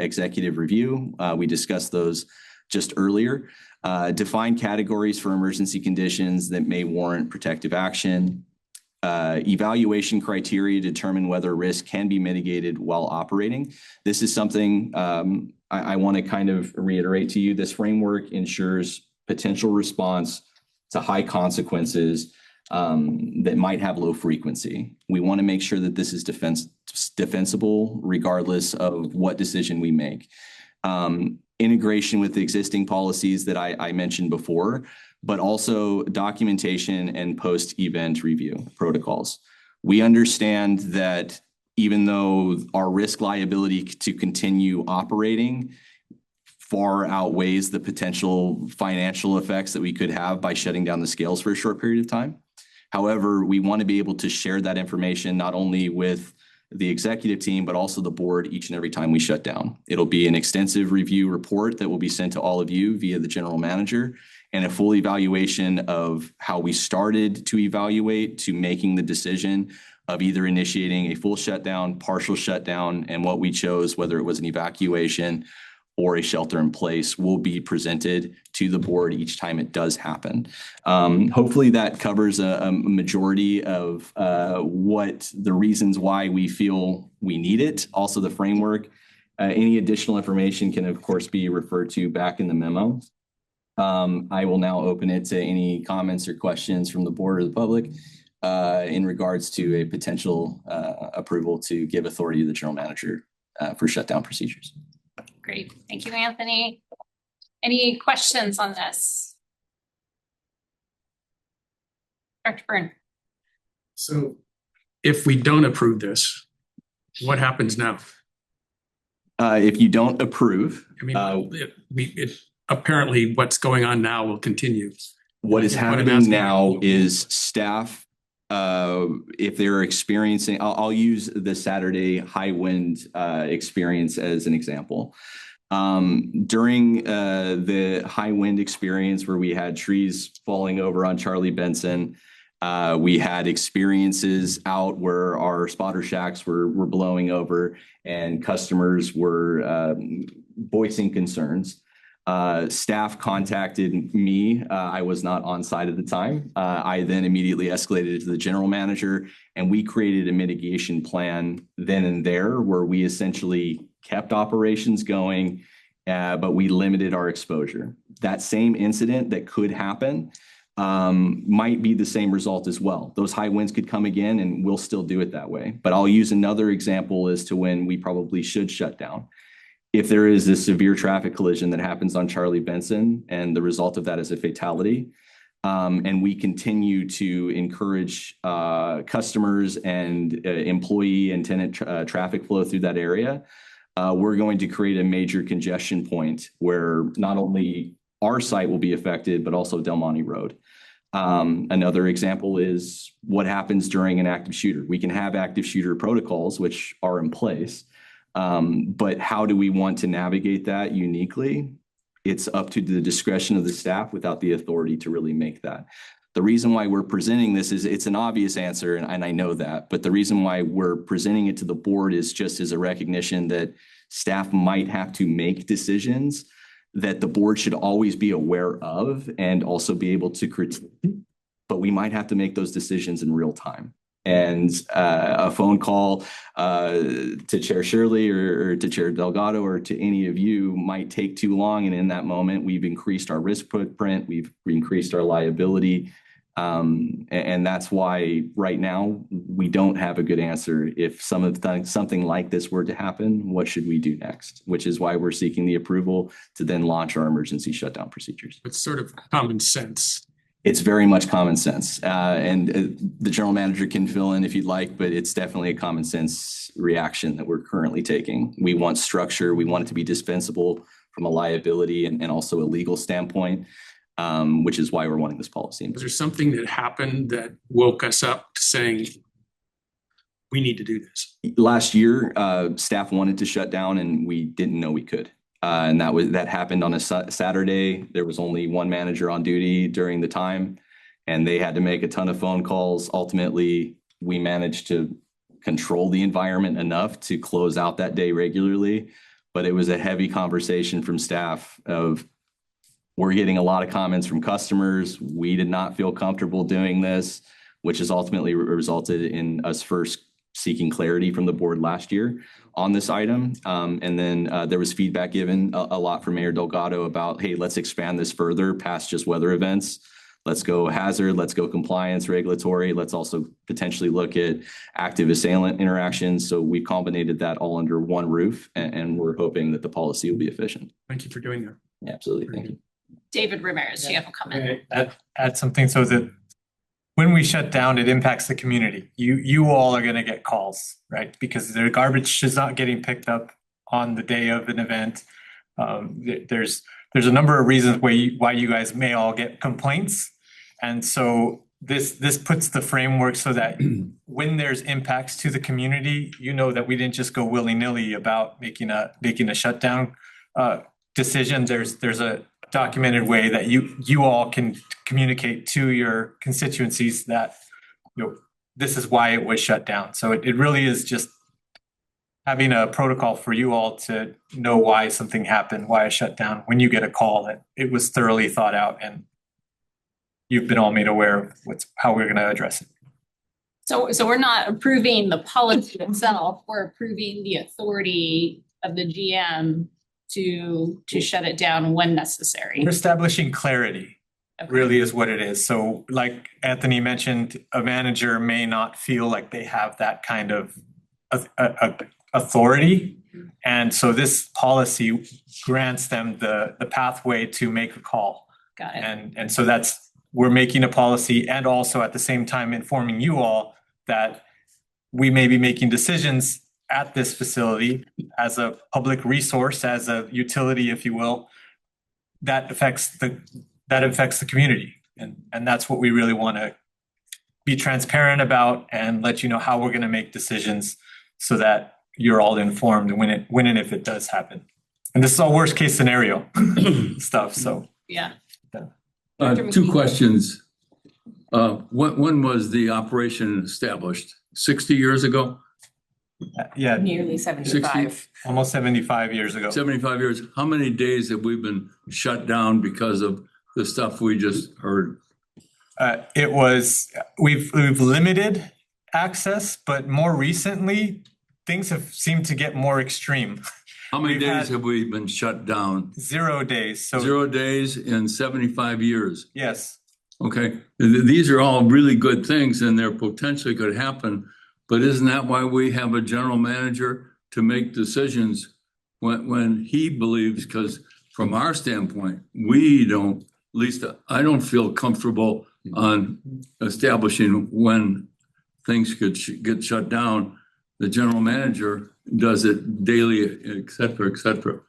executive review. We discussed those just earlier. Define categories for emergency conditions that may warrant protective action. Evaluation criteria determine whether risk can be mitigated while operating. This is something I want to kind of reiterate to you. This framework ensures potential response to high consequences that might have low frequency. We want to make sure that this is defensible regardless of what decision we make. integration with the existing policies that I mentioned before, but also documentation and post-event review protocols. We understand that even though our risk liability to continue operating far outweighs the potential financial effects that we could have by shutting down the scales for a short period of time. However, we want to be able to share that information not only with the executive team, but also the board each and every time we shut down. It'll be an extensive review report that will be sent to all of you via the general manager, and a full evaluation of how we started to evaluate to making the decision of either initiating a full shutdown, partial shutdown, and what we chose, whether it was an evacuation or a shelter in place, will be presented to the board each time it does happen. Hopefully that covers a majority of what the reasons why we feel we need it. Also the framework. Any additional information can of course be referred to back in the memo. I will now open it to any comments or questions from the board or the public in regards to a potential approval to give authority to the general manager for shutdown procedures. Great. Thank you, Anthony. Any questions on this? Dr. Byrne. So if we don't approve this, what happens now? If you don't approve, I mean, apparently what's going on now will continue. What is happening now is staff, if they're experiencing, I'll use the Saturday high wind experience as an example. During the high wind experience where we had trees falling over on Charlie Benson, we had experiences out where our spotter shacks were blowing over and customers were voicing concerns. Staff contacted me. I was not on site at the time. I then immediately escalated it to the general manager, and we created a mitigation plan then and there where we essentially kept operations going, but we limited our exposure. That same incident that could happen might be the same result as well. Those high winds could come again, and we'll still do it that way. But I'll use another example as to when we probably should shut down. If there is a severe traffic collision that happens on Charlie Benson and the result of that is a fatality, and we continue to encourage customers and employee and tenant traffic flow through that area, we're going to create a major congestion point where not only our site will be affected, but also Del Monte Road. Another example is what happens during an active shooter. We can have active shooter protocols, which are in place. But how do we want to navigate that uniquely? It's up to the discretion of the staff without the authority to really make that. The reason why we're presenting this is it's an obvious answer, and I know that, but the reason why we're presenting it to the board is just as a recognition that staff might have to make decisions that the board should always be aware of and also be able to critique, but we might have to make those decisions in real time. And a phone call to Chair Shirley or to Chair Delgado or to any of you might take too long. And in that moment, we've increased our risk footprint, we've increased our liability. And that's why right now we don't have a good answer. If something like this were to happen, what should we do next? Which is why we're seeking the approval to then launch our emergency shutdown procedures. It's sort of common sense. It's very much common sense. And the general manager can fill in if you'd like, but it's definitely a common sense reaction that we're currently taking. We want structure. We want it to be dispensable from a liability and also a legal standpoint, which is why we're wanting this policy. Was there something that happened that woke us up to saying, we need to do this? Last year, staff wanted to shut down and we didn't know we could. And that happened on a Saturday. There was only one manager on duty during the time, and they had to make a ton of phone calls. Ultimately, we managed to control the environment enough to close out that day regularly. But it was a heavy conversation from staff of, we're getting a lot of comments from customers. We did not feel comfortable doing this, which has ultimately resulted in us first seeking clarity from the board last year on this item. And then there was feedback given a lot from Mayor Delgado about, hey, let's expand this further past just weather events. let's go hazard, let's go compliance, regulatory. Let's also potentially look at active assailant interactions. So we combined that all under one roof, and we're hoping that the policy will be efficient. Thank you for doing that. Absolutely. Thank you. David Ramirez, do you have a comment? Add something so that when we shut down, it impacts the community. You all are going to get calls, right? Because their garbage is not getting picked up on the day of an event. There's a number of reasons why you guys may all get complaints. And so this puts the framework so that when there's impacts to the community, you know that we didn't just go willy-nilly about making a shutdown decision. There's a documented way that you all can communicate to your constituencies that, you know, this is why it was shut down. So it really is just having a protocol for you all to know why something happened, why it shut down, when you get a call that it was thoroughly thought out and you've been all made aware of how we're going to address it. So we're not approving the policy itself, we're approving the authority of the GM to shut it down when necessary. We're establishing clarity. Okay. Really is what it is. So like Anthony mentioned, a manager may not feel like they have that kind of authority. And so this policy grants them the pathway to make a call. Got it. And so we're making a policy and also at the same time informing you all that we may be making decisions at this facility as a public resource, as a utility, if you will, that affects the community. And that's what we really want to be transparent about and let you know how we're going to make decisions so that you're all informed when and if it does happen. And this is all worst case scenario stuff. So yeah. Two questions. When was the operation established? 60 years ago? Yeah. Nearly 75. 60? Almost 75 years ago. 75 years. How many days have we been shut down because of the stuff we just heard? We've limited access, but more recently things have seemed to get more extreme. How many days have we been shut down? 0 days. So 0 days in 75 years. yes. Okay. These are all really good things and they're potentially could happen. But isn't that why we have a general manager to make decisions when he believes, because from our standpoint, we don't, at least I don't feel comfortable on establishing when things could get shut down. The general manager does it daily, et cetera, et cetera.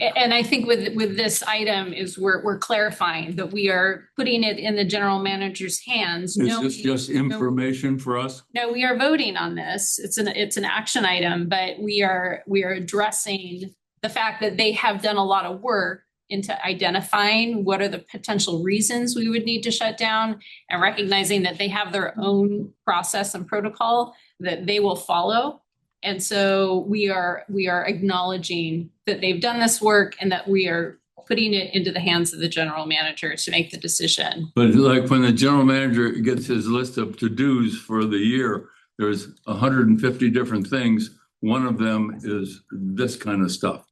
And I think with this item is we're clarifying that we are putting it in the general manager's hands. Is this just information for us? No, we are voting on this. It's an action item, but we are addressing the fact that they have done a lot of work into identifying what are the potential reasons we would need to shut down and recognizing that they have their own process and protocol that they will follow. And so we are acknowledging that they've done this work and that we are putting it into the hands of the general manager to make the decision. But like when the general manager gets his list of to-dos for the year, there's 150 different things. One of them is this kind of stuff.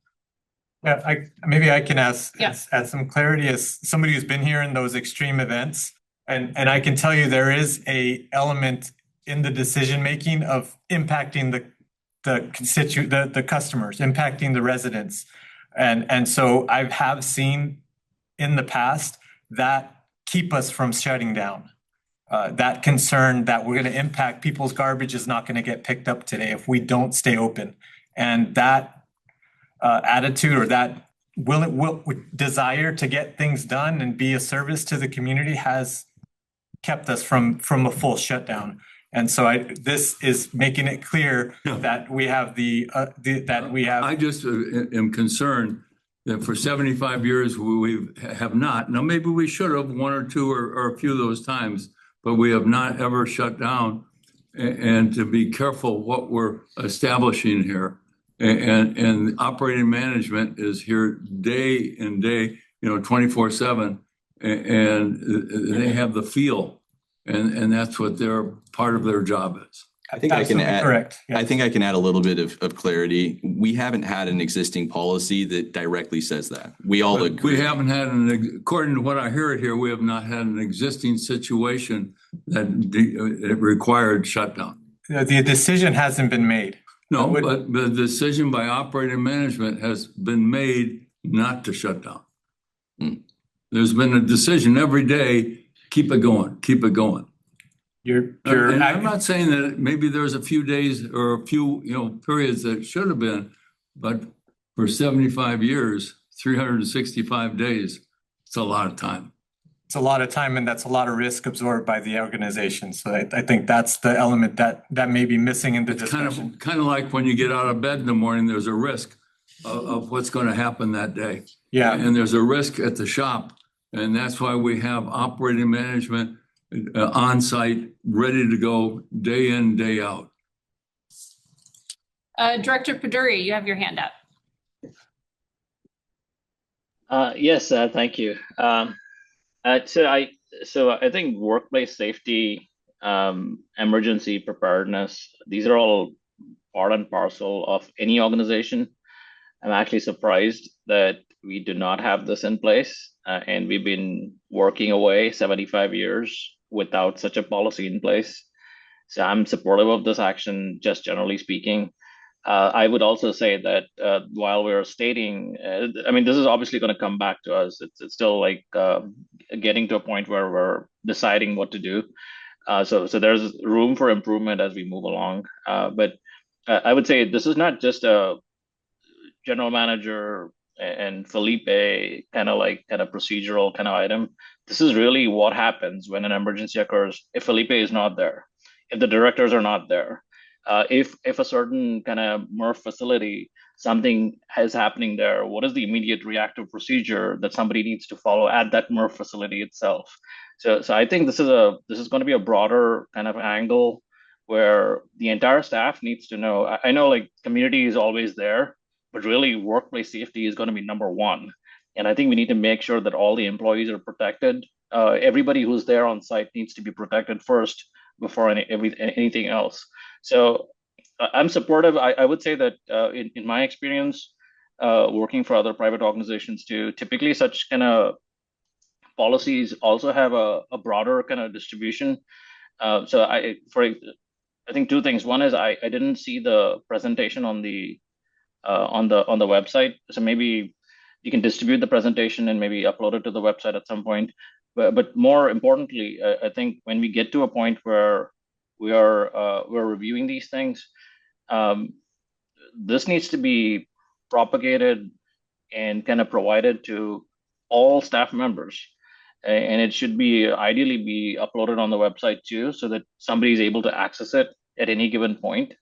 Yeah, maybe I can add some clarity as somebody who's been here in those extreme events. And I can tell you there is a element in the decision-making of impacting the customers, impacting the residents. And so I have seen in the past that keep us from shutting down. That concern that we're going to impact people's garbage is not going to get picked up today if we don't stay open. And that attitude or that desire to get things done and be a service to the community has kept us from a full shutdown. And so this is making it clear that we have I just am concerned that for 75 years we have not. Now maybe we should have one or two or a few of those times, but we have not ever shut down. And to be careful what we're establishing here. And operating management is here day in day, 24/7, and they have the feel. And that's what part of their job is. I think I can Absolutely add. correct. I think I can add a little bit of clarity. We haven't had an existing policy that directly says that. We all But agree. we haven't had according to what I hear here, we have not had an existing situation that it required shutdown. The decision hasn't been made. No, but the decision by operating management has been made not to shut down. There's been a decision every day, keep it going, keep it going. And I'm not saying that maybe there's a few days or a few, periods that should have been, but for 75 years, 365 days, it's a lot of time. It's a lot of time, and that's a lot of risk absorbed by the organization. So I think that's the element that may be missing in the discussion. Kind of like when you get out of bed in the morning, there's a risk of what's going to happen that day. Yeah. And there's a risk at the shop. And that's why we have operating management on site, ready to go day in, day out. Director Paduri, you have your hand up. Yes, thank you. So I think workplace safety, emergency preparedness, these are all part and parcel of any organization. I'm actually surprised that we do not have this in place, and we've been working away 75 years without such a policy in place. So I'm supportive of this action, just generally speaking. I would also say that while we're stating, this is obviously going to come back to us. It's still like getting to a point where we're deciding what to do. So there's room for improvement as we move along. But I would say this is not just a general manager and Felipe kind of procedural kind of item. This is really what happens when an emergency occurs if Felipe is not there, if the directors are not there. If a certain kind of MRF facility, something is happening there, what is the immediate reactive procedure that somebody needs to follow at that MRF facility itself? So I think this is going to be a broader kind of angle where the entire staff needs to know. I know like community is always there, but really workplace safety is going to be number one. And I think we need to make sure that all the employees are protected. Everybody who's there on site needs to be protected first before anything else. So I'm supportive. I would say that in my experience, working for other private organizations too, typically such kind of policies also have a broader kind of distribution. So I think two things. One is I didn't see the presentation on the website. So maybe you can distribute the presentation and maybe upload it to the website at some point. But more importantly, I think when we get to a point where we're reviewing these things, this needs to be propagated and kind of provided to all staff members. And it should ideally be uploaded on the website too, so that somebody is able to access it at any given point.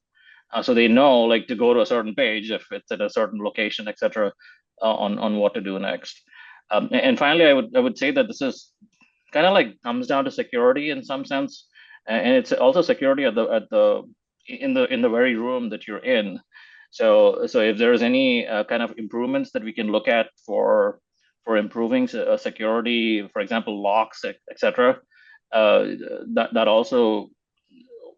So they know like to go to a certain page if it's at a certain location, etc., on what to do next. And finally, I would say that this is kind of like comes down to security in some sense, and it's also security in the very room that you're in. So if there's any kind of improvements that we can look at for improving security, for example, locks, etc., that also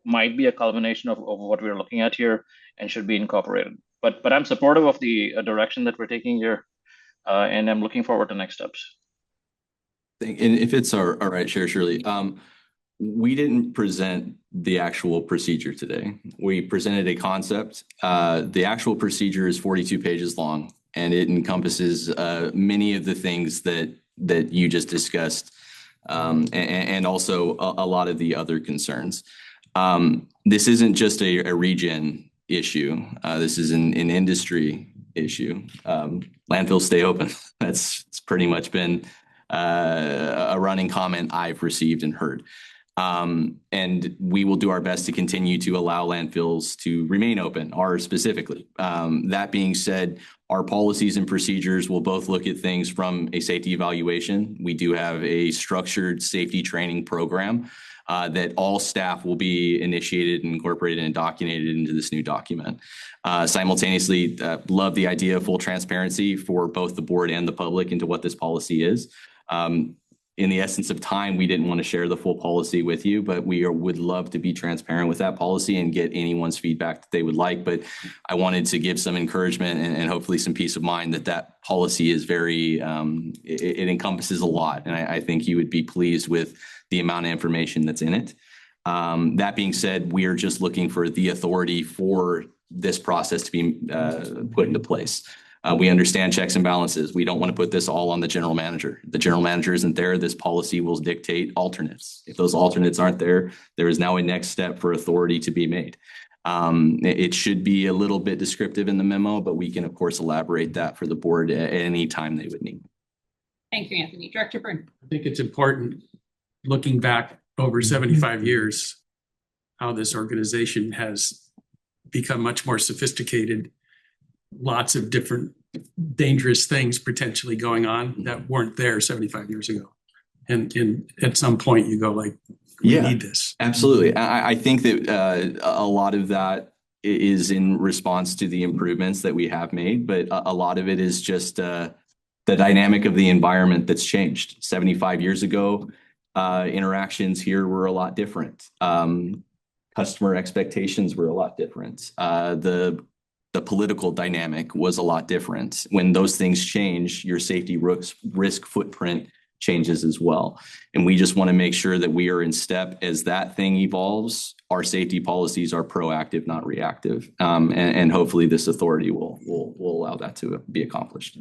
might be a culmination of what we're looking at here and should be incorporated. But I'm supportive of the direction that we're taking here, and I'm looking forward to next steps. And if it's all right, Chair Shirley, we didn't present the actual procedure today. We presented a concept. The actual procedure is 42 pages long, and it encompasses many of the things that you just discussed, and also a lot of the other concerns. This isn't just a ReGen issue. This is an industry issue. Landfills stay open. It's pretty much been a running comment I've received and heard. And we will do our best to continue to allow landfills to remain open, ours specifically. That being said, our policies and procedures will both look at things from a safety evaluation. We do have a structured safety training program that all staff will be initiated and incorporated and documented into this new document. Simultaneously, love the idea of full transparency for both the board and the public into what this policy is. in the essence of time, we didn't want to share the full policy with you, but would love to be transparent with that policy and get anyone's feedback that they would like. But I wanted to give some encouragement and hopefully some peace of mind that policy is very, it encompasses a lot. And I think you would be pleased with the amount of information that's in it. That being said, we are just looking for the authority for this process to be put into place. We understand checks and balances. We don't want to put this all on the general manager. The general manager isn't there. This policy will dictate alternates. If those alternates aren't there, there is now a next step for authority to be made. It should be a little bit descriptive in the memo, but we can of course elaborate that for the board at any time they would need. Thank you, Anthony. Director Byrne. I think it's important, looking back over 75 years, how this organization has become much more sophisticated. Lots of different dangerous things potentially going on that weren't there 75 years ago. And at some point you go like, we need this. Absolutely. I think that a lot of that is in response to the improvements that we have made, but a lot of it is just the dynamic of the environment that's changed. 75 years ago, interactions here were a lot different. Customer expectations were a lot different. The political dynamic was a lot different. When those things change, your safety risk footprint changes as well. And we just want to make sure that we are in step as that thing evolves. Our safety policies are proactive, not reactive. And hopefully this authority will allow that to be accomplished.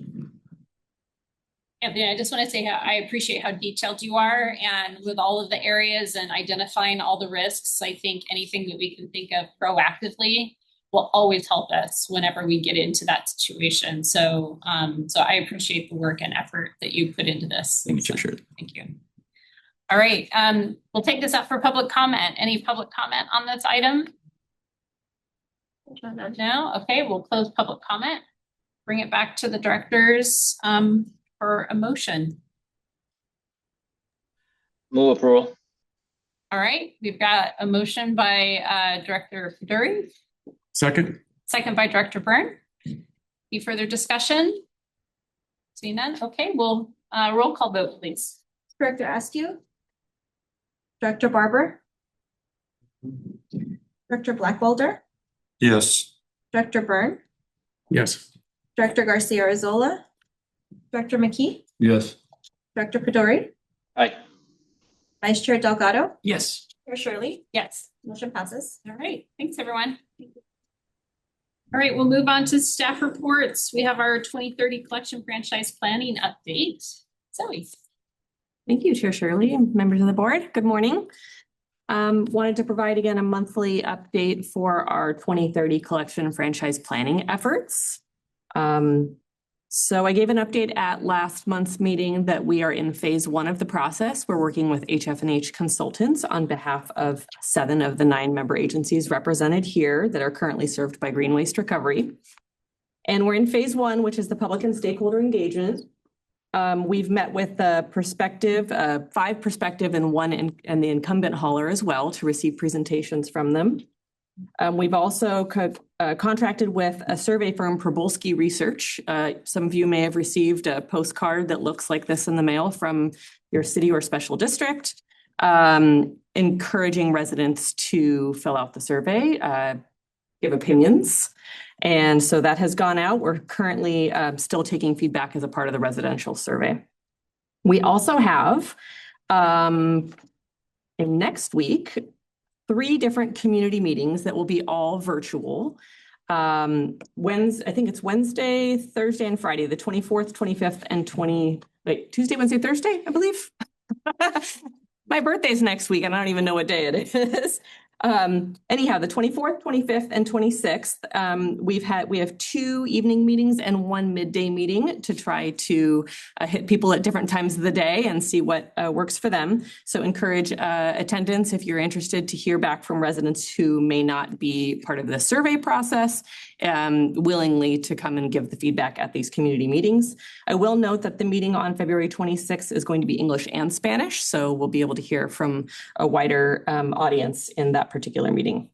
Anthony, I just want to say how I appreciate how detailed you are, and with all of the areas and identifying all the risks. I think anything that we can think of proactively will always help us whenever we get into that situation. So, so I appreciate the work and effort that you put into this. Thank you, Chair. Thank you. All right, we'll take this up for public comment. Any public comment on this item? No? Okay, we'll close public comment. Bring it back to the directors for a motion. Move approval. All right, we've got a motion by Director Dury. Second. Second by Director Byrne. Any further discussion? Seeing none. Okay, we'll roll call vote, please. Director Askew? Director Barber? Director Blackwelder? Yes. Director Byrne? Yes. Director Garcia Arzola? Director McKee? Yes. Director Pedori? Aye. Vice Chair Delgado? Yes. Chair Shirley? Yes. Motion passes. All right, thanks everyone. All right, we'll move on to staff reports. We have our 2030 collection franchise planning update. Zoe. Thank you, Chair Shirley and members of the board. Good morning. Wanted to provide again a monthly update for our 2030 collection franchise planning efforts. So I gave an update at last month's meeting that we are in phase 1 of the process. We're working with HF&H consultants on behalf of 7 of the 9 member agencies represented here that are currently served by Green Waste Recovery. And we're in phase 1, which is the public and stakeholder engagement. We've met with the prospective, 5 prospective and 1 and the incumbent hauler as well to receive presentations from them. We've also contracted with a survey firm, Probulski Research. Some of you may have received a postcard that looks like this in the mail from your city or special district, encouraging residents to fill out the survey, give opinions. And so that has gone out. We're currently still taking feedback as a part of the residential survey. We also have, in next week, 3 different community meetings that will be all virtual. I think it's Wednesday, Thursday, and Friday, the 24th, 25th, and Tuesday, Wednesday, Thursday, I believe. My birthday's next week, and I don't even know what day it is. Anyhow, the 24th, 25th, and 26th, we have 2 evening meetings and 1 midday meeting to try to hit people at different times of the day and see what works for them. So encourage attendance if you're interested to hear back from residents who may not be part of the survey process, willingly to come and give the feedback at these community meetings. I will note that the meeting on February 26th is going to be English and Spanish, so we'll be able to hear from a wider audience in that particular meeting.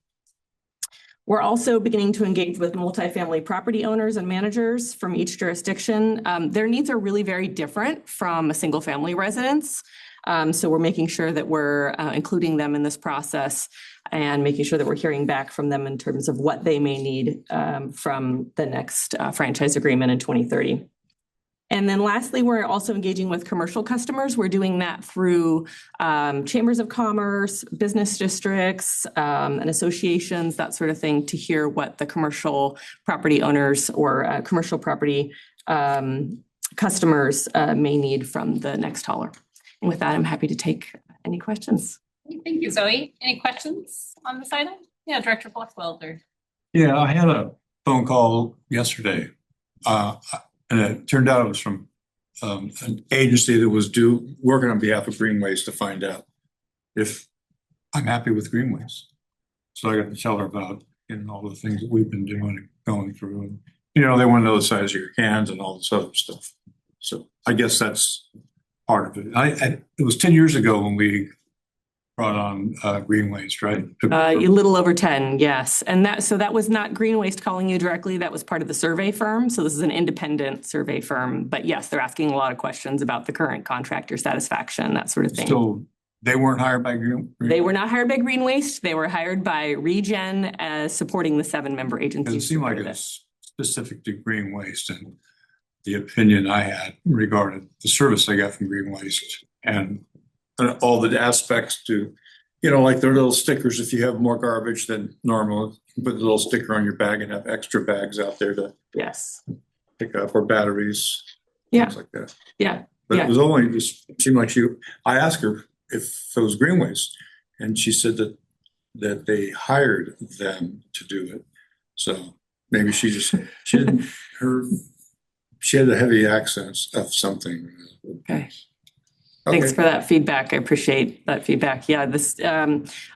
We're also beginning to engage with multifamily property owners and managers from each jurisdiction. Their needs are really very different from a single family residence. So we're making sure that we're including them in this process and making sure that we're hearing back from them in terms of what they may need from the next franchise agreement in 2030. And then lastly, we're also engaging with commercial customers. We're doing that through chambers of commerce, business districts, and associations, that sort of thing, to hear what the commercial property owners or commercial property customers may need from the next hauler. And with that, I'm happy to take any questions. Thank you, Zoe. Any questions on this item? Yeah, Director Blackwelder. Yeah, I had a phone call yesterday. And it turned out it was from an agency that was working on behalf of Green Waste to find out if I'm happy with Green Waste. So I got to tell her about all the things that we've been doing and going through. And, they want to know the size of your cans and all this other stuff. So I guess that's part of it. It was 10 years ago when we brought on Green Waste, right? A little over 10, yes. And that was not Green Waste calling you directly. That was part of the survey firm. So this is an independent survey firm. But yes, they're asking a lot of questions about the current contractor satisfaction, that sort of thing. So they weren't hired by Green Waste? They were not hired by Green Waste. They were hired by ReGen as supporting the 7-member agency. It seemed like it's specific to Green Waste, and the opinion I had regarding the service I got from Green Waste and all the aspects to, like their little stickers. If you have more garbage than normal, you put a little sticker on your bag and have extra bags out there to pick up, or batteries, things like that. Yeah. But it was only just seemed like I asked her if it was Green Waste, and she said that they hired them to do it. So maybe she had a heavy accent of something. Okay. Thanks for that feedback. I appreciate that feedback. Yeah,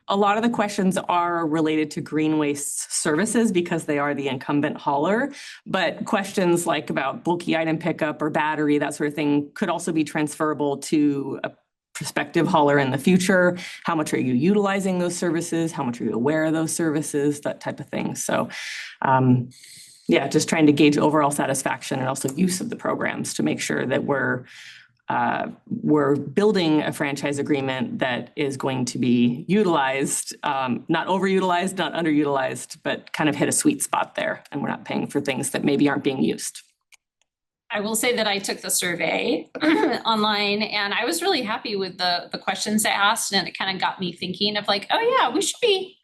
a lot of the questions are related to Green Waste services because they are the incumbent hauler. But questions like about bulky item pickup or battery, that sort of thing, could also be transferable to a prospective hauler in the future. How much are you utilizing those services? How much are you aware of those services? That type of thing. So, just trying to gauge overall satisfaction and also use of the programs to make sure that we're building a franchise agreement that is going to be utilized, not overutilized, not underutilized, but kind of hit a sweet spot there. And we're not paying for things that maybe aren't being used. I will say that I took the survey online, and I was really happy with the questions I asked, and it kind of got me thinking of like, oh yeah, we should be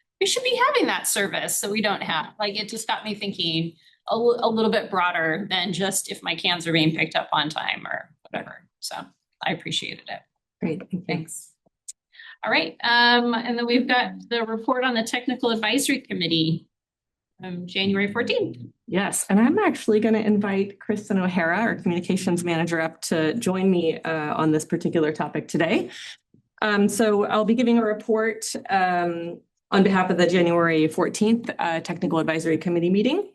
having that service, so we don't have, like, it just got me thinking a little bit broader than just if my cans are being picked up on time or whatever. So I appreciated it. Great, thanks. All right, and then we've got the report on the Technical Advisory Committee from January 14th. Yes, and I'm actually going to invite Kristen O'Hara, our communications manager, up to join me on this particular topic today. So I'll be giving a report on behalf of the January 14th Technical Advisory Committee meeting.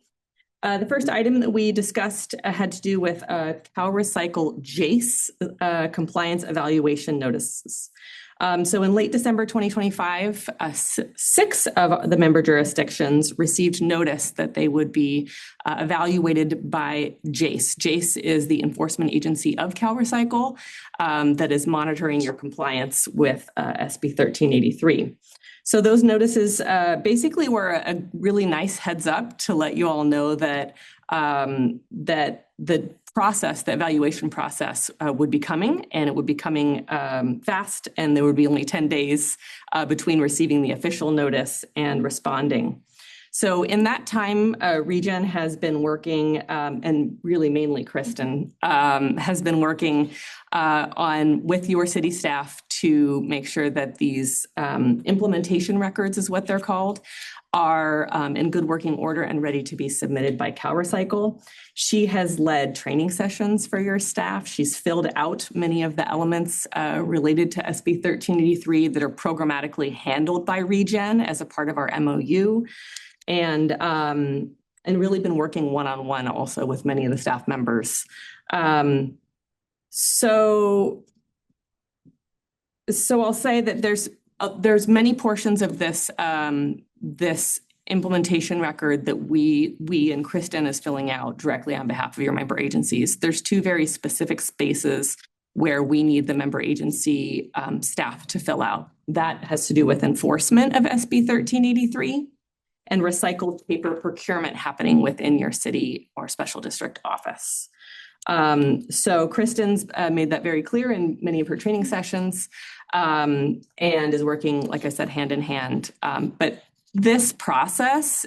The first item that we discussed had to do with CalRecycle JACE compliance evaluation notices. So in late December 2025, 6 of the member jurisdictions received notice that they would be evaluated by JACE. JACE is the enforcement agency of CalRecycle that is monitoring your compliance with SB 1383. So those notices basically were a really nice heads up to let you all know that that the evaluation process would be coming, and it would be coming fast, and there would be only 10 days between receiving the official notice and responding. So in that time, ReGen has been working, and really mainly Kristen, has been working with your city staff to make sure that these implementation records, is what they're called, are in good working order and ready to be submitted by CalRecycle. She has led training sessions for your staff. She's filled out many of the elements related to SB 1383 that are programmatically handled by ReGen as a part of our MOU. And really been working one-on-one also with many of the staff members. So I'll say that there's many portions of this implementation record that we and Kristen is filling out directly on behalf of your member agencies. There's 2 very specific spaces where we need the member agency staff to fill out. That has to do with enforcement of SB 1383 and recycled paper procurement happening within your city or special district office. So Kristen's made that very clear in many of her training sessions, and is working, like I said, hand in hand. But this process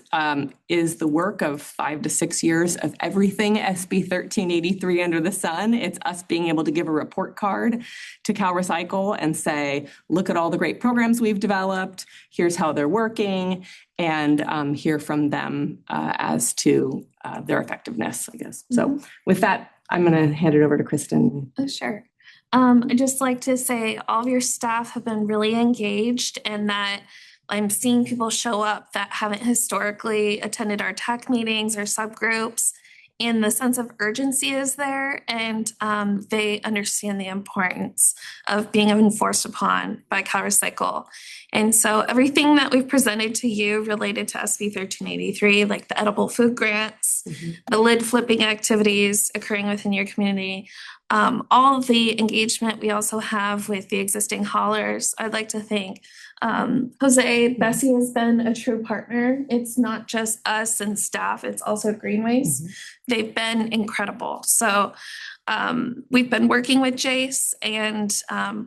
is the work of 5 to 6 years of everything SB 1383 under the sun. It's us being able to give a report card to CalRecycle and say, look at all the great programs we've developed. Here's how they're working, and hear from them as to their effectiveness, I guess. So with that, I'm going to hand it over to Kristen. Oh, sure. I'd just like to say all of your staff have been really engaged, and that I'm seeing people show up that haven't historically attended our tech meetings or subgroups, and the sense of urgency is there, and they understand the importance of being enforced upon by CalRecycle. And so everything that we've presented to you related to SB 1383, like the edible food grants, the lid flipping activities occurring within your community, all of the engagement we also have with the existing haulers, I'd like to thank Jose. Bessie has been a true partner. It's not just us and staff, it's also Greenways. They've been incredible. So we've been working with Jace, and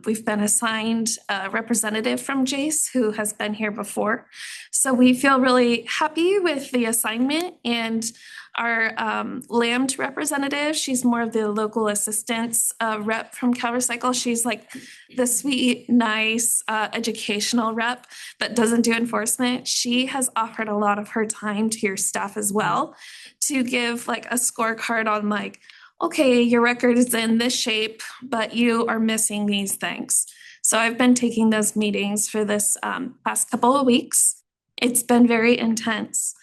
we've been assigned a representative from Jace who has been here before. So we feel really happy with the assignment, and our LAMD representative, she's more of the local assistance rep from CalRecycle. She's like the sweet, nice educational rep that doesn't do enforcement. She has offered a lot of her time to your staff as well to give like a scorecard on like, okay, your record is in this shape, but you are missing these things. So I've been taking those meetings for this past couple of weeks. It's been very intense.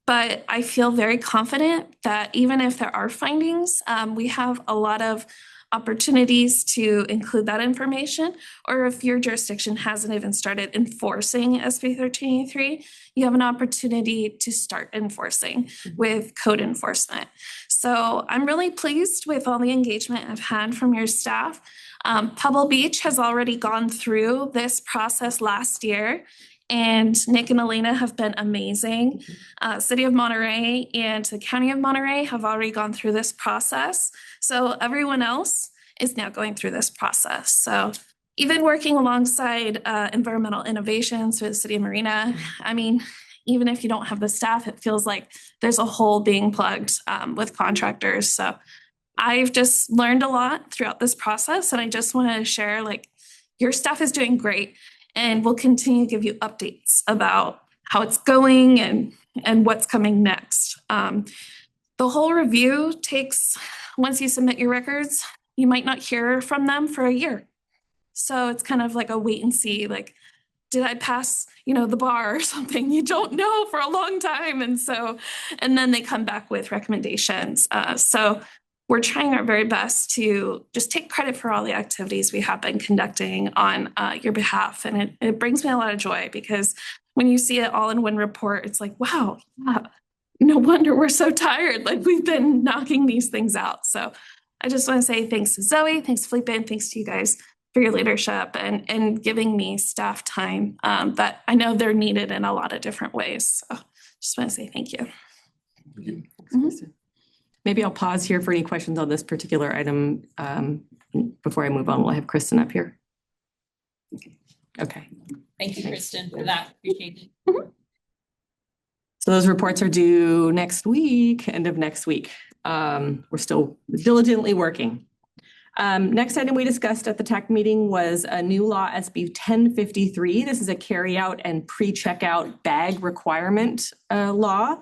But I feel very confident that even if there are findings, we have a lot of opportunities to include that information, or if your jurisdiction hasn't even started enforcing SB 1383, you have an opportunity to start enforcing with code enforcement. So I'm really pleased with all the engagement I've had from your staff. Pebble Beach has already gone through this process last year, and Nick and Elena have been amazing. City of Monterey and the County of Monterey have already gone through this process. So everyone else is now going through this process. So even working alongside environmental innovations for the City of Marina, I mean, even if you don't have the staff, it feels like there's a hole being plugged with contractors. So I've just learned a lot throughout this process, and I just want to share, like, your staff is doing great. And we'll continue to give you updates about how it's going and what's coming next. The whole review takes, once you submit your records, you might not hear from them for a year. So it's kind of like a wait and see, like, did I pass, the bar or something? You don't know for a long time. And then they come back with recommendations. So we're trying our very best to just take credit for all the activities we have been conducting on your behalf. And it brings me a lot of joy, because when you see it all in one report, it's like, wow, no wonder we're so tired. Like, we've been knocking these things out. So I just want to say thanks to Zoe, thanks to Felipe, and thanks to you guys for your leadership and giving me staff time that I know they're needed in a lot of different ways. So just want to say thank you. Thank you. Maybe I'll pause here for any questions on this particular item before I move on. We'll have Kristen up here. Okay. Thank you, Kristen, for that. Appreciate it. So those reports are due next week, end of next week. We're still diligently working. Next item we discussed at the TAC meeting was a new law, SB 1053. This is a carryout and pre-checkout bag requirement law.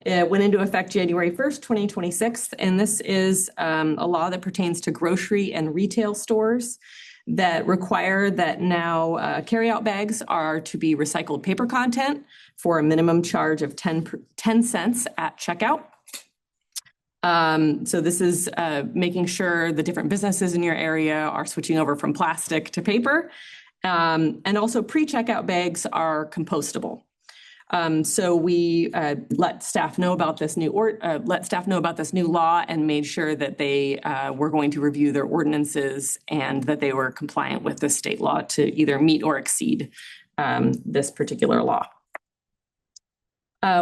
It went into effect January 1st, 2026, and this is a law that pertains to grocery and retail stores that require that now carryout bags are to be recycled paper content for a minimum charge of 10 cents at checkout. So this is making sure the different businesses in your area are switching over from plastic to paper, and also pre-checkout bags are compostable. So we let staff know about this new law and made sure that they were going to review their ordinances and that they were compliant with the state law to either meet or exceed this particular law.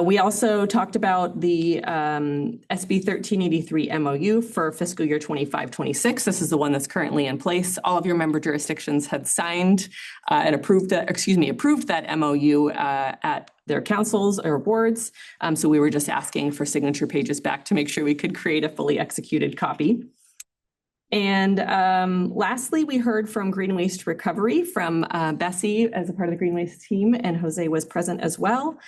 We also talked about the SB 1383 MOU for fiscal year 25-26. This is the one that's currently in place. All of your member jurisdictions had signed and approved that MOU at their councils or boards. So we were just asking for signature pages back to make sure we could create a fully executed copy. And lastly, we heard from Green Waste Recovery from Bessie as a part of the Green Waste team, and Jose was present as well,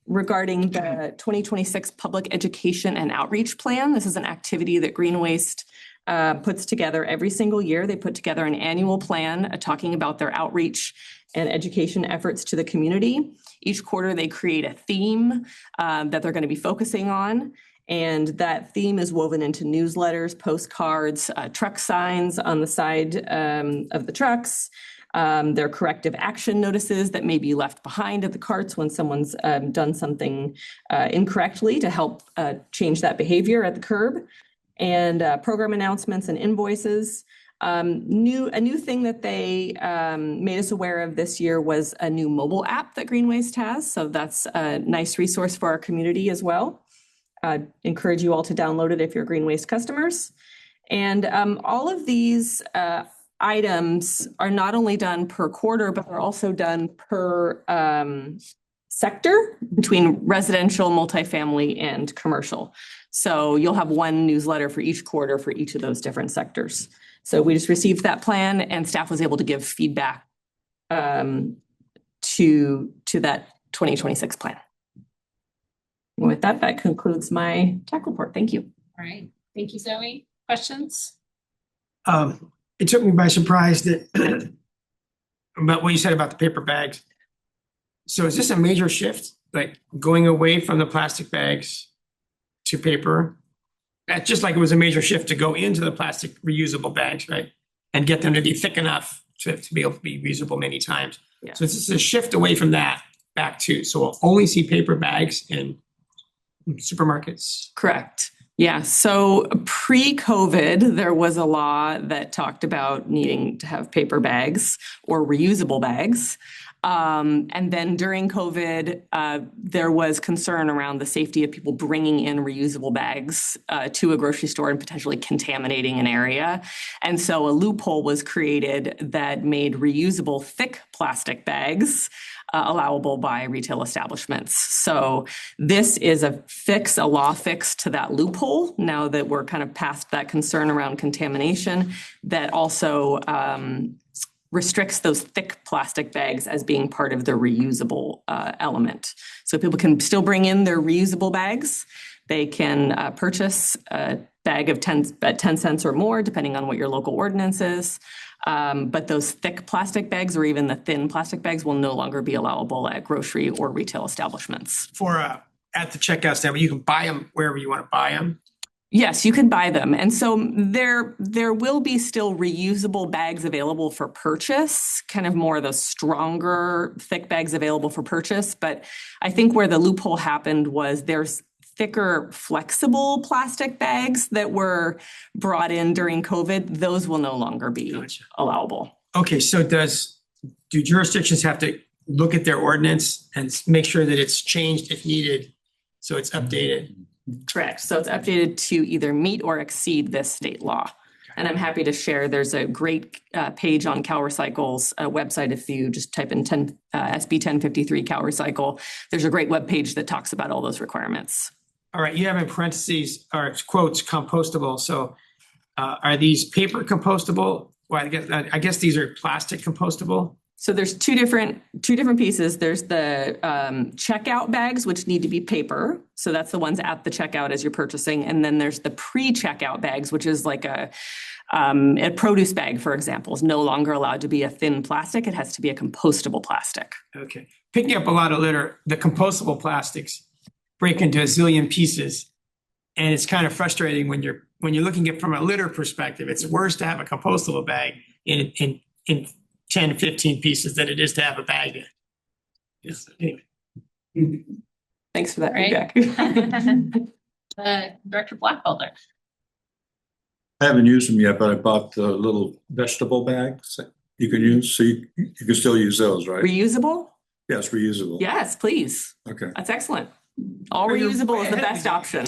regarding the 2026 Public Education and Outreach Plan. This is an activity that Green Waste puts together every single year. They put together an annual plan talking about their outreach and education efforts to the community. Each quarter, they create a theme that they're going to be focusing on. And that theme is woven into newsletters, postcards, truck signs on the side of the trucks. There are corrective action notices that may be left behind at the carts when someone's done something incorrectly to help change that behavior at the curb. And program announcements and invoices. A new thing that they made us aware of this year was a new mobile app that Green Waste has. So that's a nice resource for our community as well. Encourage you all to download it if you're Green Waste customers. And all of these items are not only done per quarter, but they're also done per sector between residential, multifamily, and commercial. So you'll have one newsletter for each quarter for each of those different sectors. So we just received that plan and staff was able to give feedback to that 2026 plan. With that, that concludes my tech report. Thank you. All right. Thank you, Zoe. Questions? It took me by surprise that about what you said about the paper bags. So is this a major shift, like going away from the plastic bags to paper? That's just like it was a major shift to go into the plastic reusable bags, right? And get them to be thick enough to be able to be reusable many times. Yeah. So it's a shift away from that back to, so we'll only see paper bags in supermarkets. Correct. Yeah. So pre-COVID, there was a law that talked about needing to have paper bags or reusable bags. And then during COVID, there was concern around the safety of people bringing in reusable bags to a grocery store and potentially contaminating an area. And so a loophole was created that made reusable thick plastic bags allowable by retail establishments. So this is a law fix to that loophole now that we're kind of past that concern around contamination, that also restricts those thick plastic bags as being part of the reusable element. So people can still bring in their reusable bags. They can purchase a bag of 10 cents or more, depending on what your local ordinance is. But those thick plastic bags or even the thin plastic bags will no longer be allowable at grocery or retail establishments. For at the checkout stand, you can buy them wherever you want to buy them. Yes, you can buy them. And so there will be still reusable bags available for purchase, kind of more of the stronger, thick bags available for purchase. But I think where the loophole happened was there's thicker, flexible plastic bags that were brought in during COVID. Those will no longer be allowable. Okay, so do jurisdictions have to look at their ordinance and make sure that it's changed if needed, so it's updated? Correct. So it's updated to either meet or exceed this state law. And I'm happy to share, there's a great page on CalRecycle's website. If you just type in SB 1053 CalRecycle, there's a great web page that talks about all those requirements. All right, you have in parentheses or quotes compostable. So are these paper compostable? Well, I guess these are plastic compostable. So there's two different pieces. There's the checkout bags, which need to be paper. So that's the ones at the checkout as you're purchasing. And then there's the pre-checkout bags, which is like a produce bag, for example, is no longer allowed to be a thin plastic. It has to be a compostable plastic. Okay. Picking up a lot of litter, the compostable plastics break into a zillion pieces. And it's kind of frustrating when you're looking at it from a litter perspective. It's worse to have a compostable bag in 10, 15 pieces than it is to have a bag. Yes. Anyway. Thanks for that Right. feedback. Director Blackwelder. I haven't used them yet, but I bought the little vegetable bags that you can use, so you can still use those, right? Reusable? Yes, reusable. Yes, please. Okay. That's excellent. All Well, you're reusable way is the ahead of best the option.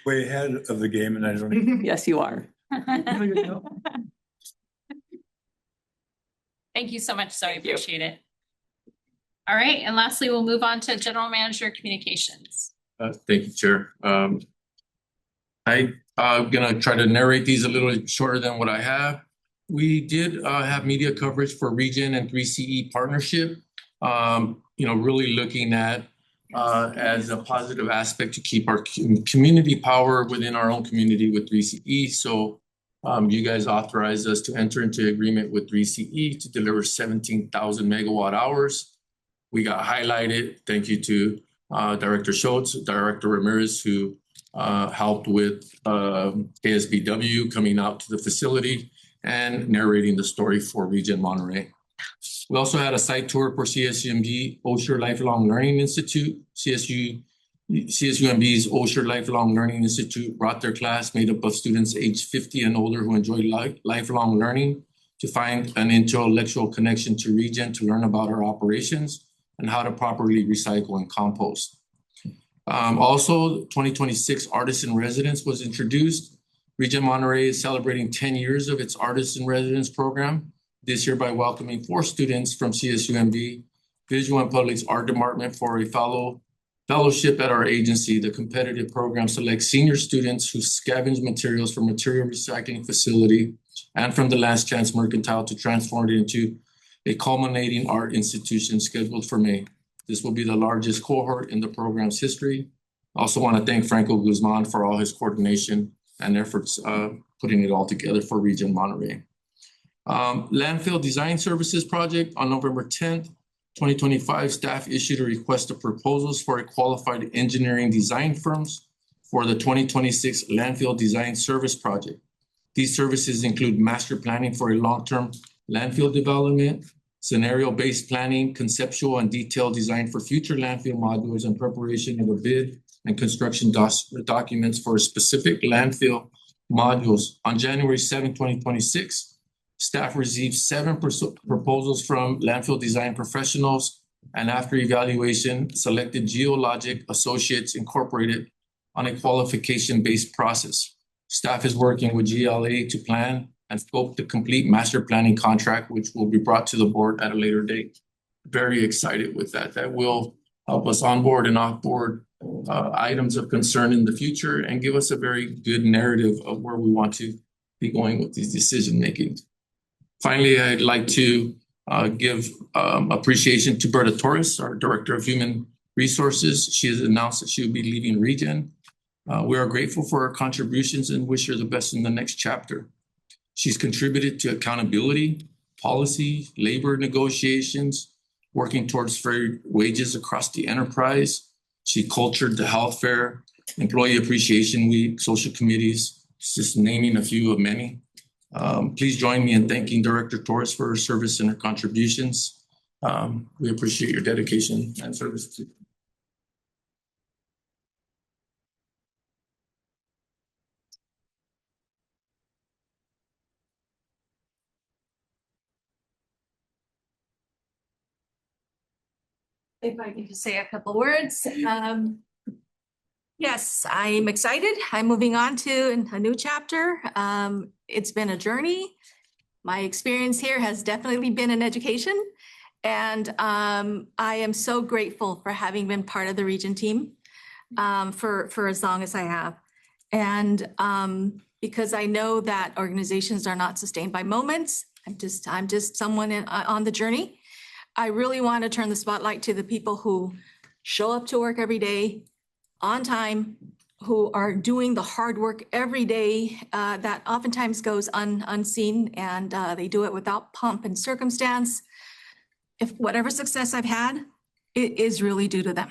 Way ahead of the game, and I don't. Yes, you are. Thank you so much, Zoe. Appreciate it. All right, and lastly, we'll move on to General Manager Communications. Thank you, Chair. I'm gonna try to narrate these a little shorter than what I have. We did have media coverage for ReGen and 3CE partnership. Really looking at as a positive aspect to keep our community power within our own community with 3CE. So you guys authorized us to enter into agreement with 3CE to deliver 17,000 megawatt hours. We got highlighted. Thank you to Director Schultz, Director Ramirez, who helped with KSBW coming out to the facility and narrating the story for ReGen Monterey. We also had a site tour for CSUMB Osher Lifelong Learning Institute. CSUMB's Osher Lifelong Learning Institute brought their class made up of students aged 50 and older who enjoy lifelong learning to find an intellectual connection to ReGen to learn about our operations and how to properly recycle and compost. Also, 2026 Artist in Residence was introduced. ReGen Monterey is celebrating 10 years of its Artist in Residence program this year by welcoming 4 students from CSUMB Visual and Public's Art Department for a fellowship at our agency. The competitive program selects senior students who scavenge materials from material recycling facility and from the Last Chance Mercantile to transform it into a culminating art institution scheduled for May. This will be the largest cohort in the program's history. I also want to thank Franco Guzman for all his coordination and efforts putting it all together for ReGen Monterey. Landfill Design Services Project on November 10th, 2025, staff issued a request of proposals for a qualified engineering design firms for the 2026 Landfill Design Service Project. These services include master planning for a long-term landfill development, scenario-based planning, conceptual and detailed design for future landfill modules, and preparation of a bid and construction documents for specific landfill modules. On January 7, 2026, staff received 7 proposals from landfill design professionals, and after evaluation, selected Geologic Associates Incorporated on a qualification-based process. Staff is working with GLA to plan and scope the complete master planning contract, which will be brought to the board at a later date. Very excited with that. That will help us onboard and offboard items of concern in the future and give us a very good narrative of where we want to be going with these decision making. Finally, I'd like to give appreciation to Berta Torres, our Director of Human Resources. She has announced that she will be leaving ReGen. We are grateful for her contributions and wish her the best in the next chapter. She's contributed to accountability, policy, labor negotiations, working towards fair wages across the enterprise. She cultured the health fair, Employee Appreciation Week, social committees, just naming a few of many. Please join me in thanking Director Torres for her service and her contributions. We appreciate your dedication and service. If I can just say a couple words. Yes, I'm excited. I'm moving on to a new chapter. It's been a journey. My experience here has definitely been in education. And I am so grateful for having been part of the ReGen team for as long as I have. And because I know that organizations are not sustained by moments, I'm just someone on the journey. I really want to turn the spotlight to the people who show up to work every day on time, who are doing the hard work every day that oftentimes goes unseen, and they do it without pomp and circumstance. If whatever success I've had, it is really due to them.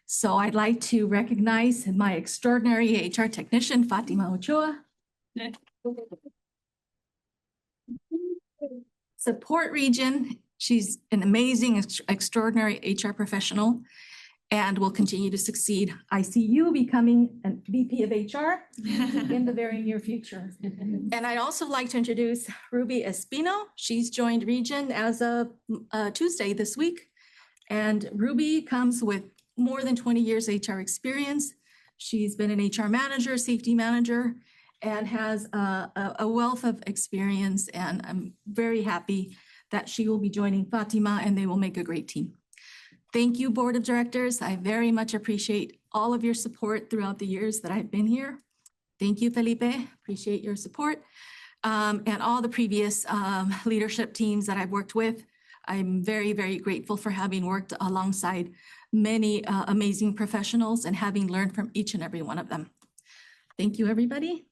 So I'd like to recognize my extraordinary HR technician, Fatima Ochoa. Support ReGen She's an amazing, extraordinary HR professional and will continue to succeed. I see you becoming a VP of HR in the very near future. And I'd also like to introduce Ruby Espino. She's joined ReGen as of Tuesday this week. And Ruby comes with more than 20 years HR experience. She's been an HR manager, safety manager, and has a wealth of experience. And I'm very happy that she will be joining Fatima and they will make a great team. Thank you, Board of Directors. I very much appreciate all of your support throughout the years that I've been here. Thank you, Felipe. Appreciate your support. And all the previous leadership teams that I've worked with. I'm very, very grateful for having worked alongside many amazing professionals and having learned from each and every one of them. Thank you, everybody.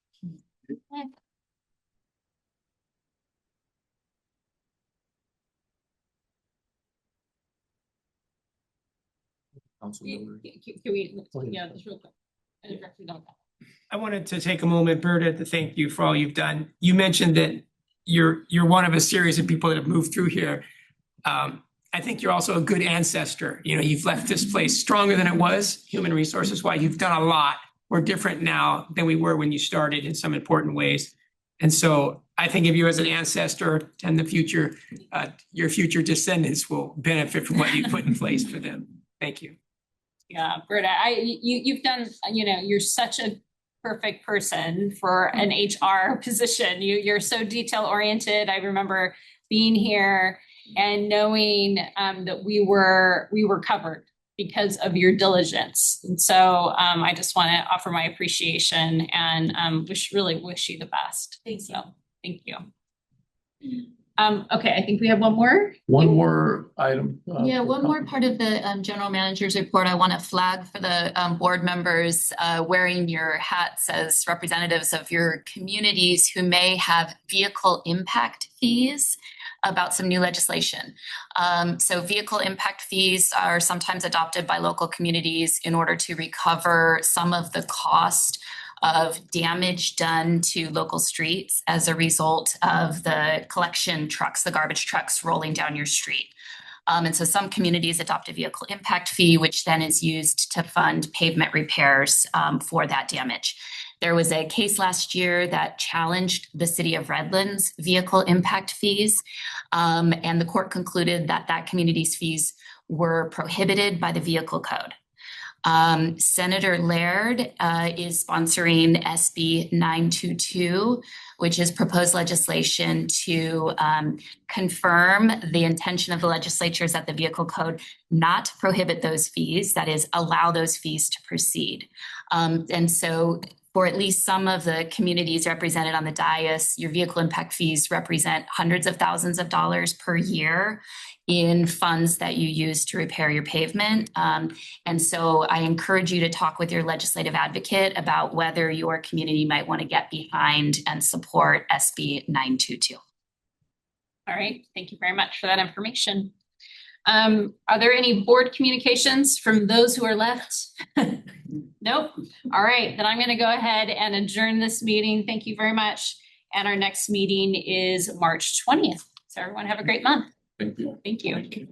I wanted to take a moment, Berta, to thank you for all you've done. You mentioned that you're one of a series of people that have moved through here. I think you're also a good ancestor. You know, you've left this place stronger than it was, human resources wise. You've done a lot. We're different now than we were when you started in some important ways. And so I think of you as an ancestor, and the future, your future descendants will benefit from what you put in place for them. Thank you. Yeah, Berta, you've done, you know, you're such a perfect person for an HR position. You're so detail oriented. I remember being here and knowing that we were covered because of your diligence. And so I just want to offer my appreciation and really wish you the best. Thank you. Okay, I think we have one more. One more item. Yeah, one more part of the general manager's report I want to flag for the board members wearing your hats as representatives of your communities who may have vehicle impact fees about some new legislation. So vehicle impact fees are sometimes adopted by local communities in order to recover some of the cost of damage done to local streets as a result of the collection trucks, the garbage trucks rolling down your street. And so some communities adopt a vehicle impact fee, which then is used to fund pavement repairs for that damage. There was a case last year that challenged the city of Redlands vehicle impact fees, and the court concluded that that community's fees were prohibited by the vehicle code. Senator Laird is sponsoring SB 922, which is proposed legislation to confirm the intention of the legislatures that the vehicle code not prohibit those fees, that is, allow those fees to proceed. And so for at least some of the communities represented on the dais, your vehicle impact fees represent hundreds of thousands of dollars per year in funds that you use to repair your pavement. And so I encourage you to talk with your legislative advocate about whether your community might want to get behind and support SB 922. All right, thank you very much for that information. Are there any board communications from those who are left? Nope. All right, then I'm going to go ahead and adjourn this meeting. Thank you very much. And our next meeting is March 20th. So everyone have a great month. Thank you. Thank you.